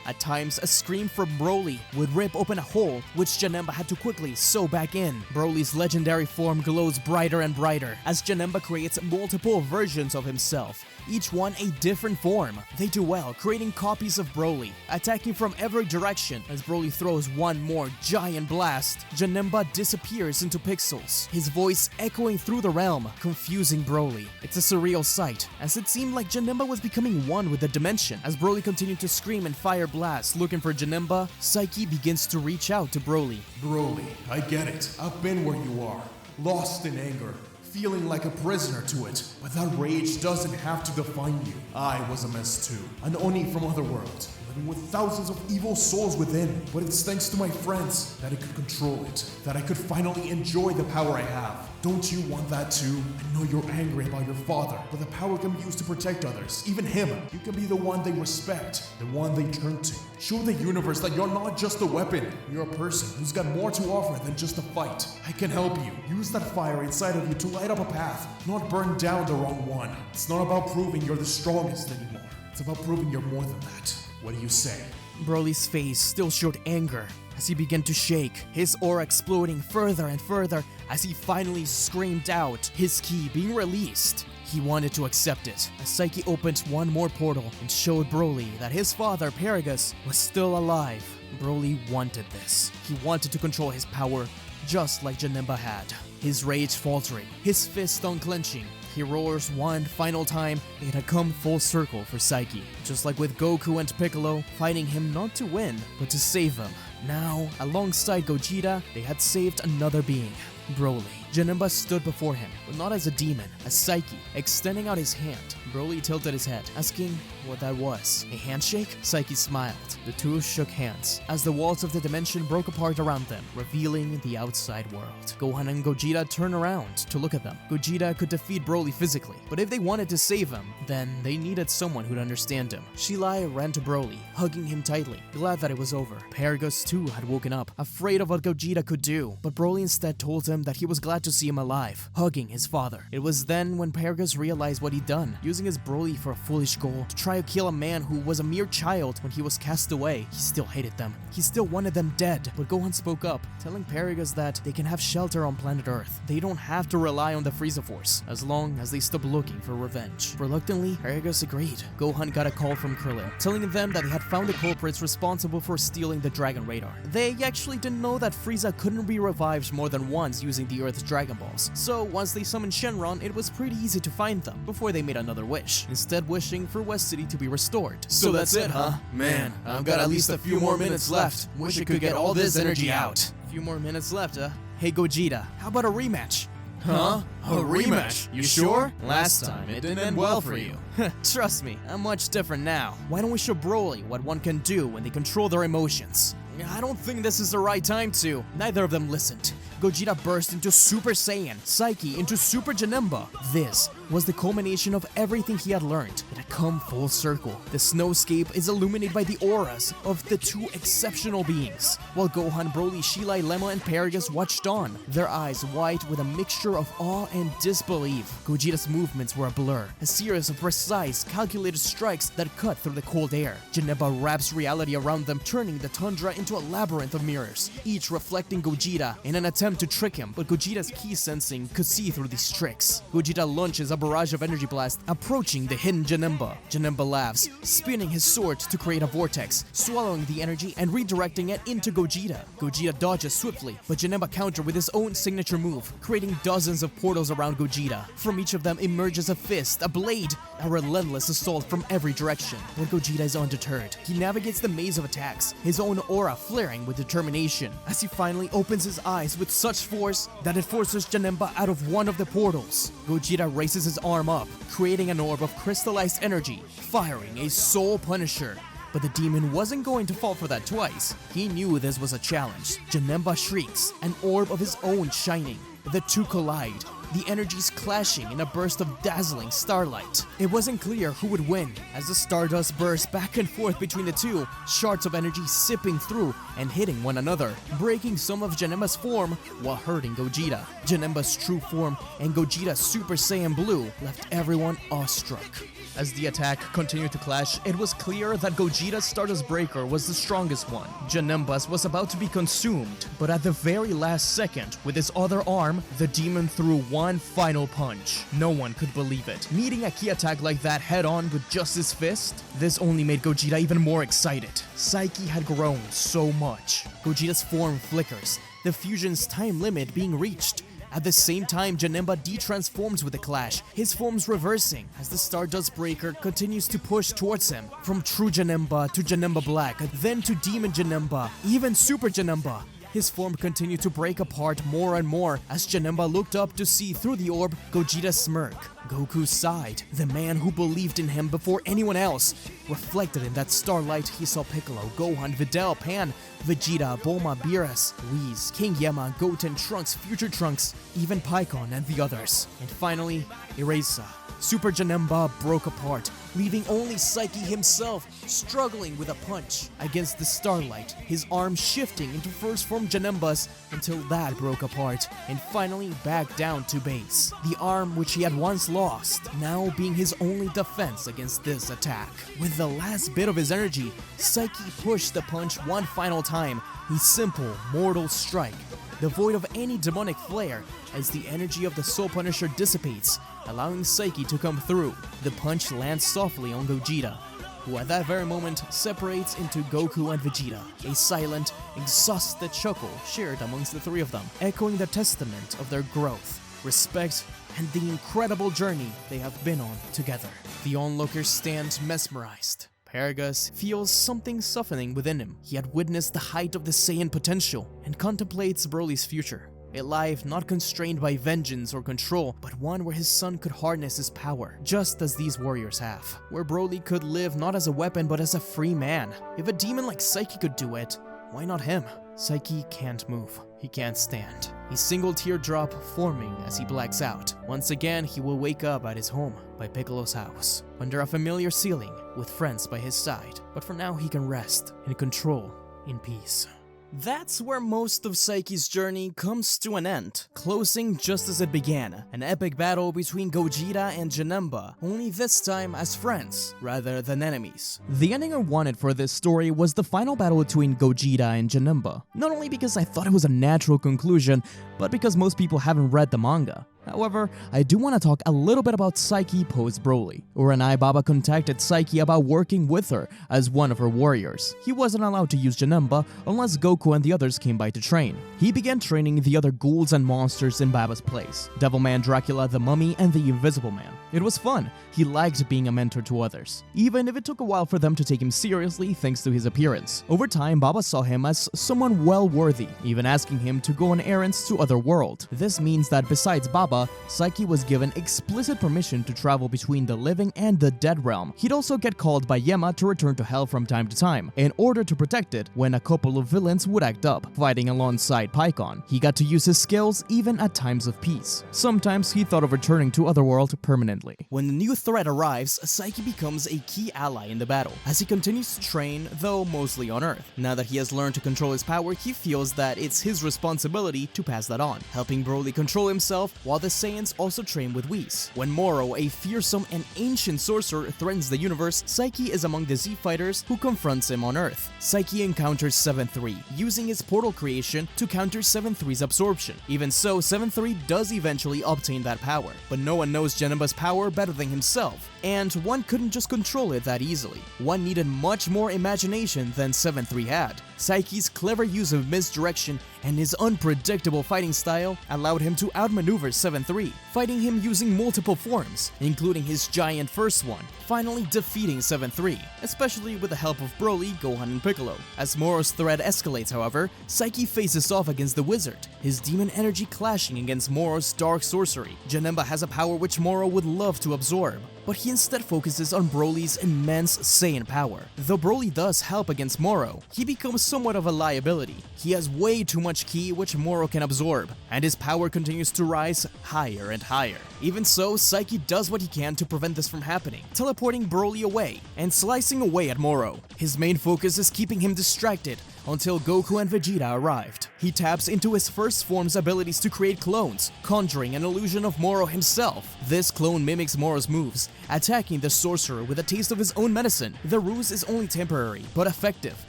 At times, a scream from Broly would rip open a hole, which Janemba had to quickly sew back in. Broly's legendary form glows brighter and brighter as Janemba creates multiple versions of himself, each one a different form. They do well, creating copies of Broly, attacking from every direction. As Broly throws one more giant blast, Janemba disappears into pixels, his voice echoing through the realm, confusing Broly. It's a surreal sight, as it seemed like Janemba was becoming one with the dimension. As Broly continued to scream and fire blasts looking for Janemba, Psyche begins to reach out to Broly. Broly, I get it. I've been where you are, lost in anger, feeling like a prisoner to it. But that rage doesn't have to define you. I was a mess too, an Oni from Otherworld, living with thousands of evil souls within. But it's thanks to my friends that I could control it, that I could finally enjoy the power I have. Don't you want that too? I know you're angry about your father, but the power can be used to protect others, even him. You can be the one they respect, the one they turn to. Show the universe that you're not just a weapon. You're a person who's got more to offer than just a fight. I can help you. Use that fire inside of you to light up a path, not burn down the wrong one. It's not about proving you're the strongest anymore. It's about proving you're more than that. What do you say? Broly's face still showed anger as he began to shake, his aura exploding further and further as he finally screamed out, his ki being released. He wanted to accept it, as Psyche opened one more portal and showed Broly that his father, Paragus, was still alive. Broly wanted this. He wanted to control his power, just like Janemba had. His rage faltering, his fist unclenching, he roars one final time. It had come full circle for Psyche, just like with Goku and Piccolo, fighting him not to win, but to save him. Now, alongside Gogeta, they had saved another being, Broly. Janemba stood before him, but not as a demon, as Psyche, extending out his hand. Broly tilted his head, asking what that was. A handshake? Psyche smiled. The two shook hands, as the walls of the dimension broke apart around them, revealing the outside world. Gohan and Gogeta turned around to look at them. Gogeta could defeat Broly physically, but if they wanted to save him, then they needed someone who'd understand him. Shilai ran to Broly, hugging him tightly, glad that it was over. Paragus too had woken up, afraid of what Gogeta could do, but Broly instead told him that he was glad glad to see him alive, hugging his father. It was then when Paragus realized what he'd done, using his Broly for a foolish goal to try to kill a man who was a mere child when he was cast away. He still hated them. He still wanted them dead, but Gohan spoke up, telling Paragus that they can have shelter on planet Earth. They don't have to rely on the Frieza Force, as long as they stop looking for revenge. Reluctantly, Paragus agreed. Gohan got a call from Krillin, telling them that he had found the culprits responsible for stealing the Dragon Radar. They actually didn't know that Frieza couldn't be revived more than once using the Earth's Dragon Balls, so once they summoned Shenron, it was pretty easy to find them before they made another wish, instead wishing for West City to be restored. So that's it, huh? Man, I've got at least a few more minutes left. Wish I could get all this energy out. A few more minutes left, huh? Hey Gogeta, how about a rematch? Huh? A rematch? You sure? Last time it didn't end well for you. Trust me, I'm much different now. Why don't we show Broly what one can do when they control their emotions? I don't think this is the right time to. Neither of them listened. Gogeta burst into Super Saiyan, Psyche into Super Janemba. This was the culmination of everything he had learned. It had come full circle. The snowscape is illuminated by the auras of the two exceptional beings, while Gohan, Broly, Shilai, Lemma, and Paragus watched on, their eyes white with a mixture of awe and disbelief. Gogeta's movements were a blur, a series of precise, calculated strikes that cut through the cold air. Janemba wraps reality around them, turning the tundra into a labyrinth of mirrors, each reflecting Gogeta in an attempt to trick him, but Gogeta's key sensing could see through these tricks. Gogeta launches a barrage of energy blast, approaching the hidden Janemba. Janemba laughs, spinning his sword to create a vortex, swallowing the energy and redirecting it into Gogeta. Gogeta dodges swiftly, but Janemba counter with his own signature move, creating dozens of portals around Gogeta. From each of them emerges a fist, a blade, a relentless assault from every direction. But Gogeta is undeterred. He navigates the maze of attacks, his own aura flaring with determination, as he finally opens his eyes with such force that it forces Janemba out of one of the portals. Gogeta raises his arm up, creating an orb of crystallized energy, firing a Soul Punisher. But the demon wasn't going to fall for that twice. He knew this was a challenge. Janemba shrieks, an orb of his own shining. The two collide, the energies clashing in a burst of dazzling starlight. It wasn't clear who would win, as the stardust burst back and forth between the two, shards of energy sipping through and hitting one another, breaking some of Janemba's form while hurting Gogeta. Janemba's true form and Gogeta's Super Saiyan Blue left everyone awestruck. As the attack continued to clash, it was clear that Gogeta's Stardust Breaker was the strongest one. Janemba's was about to be consumed, but at the very last second, with his other arm, the demon threw one final punch. No one could believe it. Meeting a key attack like that head-on with just his fist? This only made Gogeta even more excited. Psyche had grown so much. Gogeta's form flickers, the fusion's time limit being reached. At the same time, Janemba de-transforms with the clash, his forms reversing as the Stardust Breaker continues to push towards him. From True Janemba to Janemba Black, then to Demon Janemba, even Super Janemba. His form continued to break apart more and more as Janemba looked up to see through the orb Gogeta smirk. Goku sighed. The man who believed in him before anyone else. Reflected in that starlight, he saw Piccolo, Gohan, Videl, Pan, Vegeta, Bulma, Beerus, Whis, King Yama, Goten, Trunks, Future Trunks, even Pikkon and the others. And finally, Erasa. Super Janemba broke apart, leaving only Psyche himself struggling with a punch against the starlight, his arm shifting into first form Janemba's until that broke apart, and finally back down to base. The arm which he had once lost, now being his only defense against this attack. With the last bit of his energy, Psyche pushed the punch one final time, a simple, mortal strike, devoid of any demonic flair, as the energy of the Soul Punisher dissipates, allowing Psyche to come through. The punch lands softly on Gogeta, who at that very moment separates into Goku and Vegeta, a silent, exhausted chuckle shared amongst the three of them, echoing the testament of their growth, respect, and the incredible journey they have been on together. The onlookers stand mesmerized. Paragus feels something softening within him. He had witnessed the height of the Saiyan potential and contemplates Broly's future. A life not constrained by vengeance or control, but one where his son could harness his power, just as these warriors have. Where Broly could live not as a weapon, but as a free man. If a demon like Psyche could do it, why not him? Psyche can't move. He can't stand. A single teardrop forming as he blacks out. Once again, he will wake up at his home by Piccolo's house, under a familiar ceiling, with friends by his side. But for now, he can rest in control, in peace. That's where most of Psyche's journey comes to an end, closing just as it began, an epic battle between Gogeta and Janemba, only this time as friends rather than enemies. The ending I wanted for this story was the final battle between Gogeta and Janemba, not only because I thought it was a natural conclusion, but because most people haven't read the manga. However, I do want to talk a little bit about Psyche post Broly. Uranai Baba contacted Psyche about working with her as one of her warriors. He wasn't allowed to use Janemba unless Goku and the others came by to train. He began training the other ghouls and monsters in Baba's place, Devilman Dracula, the Mummy, and the Invisible Man. It was fun. He liked being a mentor to others, even if it took a while for them to take him seriously thanks to his appearance. Over time, Baba saw him as someone well worthy, even asking him to go on errands to other world. This means that besides Baba, Psyche was given explicit permission to travel between the living and the dead realm. He'd also get called by Yema to return to Hell from time to time, in order to protect it when a couple of villains would act up, fighting alongside Pycon. He got to use his skills even at times of peace. Sometimes he thought of returning to Otherworld permanently. When the new threat arrives, Psyche becomes a key ally in the battle, as he continues to train, though mostly on Earth. Now that he has learned to control his power, he feels that it's his responsibility to pass that on, helping Broly control himself while the Saiyans also train with Whis. When Moro, a fearsome and ancient sorcerer, threatens the universe, Psyche is among the Z fighters who confronts him on Earth. Psyche encounters 7-3, using his portal creation to counter 7-3's absorption. Even so, 7-3 does eventually obtain that power, but no one knows Janemba's power better than himself, and one couldn't just control it that easily. One needed much more imagination than 7-3 had. Psyche's clever use of misdirection and his unpredictable fighting style allowed him to outmaneuver 7-3, fighting him using multiple forms, including his giant first one, finally defeating 7-3, especially with the help of Broly, Gohan, and Piccolo. As Moro's threat escalates, however, Psyche faces off against the wizard, his demon energy clashing against Moro's dark sorcery. Janemba has a power which Moro would love to absorb, but he instead focuses on Broly's immense Saiyan power. Though Broly does help against Moro, he becomes somewhat of a liability. He has way too much ki which Moro can absorb, and his power continues to rise higher and higher. Even so, Psyche does what he can to prevent this from happening, teleporting Broly away and slicing away at Moro. His main focus is keeping him distracted until Goku and Vegeta arrived. He taps into his first form's abilities to create clones, conjuring an illusion of Moro himself. This clone mimics Moro's moves, attacking the sorcerer with a taste of his own medicine. The ruse is only temporary, but effective,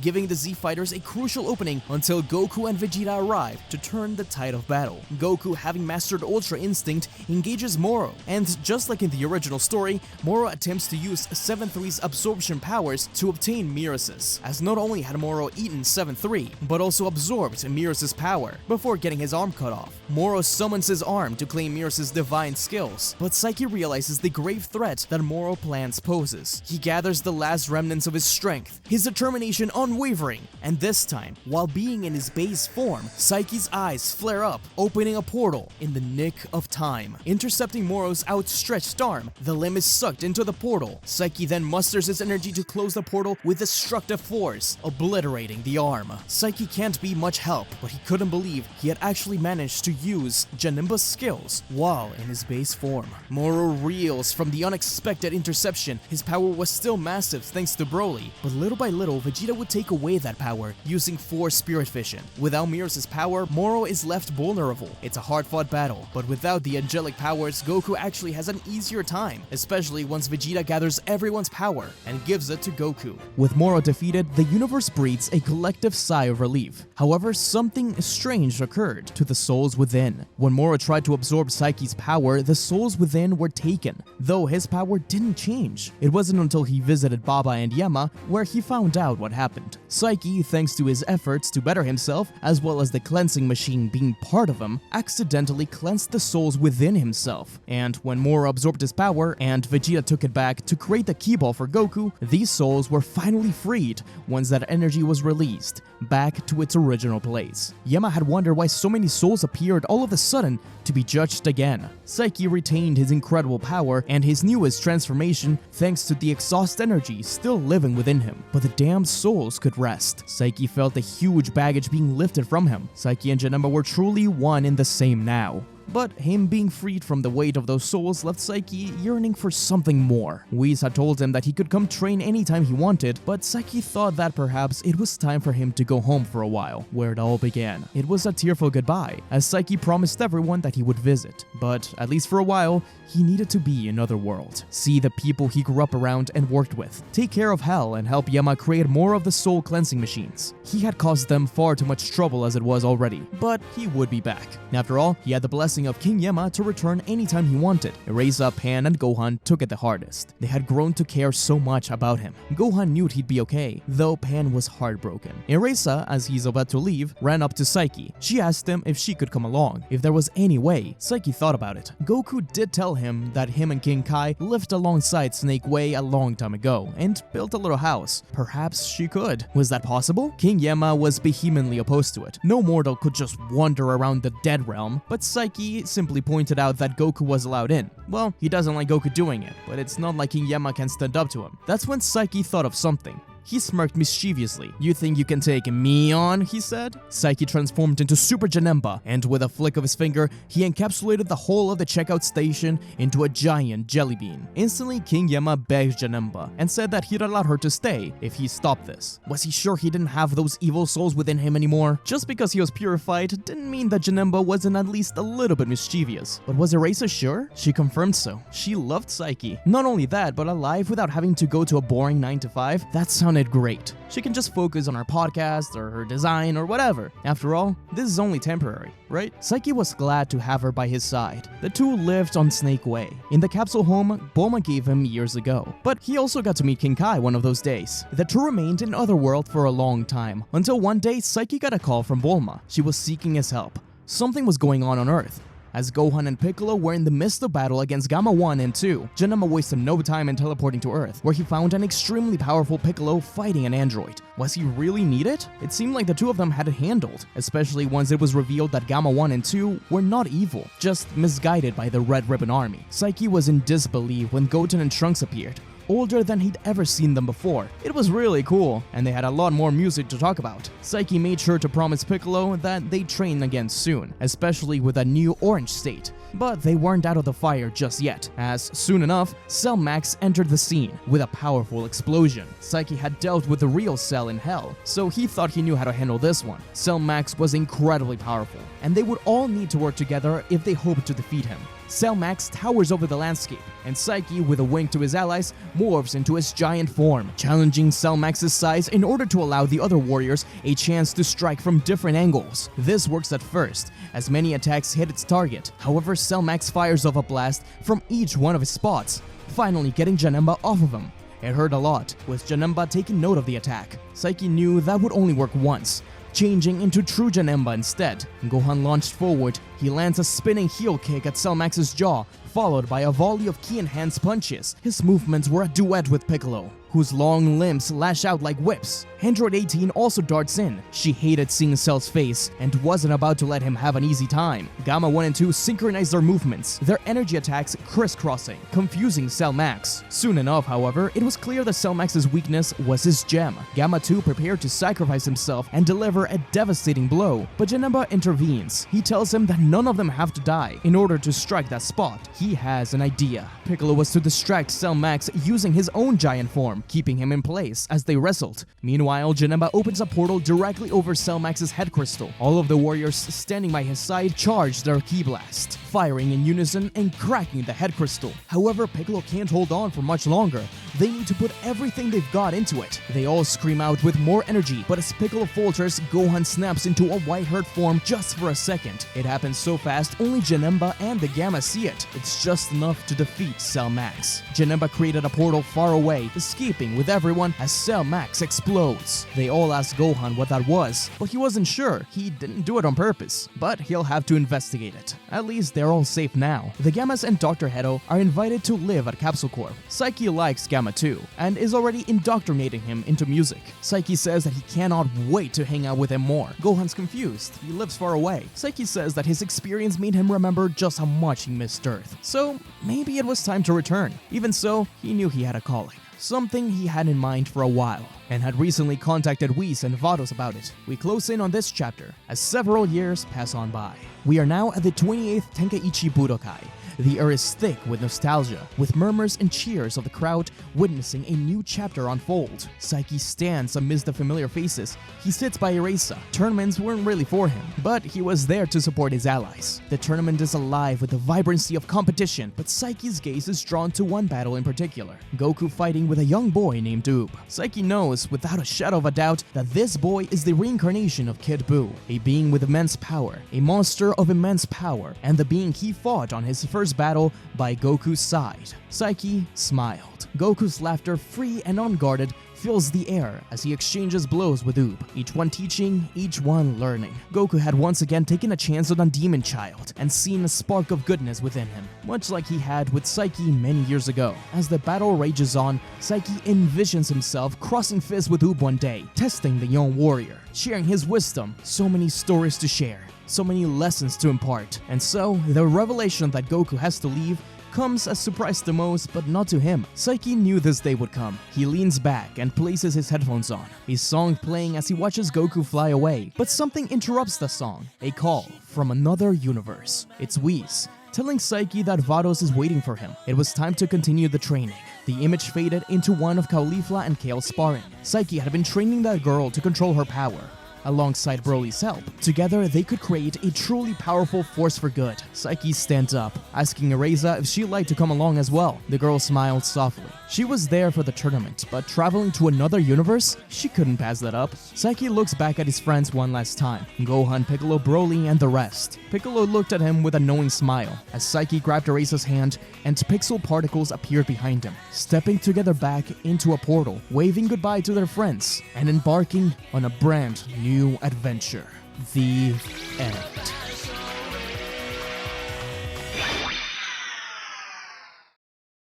giving the Z fighters a crucial opening until Goku and Vegeta arrive to turn the tide of battle. Goku, having mastered Ultra Instinct, engages Moro, and just like in the original story, Moro attempts to use 7-3's absorption powers to obtain Miras', as not only had Moro eaten 7-3, but also absorbed Miras' power before getting his arm cut off. Moro summons his arm to claim Miras' divine skills, but Psyche realizes the grave threat that Moro plans poses. He gathers the last remnants of his strength, his determination unwavering, and this time, while being in his base form, Psyche's eyes flare up, opening a portal in the nick of time. Intercepting Moro's outstretched arm, the limb is sucked into the portal. Psyche then musters his energy to close the portal with destructive force, obliterating the arm. Psyche can't be much help, but he couldn't believe he had actually managed to use Janemba's skills while in his base form. Moro reels from the unexpected interception. His power was still massive thanks to Broly, but little by little, Vegeta would take away that power using 4 Spirit Fission. Without Miras' power, Moro is left vulnerable. It's a hard-fought battle, but without the angelic powers, Goku actually has an easier time, especially once Vegeta gathers everyone's power and gives it to Goku. With Moro defeated, the universe breathes a collective sigh of relief. However, something strange occurred to the souls within. When Moro tried to absorb Psyche's power, the souls within were taken, though his power didn't change. It wasn't until he visited Baba and Yema where he found out what happened. Psyche, thanks to his efforts to better himself, as well as the cleansing machine being part of him, accidentally cleansed the souls within himself. And when Moro absorbed his power and Vegeta took it back to create the Ki Ball for Goku, these souls were finally freed once that energy was released back to its original place. Yema had wondered why so many souls appeared all of a sudden to be judged again. Psyche retained his incredible power and his newest transformation thanks to the exhaust energy still living within him, but the damned souls could rest. Psyche felt a huge baggage being lifted from him. Psyche and Janemba were truly one in the same now. But him being freed from the weight of those souls left Psyche yearning for something more. Whis had told him that he could come train anytime he wanted, but Psyche thought that perhaps it was time for him to go home for a while, where it all began. It was a tearful goodbye, as Psyche promised everyone that he would visit, but at least for a while, he needed to be in Otherworld, see the people he grew up around and worked with, take care of Hell and help Yema create more of the soul cleansing machines. He had caused them far too much trouble as it was already, but he would be back. After all, he had the blessing of King Yema to return anytime he wanted. Erasa, Pan, and Gohan took it the hardest. They had grown to care so much about him. Gohan knew he'd be okay, though Pan was heartbroken. Erasa, as he's about to leave, ran up to Psyche. She asked him if she could come along, if there was any way. Psyche thought about it. Goku did tell him that him and King Kai lived alongside Snake Way a long time ago and built a little house. Perhaps she could. Was that possible? King Yema was vehemently opposed to it. No mortal could just wander around the dead realm, but Psyche simply pointed out that Goku was allowed in. Well, he doesn't like Goku doing it, but it's not like King Yema can stand up to him. That's when Psyche thought of something. He smirked mischievously. "You think you can take me on?" he said. Psyche transformed into Super Janemba, and with a flick of his finger, he encapsulated the whole of the checkout station into a giant jelly bean. Instantly, King Yema begged Janemba and said that he'd allow her to stay if he stopped this. Was he sure he didn't have those evil souls within him anymore? Just because he was purified didn't mean that Janemba wasn't at least a little bit mischievous. But was Erasa sure? She confirmed so. She loved Psyche. Not only that, but a life without having to go to a boring 9 to 5, that sounded great. She can just focus on her podcast or her design or whatever. After all, this is only temporary, right? Psyche was glad to have her by his side. The two lived on Snake Way, in the capsule home Bulma gave him years ago. But he also got to meet King Kai one of those days. The two remained in Otherworld for a long time, until one day Psyche got a call from Bulma. She was seeking his help. Something was going on Earth. As Gohan and Piccolo were in the midst of battle against Gamma 1 and 2, Janemba wasted no time in teleporting to Earth, where he found an extremely powerful Piccolo fighting an android. Was he really needed? It seemed like the two of them had it handled, especially once it was revealed that Gamma 1 and 2 were not evil, just misguided by the Red Ribbon Army. Psyche was in disbelief when Goten and Trunks appeared, older than he'd ever seen them before. It was really cool, and they had a lot more music to talk about. Psyche made sure to promise Piccolo that they'd train again soon, especially with a new orange state. But they weren't out of the fire just yet, as soon enough, Cell Max entered the scene with a powerful explosion. Psyche had dealt with the real Cell in Hell, so he thought he knew how to handle this one. Cell Max was incredibly powerful, and they would all need to work together if they hoped to defeat him. Cell Max towers over the landscape, and Psyche, with a wink to his allies, morphs into his giant form, challenging Cell Max's size in order to allow the other warriors a chance to strike from different angles. This works at first, as many attacks hit its target. However, Cell Max fires off a blast from each one of his spots, finally getting Janemba off of him. It hurt a lot, with Janemba taking note of the attack. Psyche knew that would only work once, changing into true Janemba instead. Gohan launched forward. He lands a spinning heel kick at Cell Max's jaw, followed by a volley of key-enhanced punches. His movements were a duet with Piccolo, whose long limbs lash out like whips. Android 18 also darts in. She hated seeing Cell's face and wasn't about to let him have an easy time. Gamma 1 and 2 synchronized their movements, their energy attacks crisscrossing, confusing Cell Max. Soon enough, however, it was clear that Cell Max's weakness was his gem. Gamma 2 prepared to sacrifice himself and deliver a devastating blow, but Janemba intervenes. He tells him that none of them have to die in order to strike that spot. He has an idea. Piccolo was to distract Cell Max using his own giant form, keeping him in place as they wrestled. Meanwhile, Janemba opens a portal directly over Cell Max's head crystal. All of the warriors standing by his side charge their ki blast, firing in unison and cracking the head crystal. However, Piccolo can't hold on for much longer. They need to put everything they've got into it. They all scream out with more energy, but as Piccolo falters, Gohan snaps into a white-haired form just for a second. It happens so fast, only Janemba and the Gamma see it. It's just enough to defeat Cell Max. Janemba created a portal far away, escaping with everyone as Cell Max explodes. They all asked Gohan what that was, but he wasn't sure. He didn't do it on purpose, but he'll have to investigate it. At least they're all safe now. The Gammas and Dr. Hedo are invited to live at Capsule Corp. Psyche likes Gamma too, and is already indoctrinating him into music. Psyche says that he cannot wait to hang out with him more. Gohan's confused. He lives far away. Psyche says that his experience made him remember just how much he missed Earth. So maybe it was time to return. Even so, he knew he had a calling. something he had in mind for a while, and had recently contacted Whis and Vados about it. We close in on this chapter as several years pass on by. We are now at the 28th Tenkaichi Budokai. The air is thick with nostalgia, with murmurs and cheers of the crowd witnessing a new chapter unfold. Psyche stands amidst the familiar faces. He sits by Erasa. Tournaments weren't really for him, but he was there to support his allies. The tournament is alive with the vibrancy of competition, but Psyche's gaze is drawn to one battle in particular, Goku fighting with a young boy named Oob. Psyche knows without a shadow of a doubt that this boy is the reincarnation of Kid Buu, a being with immense power, a monster of immense power, and the being he fought on his first battle by Goku's side. Psyche smiled. Goku's laughter, free and unguarded, fills the air as he exchanges blows with Oob, each one teaching, each one learning. Goku had once again taken a chance on a demon child and seen a spark of goodness within him, much like he had with Psyche many years ago. As the battle rages on, Psyche envisions himself crossing fists with Oob one day, testing the young warrior, sharing his wisdom, so many stories to share, so many lessons to impart. And so, the revelation that Goku has to leave comes as surprise to most, but not to him. Psyche knew this day would come. He leans back and places his headphones on, his song playing as he watches Goku fly away. But something interrupts the song, a call from another universe. It's Whis, telling Psyche that Vados is waiting for him. It was time to continue the training. The image faded into one of Caulifla and Kale sparring. Psyche had been training that girl to control her power, alongside Broly's help. Together, they could create a truly powerful force for good. Psyche stands up, asking Erasa if she'd like to come along as well. The girl smiled softly. She was there for the tournament, but traveling to another universe? She couldn't pass that up. Psyche looks back at his friends one last time, Gohan, Piccolo, Broly, and the rest. Piccolo looked at him with a knowing smile, as Psyche grabbed Erasa's hand and pixel particles appeared behind him, stepping together back into a portal, waving goodbye to their friends, and embarking on a brand new adventure. The end.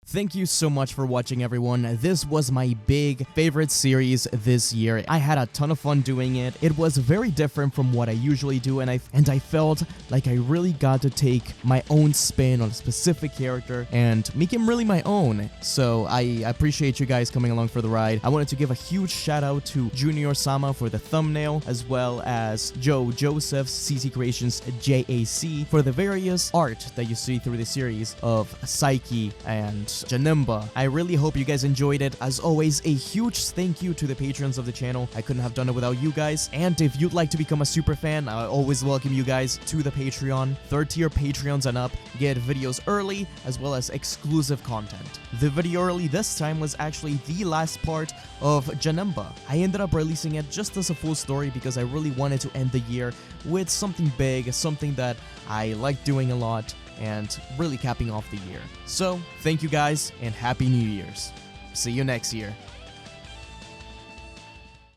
Thank you so much for watching, everyone. This was my big favorite series this year. I had a ton of fun doing it. It was very different from what I usually do, and I felt like I really got to take my own spin on a specific character and make him really my own. So I appreciate you guys coming along for the ride. I wanted to give a huge shout out to Junior Sama for the thumbnail, as well as Joe Joseph's CC Creations JAC for the various art that you see through the series of Psyche and Janemba. I really hope you guys enjoyed it. As always, a huge thank you to the patrons of the channel. I couldn't have done it without you guys. And if you'd like to become a super fan, I always welcome you guys to the Patreon. 3rd tier Patreons and up get videos early, as well as exclusive content. The video early this time was actually the last part of Janemba. I ended up releasing it just as a full story because I really wanted to end the year with something big, something that I like doing a lot, and really capping off the year. So, thank you guys, and Happy New Year's. See you next year.